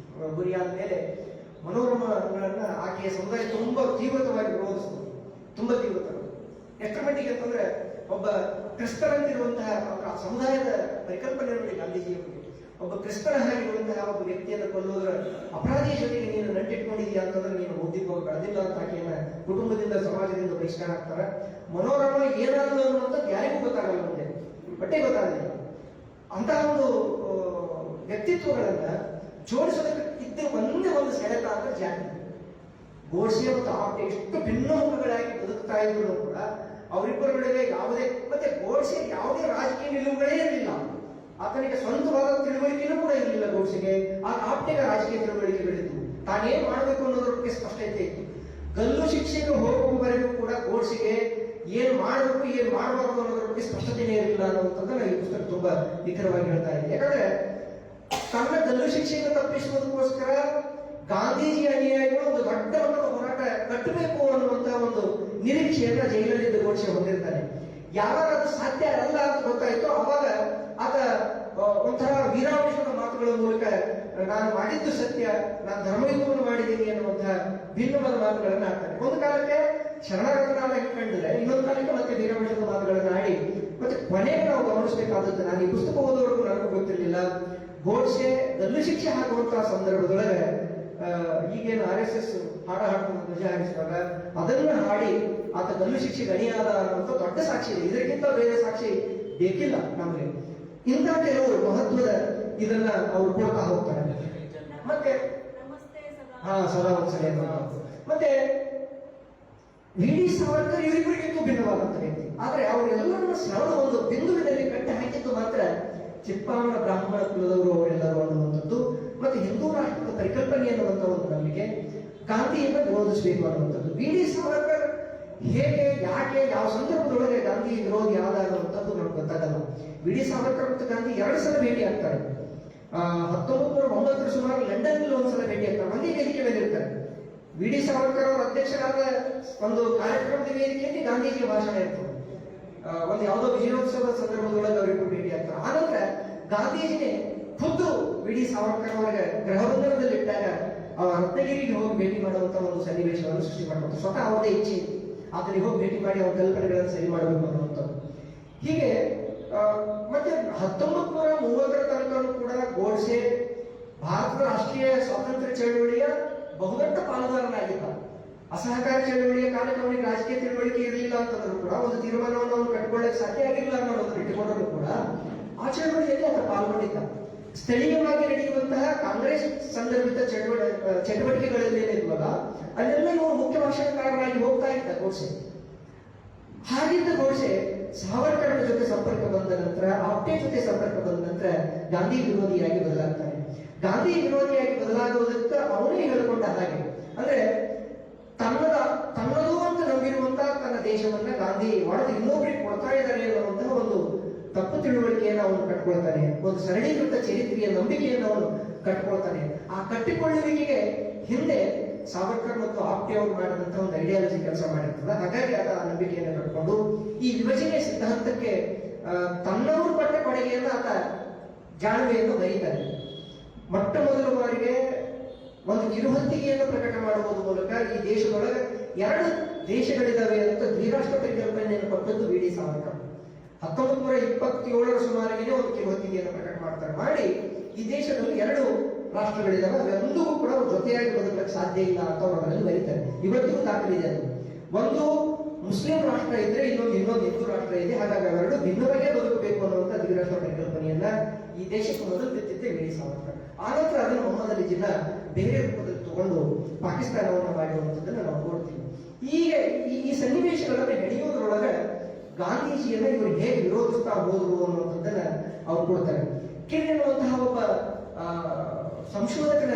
Speaker 2: ಗುರಿಯಾದ ಮೇಲೆ ಮನೋರಮಗಳನ್ನ ಆಕೆಯ ಸಮುದಾಯ ತುಂಬಾ ತೀವ್ರತವಾಗಿ ವಿರೋಧಿಸಿದ್ರು, ತುಂಬಾ ತೀವ್ರತವಾಗಿ. ಎಷ್ಟರ ಮಟ್ಟಿಗೆ ಅಂತಂದ್ರೆ ಒಬ್ಬ ಕ್ರಿಸ್ತರಂತಿರುವಂತಹ ಆ ಸಮುದಾಯದ ಪರಿಕಲ್ಪನೆ ನೋಡಿ ಗಾಂಧೀಜಿಯ ಬಗ್ಗೆ. ಒಬ್ಬ ಕ್ರಿಸ್ತನ ಆಗಿರುವಂತಹ ಒಬ್ಬ ವ್ಯಕ್ತಿಯನ್ನು ಕೊಲ್ಲುವುದರ ಅಪರಾಧಿಯ ಜೊತೆಗೆ ನೀನು ನಂಟಿಟ್ಕೊಂಡಿದೀಯ ಅಂತಂದ್ರೆ ನೀನು ಬೌದ್ಧಿಕವಾಗಿ ಬೆಳೆದಿಲ್ಲ ಅಂತ ಆಕೆಯನ್ನ ಕುಟುಂಬದಿಂದ ಸಮಾಜದಿಂದ ಬಹಿಷ್ಕಾರ ಆಗ್ತಾರೆ. ಮನೋರಮ ಏನಾದ್ರು ಅನ್ನುವಂಥದ್ದು ಯಾರಿಗೂ ಗೊತ್ತಾಗಲ್ಲ, ಮುಂದೆ ಬಟ್ಟೆ ಗೊತ್ತಾಗಲಿಲ್ಲ. ಅಂತಹ ಒಂದು ವ್ಯಕ್ತಿತ್ವಗಳನ್ನ ಜೋಡಿಸೋದಕ್ಕೆ ಇದ್ದ ಒಂದೇ ಒಂದು ಸೆಳೆತ ಅಂದ್ರೆ ಜಾತಿ. ಗೋಡ್ಸೆ ಮತ್ತು ಆಪ್ಟೆ ಎಷ್ಟು ಭಿನ್ನಮುಖಗಳಾಗಿ ಬದುಕ್ತಾ ಇದ್ರು ಕೂಡ ಅವರಿಬ್ಬರುಗಳಿಗೆ ಯಾವುದೇ, ಮತ್ತೆ ಗೋಡ್ಸೆ ಯಾವುದೇ ರಾಜಕೀಯ ನಿಲುವುಗಳೇ ಇರಲಿಲ್ಲ. ಆತನಿಗೆ ಸ್ವಂತವಾದ ತಿಳುವಳಿಕೆನೂ ಕೂಡ ಇರಲಿಲ್ಲ ಗೋಡ್ಸೆಗೆ. ಆ ಆಪ್ಟೆಗೆ ರಾಜಕೀಯ ತಿಳುವಳಿಕೆಗಳಿತ್ತು, ತಾನೇನ್ ಮಾಡಬೇಕು ಅನ್ನೋದ್ರ ಬಗ್ಗೆ ಸ್ಪಷ್ಟತೆ ಇತ್ತು. ಗಲ್ಲು ಶಿಕ್ಷೆಗೆ ಹೋಗುವವರೆಗೂ ಕೂಡ ಗೋಡ್ಸೆಗೆ ಏನ್ ಮಾಡಬೇಕು ಏನ್ ಮಾಡಬಾರ್ದು ಅನ್ನೋದ್ರ ಬಗ್ಗೆ ಸ್ಪಷ್ಟತೆನೇ ಇರಲಿಲ್ಲ ಅನ್ನುವಂಥದ್ದನ್ನ ಈ ಪುಸ್ತಕ ತುಂಬಾ ನಿಖರವಾಗಿ ಹೇಳ್ತಾ ಇದೆ. ಯಾಕಂದ್ರೆ ತನ್ನ ಗಲ್ಲು ಶಿಕ್ಷೆಯನ್ನು ತಪ್ಪಿಸುವುದಕ್ಕೋಸ್ಕರ ಗಾಂಧೀಜಿ ಅನುಯಾಯಿಗಳು ಒಂದು ದೊಡ್ಡ ಮಟ್ಟದ ಹೋರಾಟ ಕಟ್ಟಬೇಕು ಅನ್ನುವಂತಹ ಒಂದು ನಿರೀಕ್ಷೆಯನ್ನ ಜೈಲಲ್ಲಿದ್ದ ಗೋಡ್ಸೆ ಹೊಂದಿರ್ತಾನೆ. ಯಾವಾಗ ಅದು ಸಾಧ್ಯ ಅಲ್ಲ ಅಂತ ಗೊತ್ತಾಯ್ತು, ಅವಾಗ ಆತ ಒಂಥರ ವೀರಾವೇಶದ ಮಾತುಗಳ ಮೂಲಕ ನಾನು ಮಾಡಿದ್ದು ಸತ್ಯ, ನಾನು ಧರ್ಮಯುದ್ಧವನ್ನು ಮಾಡಿದ್ದೀನಿ ಅನ್ನುವಂತಹ ಭಿನ್ನವಾದ ಮಾತುಗಳನ್ನ ಆಡ್ತಾನೆ. ಒಂದು ಕಾಲಕ್ಕೆ ಶರಣಾಗತನಾದ ಕಂಡಿದ್ರೆ, ಇನ್ನೊಂದು ಕಾಲಕ್ಕೆ ಮತ್ತೆ ವೀರಾವೇಶದ ಮಾತುಗಳನ್ನ ಆಡಿ, ಮತ್ತೆ ಕೊನೆಗೆ ನಾವು ಗಮನಿಸಬೇಕಾದದ್ದು, ನಾನು ಈ ಪುಸ್ತಕ ಓದುವವರೆಗೂ ನನಗೂ ಗೊತ್ತಿರಲಿಲ್ಲ, ಗೋಡ್ಸೆ ಗಲ್ಲು ಶಿಕ್ಷೆ ಹಾಕುವಂತಹ ಸಂದರ್ಭದೊಳಗೆ ಈಗೇನು RSS ಹಾಡ ಹಾಡ್ಕೊಂಡು ಧ್ವಜ ಹಾರಿಸುವಾಗ ಅದನ್ನ ಹಾಡಿ ಆತ ಗಲ್ಲು ಶಿಕ್ಷೆಗೆ ಅಣಿಯಾದ ಅನ್ನುವಂಥ ದೊಡ್ಡ ಸಾಕ್ಷಿ ಇದೆ. ಇದಕ್ಕಿಂತ ಬೇರೆ ಸಾಕ್ಷಿ ಬೇಕಿಲ್ಲ ನಮಗೆ. ಇಂಥ ಕೆಲವು ಮಹತ್ವದ ಇದನ್ನ ಅವರು ಕೊಡ್ತಾ ಹೋಗ್ತಾರೆ. ಮತ್ತೆ ಸದಾ ಒಂದ್ಸಲ ಮತ್ತೆ ವಿ.ಡಿ. ಸಾವರ್ಕರ್ ಇವರಿಬ್ಬರಿಗಿಂತೂ ಭಿನ್ನವಾದಂತ ವ್ಯಕ್ತಿ. ಆದ್ರೆ ಅವರೆಲ್ಲರನ್ನ ಸರಳ ಒಂದು ಬಿಂದುವಿನಲ್ಲಿ ಕಟ್ಟಿ ಹಾಕಿದ್ದು ಮಾತ್ರ ಚಿಪ್ಪಾವನ ಬ್ರಾಹ್ಮಣ ಕುಲದವರು ಅವರೆಲ್ಲರೂ ಅನ್ನುವಂಥದ್ದು, ಮತ್ತೆ ಹಿಂದೂ ರಾಷ್ಟ್ರದ ಪರಿಕಲ್ಪನೆ ಅನ್ನುವಂಥ ಒಂದು ನಂಬಿಕೆ, ಗಾಂಧಿಯನ್ನು ವಿರೋಧಿಸಬೇಕು ಅನ್ನುವಂಥದ್ದು. ವಿ.ಡಿ. ಸಾವರ್ಕರ್ ಹೇಗೆ, ಯಾಕೆ, ಯಾವ ಸಂದರ್ಭದೊಳಗೆ ಗಾಂಧಿ ವಿರೋಧಿ ಆದ ಅನ್ನುವಂಥದ್ದು ನಮ್ಗೆ ಗೊತ್ತಾಗಲ್ಲ. ವಿ.ಡಿ. ಸಾವರ್ಕರ್ ಮತ್ತು ಗಾಂಧಿ 2 ಸಲ ಭೇಟಿ ಆಗ್ತಾರೆ. 1909 ಸುಮಾರು ಲಂಡನ್ನಲ್ಲಿ ಒಂದ್ಸಲ ಭೇಟಿ ಆಗ್ತಾರೆ, ಒಂದೇ ವೇದಿಕೆ ಮೇಲೆ ಇರ್ತಾರೆ. ವಿ.ಡಿ. ಸಾವರ್ಕರ್ ಅವರ ಅಧ್ಯಕ್ಷರಾದ ಒಂದು ಕಾರ್ಯಕ್ರಮದ ವೇದಿಕೆಯಲ್ಲಿ ಗಾಂಧೀಜಿಯ ಭಾಷಣ ಇರ್ತದೆ. ಒಂದು ಯಾವುದೋ ವಿಜಯೋತ್ಸವದ ಸಂದರ್ಭದೊಳಗೆ ಅವರಿಬ್ಬರು ಭೇಟಿ ಆಗ್ತಾರೆ. ಆನಂತರ ಗಾಂಧೀಜಿನೇ ಖುದ್ದು ವಿ.ಡಿ. ಸಾವರ್ಕರ್ ಅವರಿಗೆ ಗೃಹಬಂಧನದಲ್ಲಿಟ್ಟಾಗ ರತ್ನಗಿರಿಗೆ ಹೋಗಿ ಭೇಟಿ ಮಾಡುವಂತ ಒಂದು ಸನ್ನಿವೇಶವನ್ನು ಸೃಷ್ಟಿ ಮಾಡುವಂತ ಸ್ವತಃ ಅವರದೇ ಇಚ್ಛೆ ಆತನಿಗೆ ಹೋಗಿ ಭೇಟಿ ಮಾಡಿ ಅವರ ಕಲ್ಪನೆಗಳನ್ನು ಸರಿ ಮಾಡಬೇಕು ಅನ್ನುವಂಥದ್ದು. ಹೀಗೆ ಮತ್ತೆ 1930 ತನಕನೂ ಕೂಡ ಗೋಡ್ಸೆ ಭಾರತದ ರಾಷ್ಟ್ರೀಯ ಸ್ವಾತಂತ್ರ್ಯ ಚಳವಳಿಯ ಬಹುದೊಡ್ಡ ಪಾಲುದಾರನಾಗಿದ್ದ. ಅಸಹಕಾರ ಚಳವಳಿಯ ಕಾಲಕ್ಕೆ ಅವನಿಗೆ ರಾಜಕೀಯ ತಿಳುವಳಿಕೆ ಇರಲಿಲ್ಲ ಅಂತಂದ್ರೂ ಕೂಡ ಒಂದು ತೀರ್ಮಾನವನ್ನು ಅವನು ಕಟ್ಕೊಳ್ಳಕ್ಕೆ ಸಾಧ್ಯ ಆಗಿಲ್ಲ ಅನ್ನೋದನ್ನು ಇಟ್ಟುಕೊಂಡರೂ ಕೂಡ ಆ ಚಳವಳಿಯಲ್ಲಿ ಆತ ಪಾಲ್ಗೊಂಡಿದ್ದ. ಸ್ಥಳೀಯವಾಗಿ ನಡೆಯುವಂತಹ ಕಾಂಗ್ರೆಸ್ ಸಂದರ್ಭಿತ ಚಟುವಟಿಕೆಗಳಲ್ಲಿ ಏನಿದ್ವಲ್ಲ ಅಲ್ಲೆಲ್ಲ ಇವರು ಮುಖ್ಯ ಭಾಷಣಕಾರರಾಗಿ ಹೋಗ್ತಾ ಇದ್ದ ಗೋಡ್ಸೆ. ಹಾಗಿದ್ದ ಗೋಡ್ಸೆ ಸಾವರ್ಕರ್ನ ಜೊತೆ ಸಂಪರ್ಕ ಬಂದ ನಂತರ, ಆಪ್ಟೆ ಜೊತೆ ಸಂಪರ್ಕ ಬಂದ ನಂತರ ಗಾಂಧಿ ವಿರೋಧಿಯಾಗಿ ಬದಲಾಗ್ತಾನೆ. ಗಾಂಧಿ ವಿರೋಧಿಯಾಗಿ ಬದಲಾಗುವುದಕ್ಕೆ ಅವನೇ ಹೇಳಿಕೊಂಡ ಹಾಗೆ, ಅಂದ್ರೆ ತನ್ನದು ಅಂತ ನಂಬಿರುವಂತಹ ತನ್ನ ದೇಶವನ್ನ ಗಾಂಧಿ ಒಡೆದು ಇನ್ನೊಬ್ಬರಿಗೆ ಕೊಡ್ತಾ ಇದ್ದಾರೆ ಅನ್ನುವಂತಹ ಒಂದು ತಪ್ಪು ತಿಳುವಳಿಕೆಯನ್ನು ಅವನು ಕಟ್ಕೊಳ್ತಾನೆ. ಒಂದು ಸರಳೀಕೃತ ಚರಿತ್ರೆಯ ನಂಬಿಕೆಯನ್ನು ಅವನು ಕಟ್ಕೊಳ್ತಾನೆ. ಆ ಕಟ್ಟಿಕೊಳ್ಳುವಿಕೆಗೆ ಹಿಂದೆ ಸಾವರ್ಕರ್ ಮತ್ತು ಆಪ್ಟೆ ಅವರು ಮಾಡಿದಂತಹ ಒಂದು ಐಡಿಯಾಲಜಿ ಕೆಲಸ ಮಾಡಿರ್ತದೆ. ಹಾಗಾಗಿ ಆತ ಆ ನಂಬಿಕೆಯನ್ನು ಕಟ್ಕೊಂಡು ಈ ವಿಭಜನೆ ಸಿದ್ಧಾಂತಕ್ಕೆ ತನ್ನವರು ಪಟ್ಟ ಕೊಡುಗೆಯನ್ನು ಆತ ಜಾಣ್ಮೆಯನ್ನು ಬರೀತಾನೆ. ಮೊಟ್ಟ ಮೊದಲ ಬಾರಿಗೆ ಒಂದು ಕಿರುಹಂತಿಗೆಯನ್ನು ಪ್ರಕಟ ಮಾಡುವುದರ ಮೂಲಕ ಈ ದೇಶದೊಳಗೆ 2 ದೇಶಗಳಿದಾವೆ ಅಂತ ದ್ವಿರಾಷ್ಟ್ರ ಪರಿಕಲ್ಪನೆಯನ್ನು ಕೊಟ್ಟದ್ದು ವಿ.ಡಿ. ಸಾವರ್ಕರ್. 1927 ಸುಮಾರಿಗೆ ಒಂದು ಕಿರುಹಂತಿಗೆಯನ್ನು ಪ್ರಕಟ ಮಾಡ್ತಾರೆ. ಮಾಡಿ ಈ ದೇಶದಲ್ಲಿ 2 ರಾಷ್ಟ್ರಗಳಿದಾವೆ, ಅವೆಂದೂ ಕೂಡ ಜೊತೆಯಾಗಿ ಬದುಕಲಿಕ್ಕೆ ಸಾಧ್ಯ ಇಲ್ಲ ಅಂತ ಅವರಲ್ಲಿ ಬರೀತಾರೆ. ಇವತ್ತಿಗೂ ದಾಖಲಿದೆ. ಅದು ಒಂದು ಮುಸ್ಲಿಂ ರಾಷ್ಟ್ರ ಇದ್ರೆ ಇನ್ನೊಂದು ಹಿಂದೂ ರಾಷ್ಟ್ರ ಇದೆ, ಹಾಗಾಗಿ ಅವೆರಡು ಭಿನ್ನವಾಗೇ ಬದುಕಬೇಕು ಅನ್ನುವಂಥ ದ್ವಿರಾಷ್ಟ್ರ ಪರಿಕಲ್ಪನೆಯನ್ನ ಈ ದೇಶಕ್ಕೆ ಮೊದಲು ಬಿತ್ತಿದ್ದೆ ವಿ.ಡಿ. ಸಾವರ್ಕರ್. ಆನಂತರ ಅದನ್ನು ಮೊಹಮ್ಮದ್ ಅಲಿ ಜಿನ್ನಾ ಬೇರೆ ರೂಪದಲ್ಲಿ ತಗೊಂಡು ಪಾಕಿಸ್ತಾನವನ್ನು ಮಾಡಿರುವಂಥದ್ದನ್ನು ನಾವು ನೋಡ್ತೀವಿ. ಈಗ ಈ ಸನ್ನಿವೇಶಗಳನ್ನು ನಡೆಯುವುದರೊಳಗೆ ಗಾಂಧೀಜಿಯನ್ನ ಇವರು ಹೇಗೆ ವಿರೋಧಿಸ್ತಾ ಹೋದ್ರು ಅನ್ನುವಂಥದ್ದನ್ನ ಅವ್ರು ಕೊಡ್ತಾರೆ. ಕೆಳಗಿರುವಂತಹ ಒಬ್ಬ ಸಂಶೋಧಕನ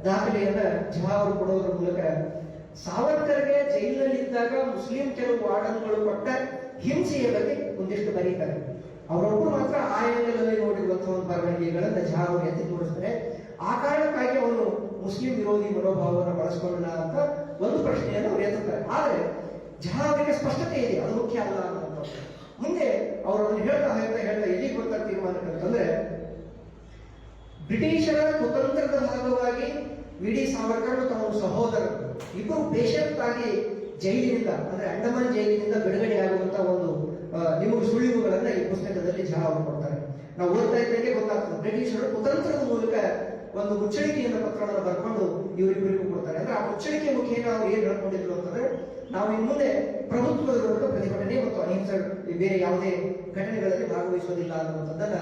Speaker 2: ದಾಖಲೆಯನ್ನ ಝಾ ಅವರು ಕೊಡೋದ್ರ ಮೂಲಕ ಸಾವರ್ಕರ್ಗೆ ಜೈಲಿನಲ್ಲಿದ್ದಾಗ ಮುಸ್ಲಿಂ ಕೆಲವು ವಾರ್ಡನ್ಗಳು ಕೊಟ್ಟ ಹಿಂಸೆಯ ಬಗ್ಗೆ ಒಂದಿಷ್ಟು ಬರೀತಾರೆ. ಅವರೊಬ್ಬರು ಮಾತ್ರ ಆ ಆಂಗಲಲ್ಲಿ ನೋಡಿರುವಂತಹ ಒಂದು ಬರವಣಿಗೆಗಳನ್ನು ಝಾ ಅವರು ಎತ್ತಿ ತೋರಿಸ್ತಾರೆ. ಆ ಕಾರಣಕ್ಕಾಗಿ ಅವನು ಮುಸ್ಲಿಂ ವಿರೋಧಿ ಮನೋಭಾವವನ್ನು ಬಳಸಿಕೊಂಡ ಅಂತ ಒಂದು ಪ್ರಶ್ನೆಯನ್ನು ಅವರು ಎತ್ತುತ್ತಾರೆ. ಆದರೆ ಝಾ ಅವರಿಗೆ ಸ್ಪಷ್ಟತೆ ಇದೆ, ಅದು ಮುಖ್ಯ ಅಲ್ಲ ಅನ್ನುವಂಥ. ಮುಂದೆ ಅವರು ಹೇಳ್ತಾ ಎಲ್ಲಿಗೆ ಬರ್ತಾರೆ ತೀರ್ಮಾನಕ್ಕೆ ಅಂತಂದ್ರೆ, ಬ್ರಿಟಿಷರ ಕುತಂತ್ರದ ಭಾಗವಾಗಿ ವಿ ಡಿ ಸಾವರ್ಕರ್ ಮತ್ತು ಅವರ ಸಹೋದರರು ಇಬ್ಬರು ಬೇಷರತ್ ಆಗಿ ಜೈಲಿನಿಂದ ಅಂದ್ರೆ ಅಂಡಮಾನ್ ಜೈಲಿನಿಂದ ಬಿಡುಗಡೆ ಆಗುವಂತ ಒಂದು ನಿಮಗೆ ಸುಳಿವುಗಳನ್ನ ಈ ಪುಸ್ತಕದಲ್ಲಿ ಜಾ ಅವರು ಕೊಡ್ತಾರೆ. ನಾವು ಓದ್ತಾ ಇದ್ದಂಗೆ ಗೊತ್ತಾಗ್ತದೆ ಬ್ರಿಟಿಷರು ಕುತಂತ್ರದ ಮೂಲಕ ಒಂದು ಮುಚ್ಚಳಿಕೆಯನ್ನು ಪತ್ರವನ್ನು ಬರ್ಕೊಂಡು ಇವರಿಬ್ಬರಿಗೂ ಕೊಡ್ತಾರೆ. ಅಂದ್ರೆ ಆ ಮುಚ್ಚಳಿಕೆ ಮುಖೇನ ಅವ್ರು ಏನ್ ಹೇಳ್ಕೊಂಡಿದ್ರು ಅಂತಂದ್ರೆ ನಾವು ಇನ್ನು ಮುಂದೆ ಪ್ರಭುತ್ವದ ವಿರುದ್ಧ ಪ್ರತಿಭಟನೆ ಮತ್ತು ಅಹಿಂಸೆ ಬೇರೆ ಯಾವುದೇ ಘಟನೆಗಳಲ್ಲಿ ಭಾಗವಹಿಸುವುದಿಲ್ಲ ಅನ್ನುವಂಥದ್ದನ್ನ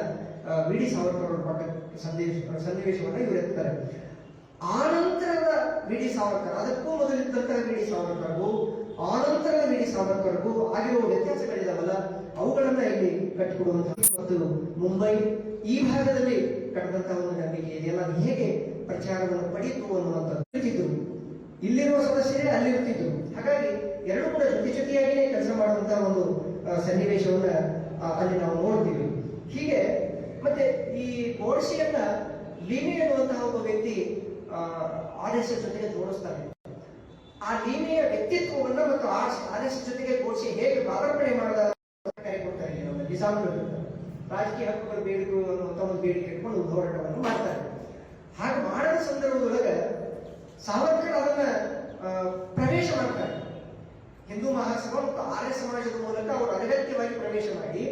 Speaker 2: ವಿ ಡಿ ಸಾವರ್ಕರ್ ಅವರು ಕೊಟ್ಟ ಸನ್ನಿವೇಶವನ್ನು ಇವರು ಎತ್ತಾರೆ. ಆನಂತರದ ವಿ ಡಿ ಸಾವರ್ಕರ್, ಅದಕ್ಕೂ ಮೊದಲಿದ್ದಂತಹ ವಿ ಡಿ ಸಾವರ್ಕರ್ಗೂ ಆನಂತರದ ವಿ ಡಿ ಸಾವರ್ಕರ್ಗೂ ಆಗಿರುವ ವ್ಯತ್ಯಾಸಗಳಿದಾವಲ್ಲ ಅವುಗಳನ್ನ ಇಲ್ಲಿ ಕಟ್ಟಿಕೊಡುವಂತಹ ಮತ್ತು ಮುಂಬೈ ಈ ಭಾಗದಲ್ಲಿ ಕಟ್ಟಿದಂತಹ ಒಂದು ನಂಬಿಕೆ ಇದೆಯಲ್ಲ ಅದು ಹೇಗೆ ಪ್ರಚಾರವನ್ನು ಪಡೆಯಿತು ಅನ್ನುವಂಥದ್ದು ಇಲ್ಲಿರುವ ಸದಸ್ಯರೇ ಅಲ್ಲಿರುತ್ತಿದ್ರು. ಹಾಗಾಗಿ ಎರಡು ಕೂಡ ಜೊತೆಯಾಗಿಯೇ ಕೆಲಸ ಮಾಡುವಂತಹ ಒಂದು ಸನ್ನಿವೇಶವನ್ನ ಅಲ್ಲಿ ನಾವು ನೋಡ್ತೀವಿ. ಹೀಗೆ ಮತ್ತೆ ಈ ಗೋಡ್ಸೆಯನ್ನ ಲೀಮೆ ಎನ್ನುವಂತಹ ಒಬ್ಬ ವ್ಯಕ್ತಿ RSS ಜೊತೆಗೆ ಜೋಡಿಸ್ತಾರೆ. ಆ ಲೀಮೆಯ ವ್ಯಕ್ತಿತ್ವವನ್ನ ಮತ್ತು RSS ಜೊತೆಗೆ ಗೋಡ್ಸೆ ಹೇಗೆ ಮಾರ್ಪಣೆ ಮಾಡದ ಕರೆ ಕೊಡ್ತಾರೆ. ನಿಜಾಮ್ ರಾಜಕೀಯ ಹಕ್ಕುಗಳ ಬೇಡಿಕೆ ಅನ್ನುವಂಥ ಒಂದು ಬೇಡಿಕೆ ಇಟ್ಕೊಂಡು ಹೋರಾಟವನ್ನು ಮಾಡ್ತಾರೆ. ಹಾಗೆ ಮಾಡದ ಸಂದರ್ಭದೊಳಗೆ ಸಾವರ್ಕರ್ ಅದನ್ನ ಪ್ರವೇಶ ಮಾಡ್ತಾರೆ. ಹಿಂದೂ ಮಹಾಸಭಾ ಮತ್ತು ಆರ್ಯ ಸಮಾಜದ ಮೂಲಕ ಅವರು ಅನಗತ್ಯವಾಗಿ ಪ್ರವೇಶ ಮಾಡಿ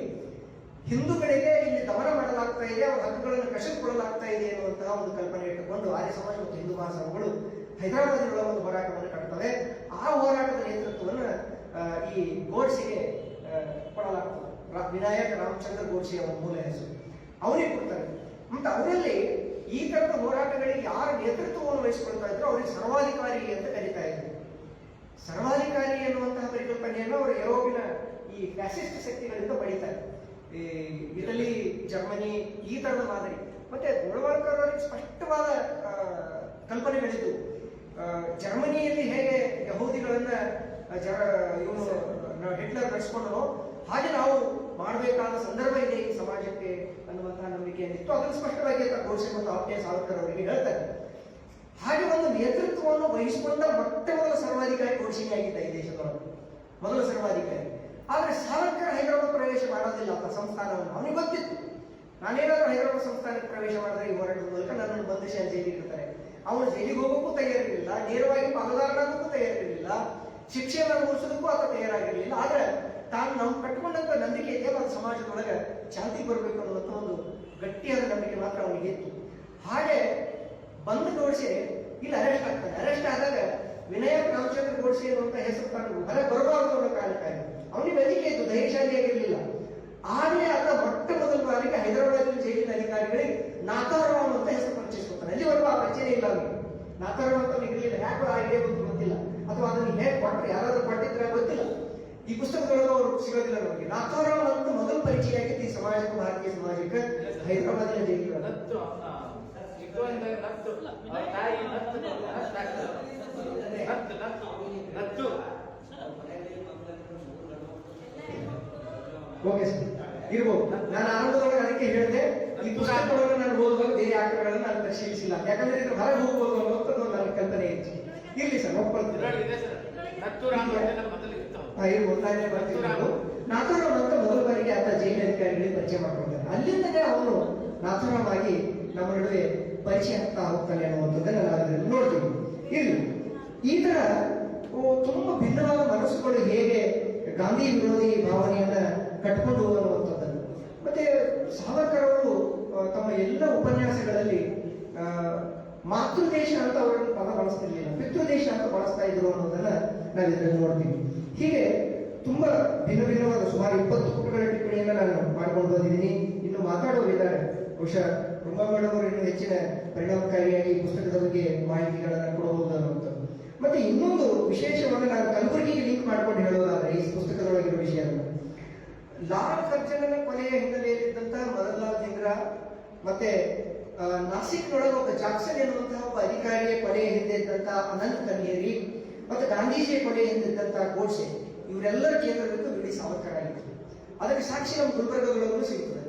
Speaker 2: ಹಿಂದೂಗಳಿಗೆ ಇಲ್ಲಿ ದಮನ ಮಾಡಲಾಗ್ತಾ ಇದೆ, ಅವರ ಹಕ್ಕುಗಳನ್ನು ಕಸಿದುಕೊಳ್ಳಲಾಗ್ತಾ ಇದೆ ಎನ್ನುವಂತಹ ಒಂದು ಕಲ್ಪನೆ ಇಟ್ಟುಕೊಂಡು ಆರ್ಯ ಸಮಾಜ ಮತ್ತು ಹಿಂದೂ ಮಹಾಸಭಾಗಳು ಹೈದರಾಬಾದಿನ ಒಂದು ಹೋರಾಟವನ್ನು ಕಟ್ತವೆ. ಆ ಹೋರಾಟದ ನೇತೃತ್ವವನ್ನು ಈ ಗೋಡ್ಸೆಗೆ ಕೊಡಲಾಗ್ತದೆ. ವಿನಾಯಕ್ ರಾಮಚಂದ್ರ ಗೋಡ್ಸೆ ಅವರ ಮೂಲ ಹೆಸರು ಅವರಿಗೆ ಕೊಡ್ತಾರೆ. ಮತ್ತೆ ಅವರಲ್ಲಿ ಈ ತರದ ಹೋರಾಟಗಳಿಗೆ ಯಾರ ನೇತೃತ್ವವನ್ನು ವಹಿಸಿಕೊಳ್ತಾ ಇದ್ರು ಅವರಿಗೆ ಸರ್ವಾಧಿಕಾರಿ ಅಂತ ಕರೀತಾ ಇದ್ರು. ಸರ್ವಾಧಿಕಾರಿ ಎನ್ನುವಂತಹ ಪರಿಕಲ್ಪನೆಯನ್ನು ಅವರು ಯುರೋಪಿನ ಈ ಫ್ಯಾಸಿಸ್ಟ್ ಶಕ್ತಿಗಳಿಂದ ಪಡೀತಾರೆ. ಈ ಇಟಲಿ, ಜರ್ಮನಿ ಈ ತರದ ಮಾದರಿ. ಮತ್ತೆ ಗೋಳ್ವಾಲ್ಕರ್ ಅವರಿಗೆ ಸ್ಪಷ್ಟವಾದ ಕಲ್ಪನೆಗಳಿದ್ದು ಜರ್ಮನಿಯಲ್ಲಿ ಹೇಗೆ ಯಹೂದಿಗಳನ್ನ ಇವನು ಹಿಟ್ಲರ್ ನಡೆಸ್ಕೊಂಡನೋ ಹಾಗೆ ನಾವು ಮಾಡಬೇಕಾದ ಸಂದರ್ಭ ಇದೆ ಈ ಸಮಾಜಕ್ಕೆ ಅನ್ನುವಂತಹ ನಂಬಿಕೆಯನ್ನಿತ್ತು. ಅದನ್ನು ಸ್ಪಷ್ಟವಾಗಿ ಗೋಡ್ಸೆ ಮತ್ತು ಆಪ್ಟೆ ಸಾವರ್ಕರ್ ಅವರಿಗೆ ಹೇಳ್ತಾರೆ. ಹಾಗೆ ಒಂದು ನೇತೃತ್ವವನ್ನು ವಹಿಸಿಕೊಂಡ ಮೊಟ್ಟ ಮೊದಲ ಸರ್ವಾಧಿಕಾರಿ ಗೋಡ್ಸೆ ಆಗಿದ್ದ ಈ ದೇಶದೊಳಗೆ ಮೊದಲ ಸರ್ವಾಧಿಕಾರಿ. ಆದ್ರೆ ಸಾವರ್ಕರ್ ಹೈದರಾಬಾದ್ ಪ್ರವೇಶ ಮಾಡೋದಿಲ್ಲ ಅಂತ ಸಂಸ್ಥಾನವನ್ನು. ಅವನಿಗೆ ಗೊತ್ತಿತ್ತು ನಾನೇನಾದ್ರೂ ಹೈದರಾಬಾದ್ ಸಂಸ್ಥಾನಕ್ಕೆ ಪ್ರವೇಶ ಮಾಡಿದ್ರೆ ಈ ಹೋರಾಟದ ಮೂಲಕ ನನ್ನನ್ನು ಬಂಧಿಸಿ ಜೈಲಿಗೆ ಇರ್ತಾರೆ. ಅವನು ಜೈಲಿಗೆ ಹೋಗೋಕ್ಕೂ ತಯಾರಿರಲಿಲ್ಲ, ನೇರವಾಗಿ ಪಾಲುದಾರನಾಗೋಕ್ಕೂ ತಯಾರಿರಲಿಲ್ಲ, ಶಿಕ್ಷೆಯನ್ನು ಅನುಭವಿಸೋದಕ್ಕೂ ಆತ ತಯಾರಾಗಿರಲಿಲ್ಲ. ಆದ್ರೆ ತಾನು ನಾವು ಕಟ್ಕೊಂಡಂತ ನಂಬಿಕೆ ಇದೆಯಲ್ಲ ಅದು ಸಮಾಜದೊಳಗೆ ಶಾಂತಿ ಬರಬೇಕು ಅನ್ನುವಂಥ ಒಂದು ಗಟ್ಟಿಯಾದ ನಂಬಿಕೆ ಮಾತ್ರ ಅವನಿಗೆ ಇತ್ತು. ಹಾಗೆ ಬಂದು ಗೋಡ್ಸೆ ಇಲ್ಲಿ ಅರೆಸ್ಟ್ ಆಗ್ತಾನೆ. ಅರೆಸ್ಟ್ ಆದಾಗ ವಿನಾಯಕ್ ರಾಮಚಂದ್ರ ಗೋಡ್ಸೆ ಅನ್ನುವಂಥ ಹೆಸರು ತಾನು ಹೊರಗೆ ಬರಬಾರದು ಅನ್ನೋ ಕಾರಣಕ್ಕಾಗಿ ಅವನಿಗೆ ನಂಬಿಕೆ ಇತ್ತು, ಧೈರ್ಯಶಾಲಿಯಾಗಿರ್ಲಿಲ್ಲ. ಆಗಲೇ ಆತ ಮೊಟ್ಟ ಮೊದಲ ಬಾರಿಗೆ ಹೈದರಾಬಾದ್ ಜೈಲಿನ ಅಧಿಕಾರಿಗಳಿಗೆ ನಾಥಾರಾವ್ ಅನ್ನುವಂಥ ಹೆಸರು ಪರಿಚಯಿಸ್ಕೊತಾನೆ. ಅಲ್ಲಿವರೆಗೂ ಆ ಪರಿಚಯ ಇಲ್ಲ ಅವನಿಗೆ. ನಾಥಾರಾವ್ ಅಂತ ಇರಲಿಲ್ಲ, ಯಾಕೋ ಆ ಐಡಿಯಾ ಗೊತ್ತಿಲ್ಲ, ಅಥವಾ ಅದನ್ನು ಹೇಗೆ ಕೊಟ್ಟರೆ ಯಾರಾದ್ರೂ ಕೊಟ್ಟಿದ್ರೆ ಗೊತ್ತಿಲ್ಲ. ಈ ಪುಸ್ತಕದೊಳಗೆ ಅವರು ಸಿಗೋದಿಲ್ಲ ನಮಗೆ. ನಾಥಾರಾವ್ ಅಂತ ಮೊದಲು ಪರಿಚಯ ಆಗಿತ್ತು ಈ ಸಮಾಜಕ್ಕೆ, ಭಾರತೀಯ ಸಮಾಜಕ್ಕೆ ಹೈದರಾಬಾದಿನ ಜೈಲಿಗೆ. ಓಕೆ ಸರ್, ಇರ್ಬೋದು. ನಾನು ಆರಂಭದೊಳಗೆ ಅದಕ್ಕೆ ಹೇಳಿದೆ ಈ ಪುಸ್ತಕಗಳನ್ನು ನಾನು ಓದುವಾಗ ಬೇರೆ ಆಕರಗಳನ್ನು ನಾನು ಪರಿಶೀಲಿಸಿಲ್ಲ, ಯಾಕಂದ್ರೆ ಇದು ಹೊರಗೆ ಹೋಗ್ಬೋದು ಅನ್ನೋದು ನನ್ನ ಕಲ್ಪನೆ ಇತ್ತು. ಇರ್ಲಿ ಸರ್, ಒಪ್ಕೊಳ್ತೀನಿ. ಇರ್ಬೋದು, ನಾನೇ ಬರ್ತಿರೋದು. ನಾಥೂರಾಮ್ ಅಂತ ಮೊದಲ ಬಾರಿಗೆ ಆತ ಜೈಲು ಅಧಿಕಾರಿಗಳಿಗೆ ಪರಿಚಯ ಮಾಡ್ಕೊಳ್ತಾನೆ. ಅಲ್ಲಿಂದಲೇ ಅವನು ನಾಥೂರಾಮ್ ಆಗಿ ನಮ್ಮ ನಡುವೆ ಪರಿಚಯ ಆಗ್ತಾ ಹೋಗ್ತಾನೆ ಅನ್ನುವಂಥದ್ದನ್ನ ನಾವು ಇದರಲ್ಲಿ ನೋಡ್ತೀವಿ. ಇರ್ಲಿ, ಈ ತರ ತುಂಬಾ ಭಿನ್ನವಾದ ಮನಸ್ಸುಗಳು ಹೇಗೆ ಗಾಂಧಿ ವಿರೋಧಿ ಭಾವನೆಯನ್ನ ಕಟ್ಕೊಂಡು ಅನ್ನುವಂಥದ್ದನ್ನು. ಮತ್ತೆ ಸಾವರ್ಕರ್ ಅವರು ತಮ್ಮ ಎಲ್ಲ ಉಪನ್ಯಾಸಗಳಲ್ಲಿ ಮಾತೃದೇಶ ಅಂತ ಅವರನ್ನು ಪದ ಬಳಸ್ತಿರ್ಲಿಲ್ಲ, ಪಿತೃದೇಶ ಅಂತ ಬಳಸ್ತಾ ಇದ್ರು ಅನ್ನೋದನ್ನ ನಾವು ಇದರಲ್ಲಿ ನೋಡ್ತೀವಿ. ಹೀಗೆ ತುಂಬಾ ಭಿನ್ನವಾದ ಸುಮಾರು 20 ಪುಟಗಳ ಟಿಪ್ಪಣಿಯನ್ನ ನಾನು ಮಾಡ್ಕೊಂಡು ಬಂದಿದ್ದೀನಿ. ಇನ್ನು ಮಾತಾಡೋರಿದ್ದಾರೆ, ಬಹುಶಃ ರುಂಬಾಮಣ್ಣವರು ಇನ್ನೂ ಹೆಚ್ಚಿನ ಪರಿಣಾಮಕಾರಿಯಾಗಿ ಪುಸ್ತಕದ ಬಗ್ಗೆ ಮಾಹಿತಿಗಳನ್ನ ಕೊಡಬಹುದು ಅನ್ನುವಂಥದ್ದು. ಮತ್ತೆ ಇನ್ನೊಂದು ವಿಶೇಷವನ್ನು ನಾನು ಕಲಬುರಗಿಗೆ ಲಿಂಕ್ ಮಾಡ್ಕೊಂಡು ಹೇಳೋದಾದ್ರೆ ಈ ಪುಸ್ತಕದೊಳಗಿರೋ ವಿಷಯವನ್ನು, ಲಾಲ್ ಕರ್ಜನನ ಕೊಲೆಯ ಹಿನ್ನೆಲೆಯಲ್ಲಿದ್ದಂತಹ ಮದನ್ಲಾಲ್ ಧಿಂಗ್ರಾ ಮತ್ತೆ ನಾಸಿಕ್ನೊಳಗೆ ಒಬ್ಬ ಜಾಕ್ಸನ್ ಎನ್ನುವಂತಹ ಒಬ್ಬ ಅಧಿಕಾರಿಯ ಕೊಲೆಯ ಹಿಂದೆ ಇದ್ದಂತಹ ಅನಂತ್ ಕನ್ಯೇರಿ ಮತ್ತೆ ಗಾಂಧೀಜಿಯ ಕೊಲೆಯ ಹಿಂದೆ ಇದ್ದಂತಹ ಗೋಡ್ಸೆ, ಇವರೆಲ್ಲರ ಕೇಂದ್ರಕ್ಕೂ ವಿ ಡಿ ಸಾವರ್ಕರ್ ಆಗಿತ್ತು. ಅದಕ್ಕೆ ಸಾಕ್ಷಿ ನಮ್ಮ ಗುಲ್ಬರ್ಗಗಳಲ್ಲೂ ಸಿಗ್ತದೆ.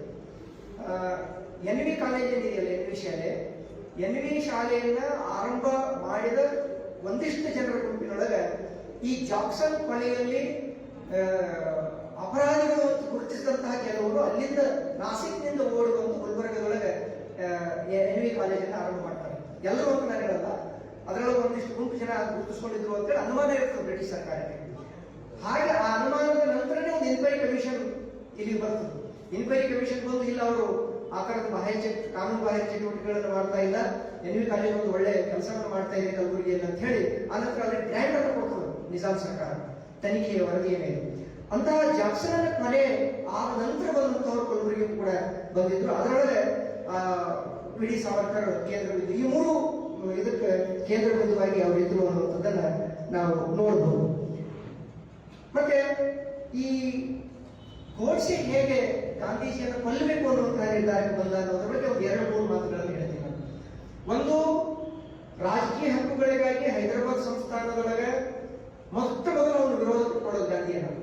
Speaker 2: NV ಕಾಲೇಜ್ ಏನಿದೆಯಲ್ಲ, NV ಶಾಲೆ, NV ಶಾಲೆಯನ್ನ ಆರಂಭ ಮಾಡಿದ ಒಂದಿಷ್ಟು ಜನರ ಗುಂಪಿನೊಳಗೆ ಈ ಜಾಕ್ಸನ್ ಕೊಲೆಯಲ್ಲಿ ಅಪರಾಧಿಗಳು ಗುರುತಿಸಿದಂತಹ ಕೆಲವರು ಅಲ್ಲಿಂದ ನಾಸಿಕ್ನಿಂದ ಓಡುವಂತ ಗುಲ್ಬರ್ಗದೊಳಗೆ NV ಕಾಲೇಜನ್ನು ಆರಂಭ ಮಾಡ್ತಾರೆ. ಎಲ್ಲರೂ ಅಂತ ನಾನು ಹೇಳಲ್ಲ, ಅದರೊಳಗೆ ಒಂದಿಷ್ಟು ಗುಂಪು ಜನ ಗುರುತಿಸ್ಕೊಂಡಿದ್ರು ಅಂತೇಳಿ ಅನುಮಾನ ಇರ್ತದೆ ಬ್ರಿಟಿಷ್ ಸರ್ಕಾರಕ್ಕೆ. ಹಾಗೆ ಆ ಅನುಮಾನದ ನಂತರನೇ ಒಂದು ಇನ್ಕ್ವೈರಿ ಕಮಿಷನ್ ಇಲ್ಲಿ ಬರ್ತದೆ. ಇನ್ಕ್ವೈರಿ ಕಮಿಷನ್ ಬಂದು ಇಲ್ಲ ಅವರು ಆ ತರದ ಕಾನೂನು ಬಾಹ್ಯ ಚಟುವಟಿಕೆಗಳನ್ನು ಮಾಡ್ತಾ ಇಲ್ಲ, NV ಕಾಲೇಜ್ ಒಂದು ಒಳ್ಳೆ ಕೆಲಸವನ್ನು ಮಾಡ್ತಾ ಇದೆ ಕಲಬುರಗಿಯಲ್ಲಿ ಅಂತ ಹೇಳಿ ಆನಂತರ ಅಲ್ಲಿ ಗ್ರ್ಯಾಂಡ್ ಅನ್ನು ಕೊಡ್ತದೆ ನಿಜಾಮ್ ಸರ್ಕಾರ ತನಿಖೆಯ ವರದಿಯ ಮೇಲೆ. ಅಂತಹ ಜಾಕ್ಸನ್ ಮನೆ ಆದ ನಂತರ ಬಂದಂತವರು ಕಲಬುರಗಿ ಕೂಡ ಬಂದಿದ್ರು. ಅದರೊಳಗೆ ವಿ.ಡಿ. ಸಾವರ್ಕರ್ ಕೇಂದ್ರ ಬಿಂದು, ಈ ಮೂರು ಇದಕ್ಕೆ ಕೇಂದ್ರ ಬಿಂದುವಾಗಿ ಅವರಿದ್ರು ಅನ್ನುವಂಥದ್ದನ್ನ ನಾವು ನೋಡಬಹುದು. ಮತ್ತೆ ಈ ಗೋಡ್ಸೆ ಹೇಗೆ ಗಾಂಧೀಜಿಯನ್ನು ಕೊಲ್ಲಬೇಕು ಅನ್ನುವಂತಹ ನಿರ್ಧಾರಕ್ಕೆ ಬಂದ ಅನ್ನೋದ್ರ ಬಗ್ಗೆ ಒಂದು 2-3 ಮಾತುಗಳನ್ನು ಹೇಳ್ತೀನಿ ನಾನು. ಒಂದು, ರಾಜಕೀಯ ಹಕ್ಕುಗಳಿಗಾಗಿ ಹೈದರಾಬಾದ್ ಸಂಸ್ಥಾನದೊಳಗೆ ಮೊತ್ತ ಮೊದಲು ಅವನು ವಿರೋಧ ಕೊಡೋದು ಗಾಂಧಿಯನ್ನು.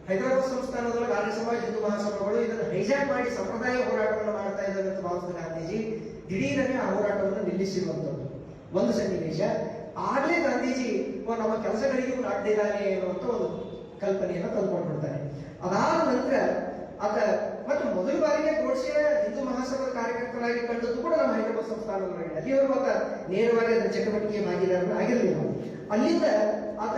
Speaker 2: ಹೈದರಾಬಾದ್ ಸಂಸ್ಥಾನದೊಳಗೆ ಆರ್ಯ ಸಮಾಜ ಹಿಂದೂ ಮಹಾಸಭಾಗಳು ಇದನ್ನು ಹೈಜಾಕ್ ಮಾಡಿ ಸಂಪ್ರದಾಯ ಹೋರಾಟವನ್ನು ಮಾಡ್ತಾ ಇದ್ದಾರೆ ಅಂತ ಭಾವಿಸಿದ ಗಾಂಧೀಜಿ ದಿಢೀರನೆ ಆ ಹೋರಾಟವನ್ನು ನಿಲ್ಲಿಸಿರುವಂಥದ್ದು ಒಂದು ಸನ್ನಿವೇಶ. ಆಗ್ಲೇ ಗಾಂಧೀಜಿ ನಮ್ಮ ಕೆಲಸಗಳಿಗೆ ಅಡ್ಡಿದ್ದಾನೆ ಅನ್ನುವಂಥ ಒಂದು ಕಲ್ಪನೆಯನ್ನು ತಂದುಕೊಂಡ್ಬಿಡ್ತಾನೆ. ಅದಾದ ನಂತರ ಆತ ಮತ್ತೆ ಮೊದಲ ಬಾರಿಗೆ ಗೋಡ್ಸೆಯ ಹಿಂದೂ ಮಹಾಸಭಾ ಕಾರ್ಯಕರ್ತರಾಗಿ ಕಂಡದ್ದು ಕೂಡ ನಮ್ಮ ಹೈದರಾಬಾದ್ ಸಂಸ್ಥಾನದೊಳಗೆ. ಅಲ್ಲಿವರು ಆತ ನೇರವಾಗಿ ಅದರ ಚಟುವಟಿಕೆ ಭಾಗಿದಾರರು ಆಗಿರಲಿಲ್ಲ. ಅಲ್ಲಿಂದ ಆತ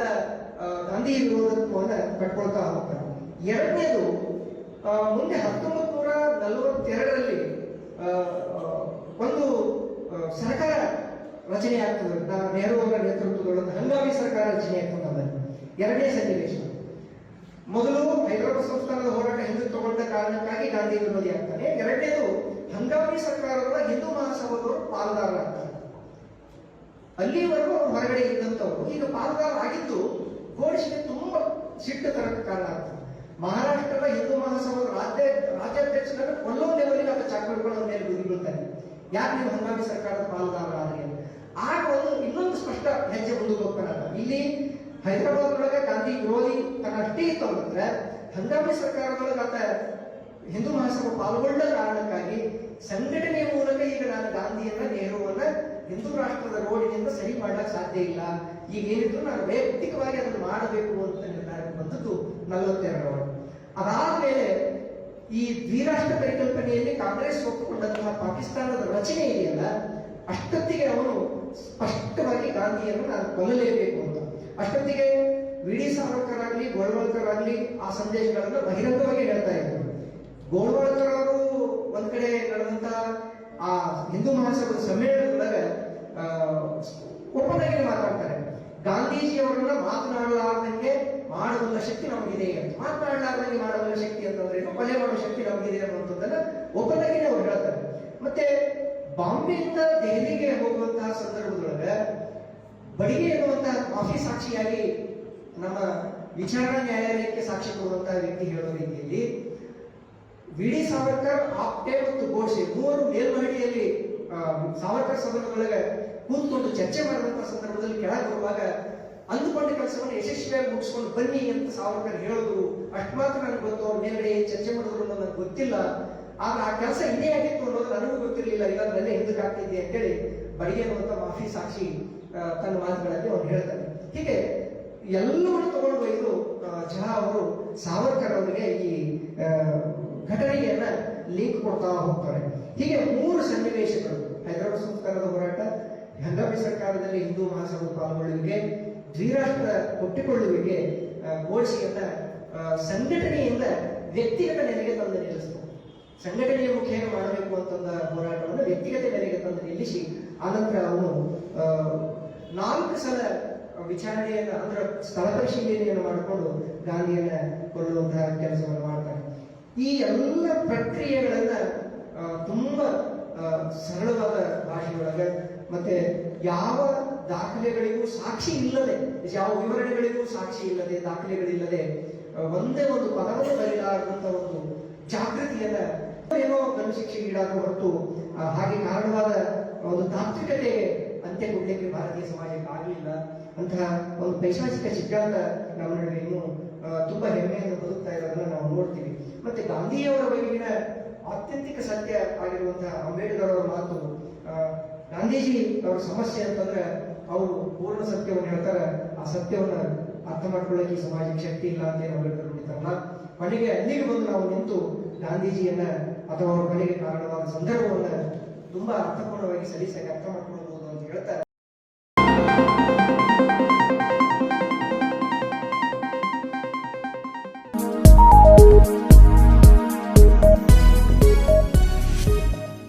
Speaker 2: ಗಾಂಧಿ ವಿರೋಧತ್ವವನ್ನು ಕಟ್ಕೊಳ್ತಾ ಹೋಗ್ತಾನೆ. ಎರಡನೇದು, ಮುಂದೆ 1942ರಲ್ಲಿ ಒಂದು ಸರ್ಕಾರ ರಚನೆ ಆಗ್ತದೆ. ನೆಹರು ಅವರ ನೇತೃತ್ವದೊಳಗೆ ಹಂಗಾಮಿ ಸರ್ಕಾರ ರಚನೆ ಆಗ್ತದೆ. ಎರಡನೇ ಸನ್ನಿವೇಶ. ಮೊದಲು ಹೈದರಾಬಾದ್ ಸಂಸ್ಥಾನದ ಹೋರಾಟ ಹಿಂದೆ ತಗೊಂಡ ಕಾರಣಕ್ಕಾಗಿ ಗಾಂಧಿ ವಿರೋಧಿ ಆಗ್ತಾನೆ. ಎರಡನೇದು, ಹಂಗಾಮಿ ಸರ್ಕಾರದೊಳಗೆ ಹಿಂದೂ ಮಹಾಸಭಾದವರು ಪಾಲುದಾರರಾಗ್ತಾರೆ. ಅಲ್ಲಿವರೆಗೂ ಅವರು ಹೊರಗಡೆ ಇದ್ದಂಥವ್ರು ಈಗ ಪಾಲುದಾರ ಆಗಿದ್ದು ಗೋಡ್ಸೆಗೆ ತುಂಬಾ ಸಿಟ್ಟು ತರಕ್ಕೆ ಕಾರಣ ಆಗ್ತದೆ. ಮಹಾರಾಷ್ಟ್ರದ ಹಿಂದೂ ಮಹಾಸಭಾದ ರಾಜ್ಯಾಧ್ಯಕ್ಷರನ್ನು ಕೊಲ್ಲೋ ಲೆವೆಲ್ಗೆ ಆತ ಚಾಕುಗಳನ್ನು ಮೇಲೆ ಬೀಳ್ತಾನೆ. ಯಾಕೆ ನೀವು ಹಂಗಾಮಿ ಸರ್ಕಾರದ ಪಾಲುದಾರರಾದ್ರೆ? ಆಗ ಇನ್ನೊಂದು ಸ್ಪಷ್ಟ ಹೆಜ್ಜೆ ಮುಂದಕ್ಕೆ ಹೋಗ್ತಾನೆ. ಇಲ್ಲಿ ಹೈದರಾಬಾದ್ ಒಳಗೆ ಗಾಂಧಿ ವಿರೋಧಿ ತನ್ನ ಅಷ್ಟೇ ಇತ್ತು ಅಂದ್ರೆ ಹಂಗಾಮಿ ಸರ್ಕಾರದೊಳಗೆ ಆತ ಹಿಂದೂ ಮಹಾಸಭಾ ಪಾಲ್ಗೊಂಡ ಕಾರಣಕ್ಕಾಗಿ ಸಂಘಟನೆಯ ಮೂಲಕ ಈಗ ನಾನು ಗಾಂಧಿಯನ್ನ ನೆಹರುವನ್ನ ಹಿಂದೂ ರಾಷ್ಟ್ರದ ರೋಡಿನಿಂದ ಸರಿ ಮಾಡ್ಲಿಕ್ಕೆ ಸಾಧ್ಯ ಇಲ್ಲ, ಈಗ ಏನಿದ್ರು ನಾನು ವೈಯಕ್ತಿಕವಾಗಿ ಅದನ್ನು ಮಾಡಬೇಕು ಅಂತ ನಿರ್ಧಾರಕ್ಕೆ ಬಂದದ್ದು 42. ಅದಾದ್ಮೇಲೆ ಈ ದ್ವಿರಾಷ್ಟ್ರ ಪರಿಕಲ್ಪನೆಯಲ್ಲಿ ಕಾಂಗ್ರೆಸ್ ಒಪ್ಪಿಕೊಂಡಂತಹ ಪಾಕಿಸ್ತಾನದ ರಚನೆ ಇದೆಯಲ್ಲ, ಅಷ್ಟೊತ್ತಿಗೆ ಅವನು ಸ್ಪಷ್ಟವಾಗಿ ಗಾಂಧಿಯನ್ನು ನಾನು ಕೊಲ್ಲಲೇಬೇಕು ಅಂತ. ಅಷ್ಟೊತ್ತಿಗೆ ವಿ.ಡಿ. ಸಾವರ್ಕರ್ ಆಗಲಿ ಗೋಳ್ವಾಲ್ಕರ್ ಆಗಲಿ ಆ ಸಂದೇಶಗಳನ್ನು ಬಹಿರಂಗವಾಗಿ ಹೇಳ್ತಾ ಇದ್ರು. ಗೋಳ್ವಾಲ್ಕರ್ ಅವರು ಒಂದ್ ಕಡೆ ನಡೆದಂತ ಆ ಹಿಂದೂ ಮಹಾಸಭಾದ ಸಮ್ಮೇಳನದೊಳಗೆ ಓಪನ್ ಆಗಿ ಮಾತಾಡ್ತಾರೆ. ಗಾಂಧೀಜಿಯವರನ್ನ ಮಾತನಾಡಲಾರ್ದಂಗೆ ಮಾಡಬಲ್ಲ ಶಕ್ತಿ ನಮಗಿದೆ ಅಂತ. ಮಾತನಾಡಲಾರ್ದಂಗೆ ಮಾಡಬಲ್ಲ ಶಕ್ತಿ ಅಂತಂದ್ರೆ ಕೊಲೆ ಮಾಡುವ ಶಕ್ತಿ ನಮಗಿದೆ ಅನ್ನುವಂಥದ್ದನ್ನ ಓಪನ್ ಆಗಿ ಅವ್ರು ಹೇಳ್ತಾರೆ. ಮತ್ತೆ ಬಾಂಬೆಯಿಂದ ದೆಹಲಿಗೆ ಹೋಗುವಂತಹ ಸಂದರ್ಭದೊಳಗೆ ಬಡಿಗೆ ಎನ್ನುವಂತಹ ಮಾಫಿ ಸಾಕ್ಷಿಯಾಗಿ ನಮ್ಮ ವಿಚಾರಣಾ ನ್ಯಾಯಾಲಯಕ್ಕೆ ಸಾಕ್ಷಿ ಕೊಡುವಂತಹ ವ್ಯಕ್ತಿ ಹೇಳೋ ರೀತಿಯಲ್ಲಿ ವಿ.ಡಿ. ಸಾವರ್ಕರ್, ಆಪ್ಟೆ ಮತ್ತು ಗೋಡ್ಸೆ ಮೂವರು ಮೇಲ್ಮಹಡಿಯಲ್ಲಿ ಸಾವರ್ಕರ್ ಸದನದೊಳಗೆ ಕೂತ್ಕೊಂಡು ಚರ್ಚೆ ಮಾಡಿದಂತಹ ಸಂದರ್ಭದಲ್ಲಿ ಕೆಳಗೆ ಬರುವಾಗ ಅಂದುಕೊಂಡ ಕೆಲಸವನ್ನು ಯಶಸ್ವಿಯಾಗಿ ಮುಗಿಸ್ಕೊಂಡು ಬನ್ನಿ ಅಂತ ಸಾವರ್ಕರ್ ಹೇಳಿದ್ರು. ಅಷ್ಟು ಮಾತ್ರ ನನಗೆ ಗೊತ್ತು. ಅವ್ರ ಮೇಲ್ಗಡೆ ಚರ್ಚೆ ಮಾಡಿದ್ರು ಅನ್ನೋದು ನನಗೆ ಗೊತ್ತಿಲ್ಲ. ಆದ್ರೆ ಆ ಕೆಲಸ ಇನ್ನೇ ಆಗಿತ್ತು ಅನ್ನೋದು ನನಗೂ ಗೊತ್ತಿರಲಿಲ್ಲ, ಇಲ್ಲಾಂದ್ರೆ ಹಿಂದಕ್ಕೆ ಆಗ್ತಿದ್ದೆ ಅಂತೇಳಿ ಬಡಿಗೆ ಅನ್ನುವಂಥ ಮಾಫಿ ಸಾಕ್ಷಿ ತನ್ನ ಮಾತುಗಳಲ್ಲಿ ಅವ್ರು ಹೇಳ್ತಾರೆ. ಹೀಗೆ ಎಲ್ಲವನ್ನು ತಗೊಂಡು ಒಯ್ದು ಝಾ ಅವರು ಸಾವರ್ಕರ್ ಅವರಿಗೆ ಈ ಘಟನೆಯನ್ನ ಲಿಂಕ್ ಕೊಡ್ತಾ ಹೋಗ್ತಾರೆ. ಹೀಗೆ 3 ಸನ್ನಿವೇಶಗಳು: ಹೈದರಾಬಾದ್ ಸಂಸ್ಥಾನದ ಹೋರಾಟ, ಹಂಗಾಮಿ ಸರ್ಕಾರದಲ್ಲಿ ಹಿಂದೂ ಮಹಾಸಭಾ ಪಾಲ್ಗೊಳ್ಳುವಿಕೆ, ದ್ವಿರಾಷ್ಟ್ರ ಒಪ್ಪಿಕೊಳ್ಳುವಿಕೆ ಗೋಡ್ಸೆಯನ್ನ ಸಂಘಟನೆಯಿಂದ ವ್ಯಕ್ತಿಗತ ನೆಲೆಗೆ ತಂದು ನಿಲ್ಲಿಸ್ತಾರೆ. ಸಂಘಟನೆಯ ಮುಖೇನ ಮಾಡಬೇಕು ಅಂತಂದ ಹೋರಾಟವನ್ನು ವ್ಯಕ್ತಿಗತ ನೆಲೆಗೆ ತಂದು ನಿಲ್ಲಿಸಿ ಆನಂತರ ಅವನು 4 ಸಲ ವಿಚಾರಣೆಯನ್ನು ಅಂದ್ರೆ ಸ್ಥಳ ಪರಿಶೀಲನೆಯನ್ನು ಮಾಡಿಕೊಂಡು ಗಾಂಧಿಯನ್ನ ಕೊಲ್ಲುವಂತಹ ಕೆಲಸವನ್ನು ಮಾಡ್ತಾನೆ. ಈ ಎಲ್ಲ ಪ್ರಕ್ರಿಯೆಗಳನ್ನ ತುಂಬಾ ಸರಳವಾದ ಭಾಷೆಯೊಳಗೆ ಮತ್ತೆ ಯಾವ ದಾಖಲೆಗಳಿಗೂ ಸಾಕ್ಷಿ ಇಲ್ಲದೆ, ಯಾವ ವಿವರಣೆಗಳಿಗೂ ಸಾಕ್ಷಿ ಇಲ್ಲದೆ, ದಾಖಲೆಗಳಿಲ್ಲದೆ ಒಂದೇ ಒಂದು ಪದವನ್ನು ಬರೆಯಲಾರದಂತ ಒಂದು ಜಾಗೃತಿಯನ್ನ ಏನೋ ಗಲ್ಲು ಶಿಕ್ಷೆಗೆ ಈಡಾದ ಹೊರತು ಹಾಗೆ ಕಾರಣವಾದ ಒಂದು ತಾತ್ವಿಕತೆ ಅಂತ್ಯ ಕೊಡ್ಲಿಕ್ಕೆ ಭಾರತೀಯ ಸಮಾಜಕ್ಕೆ ಆಗಲಿಲ್ಲ. ಅಂತಹ ಒಂದು ಪೈಶಾಚಿಕ ಸಿದ್ಧಾಂತ ನಮ್ಮ ನಡುವೆ ಇನ್ನೂ ತುಂಬಾ ಹೆಮ್ಮೆಯನ್ನು ಬದುಕ್ತಾ ಇರೋದನ್ನ ನಾವು ನೋಡ್ತೀವಿ. ಮತ್ತೆ ಗಾಂಧಿಯವರ ಬಗೆಗಿನ ಆತ್ಯಂತಿಕ ಸತ್ಯ ಆಗಿರುವಂತಹ ಅಂಬೇಡ್ಕರ್ ಅವರ ಮಾತು, ಗಾಂಧೀಜಿ ಅವರ ಸಮಸ್ಯೆ ಅಂತಂದ್ರೆ ಅವರು ಪೂರ್ಣ ಸತ್ಯವನ್ನು ಹೇಳ್ತಾರೆ, ಆ ಸತ್ಯವನ್ನ ಅರ್ಥ ಮಾಡ್ಕೊಳ್ಳಕ್ಕೆ ಈ ಸಮಾಜಕ್ಕೆ ಶಕ್ತಿ ಇಲ್ಲ ಅಂತ ಅಂಬೇಡ್ಕರ್ ನುಡಿತಾರಲ್ಲ. ಕೊನೆಗೆ ಅಲ್ಲಿಗೆ ಬಂದು ನಾವು ನಿಂತು ಗಾಂಧೀಜಿಯನ್ನ ಅಥವಾ ಅವರ ಕೊನೆಗೆ ಕಾರಣವಾದ ಸಂದರ್ಭವನ್ನ ತುಂಬಾ ಅರ್ಥಪೂರ್ಣವಾಗಿ ಸಲೀಸಾಗಿ ಅರ್ಥ ಮಾಡ್ಕೊಳ್ಬಹುದು ಅಂತ ಹೇಳ್ತಾ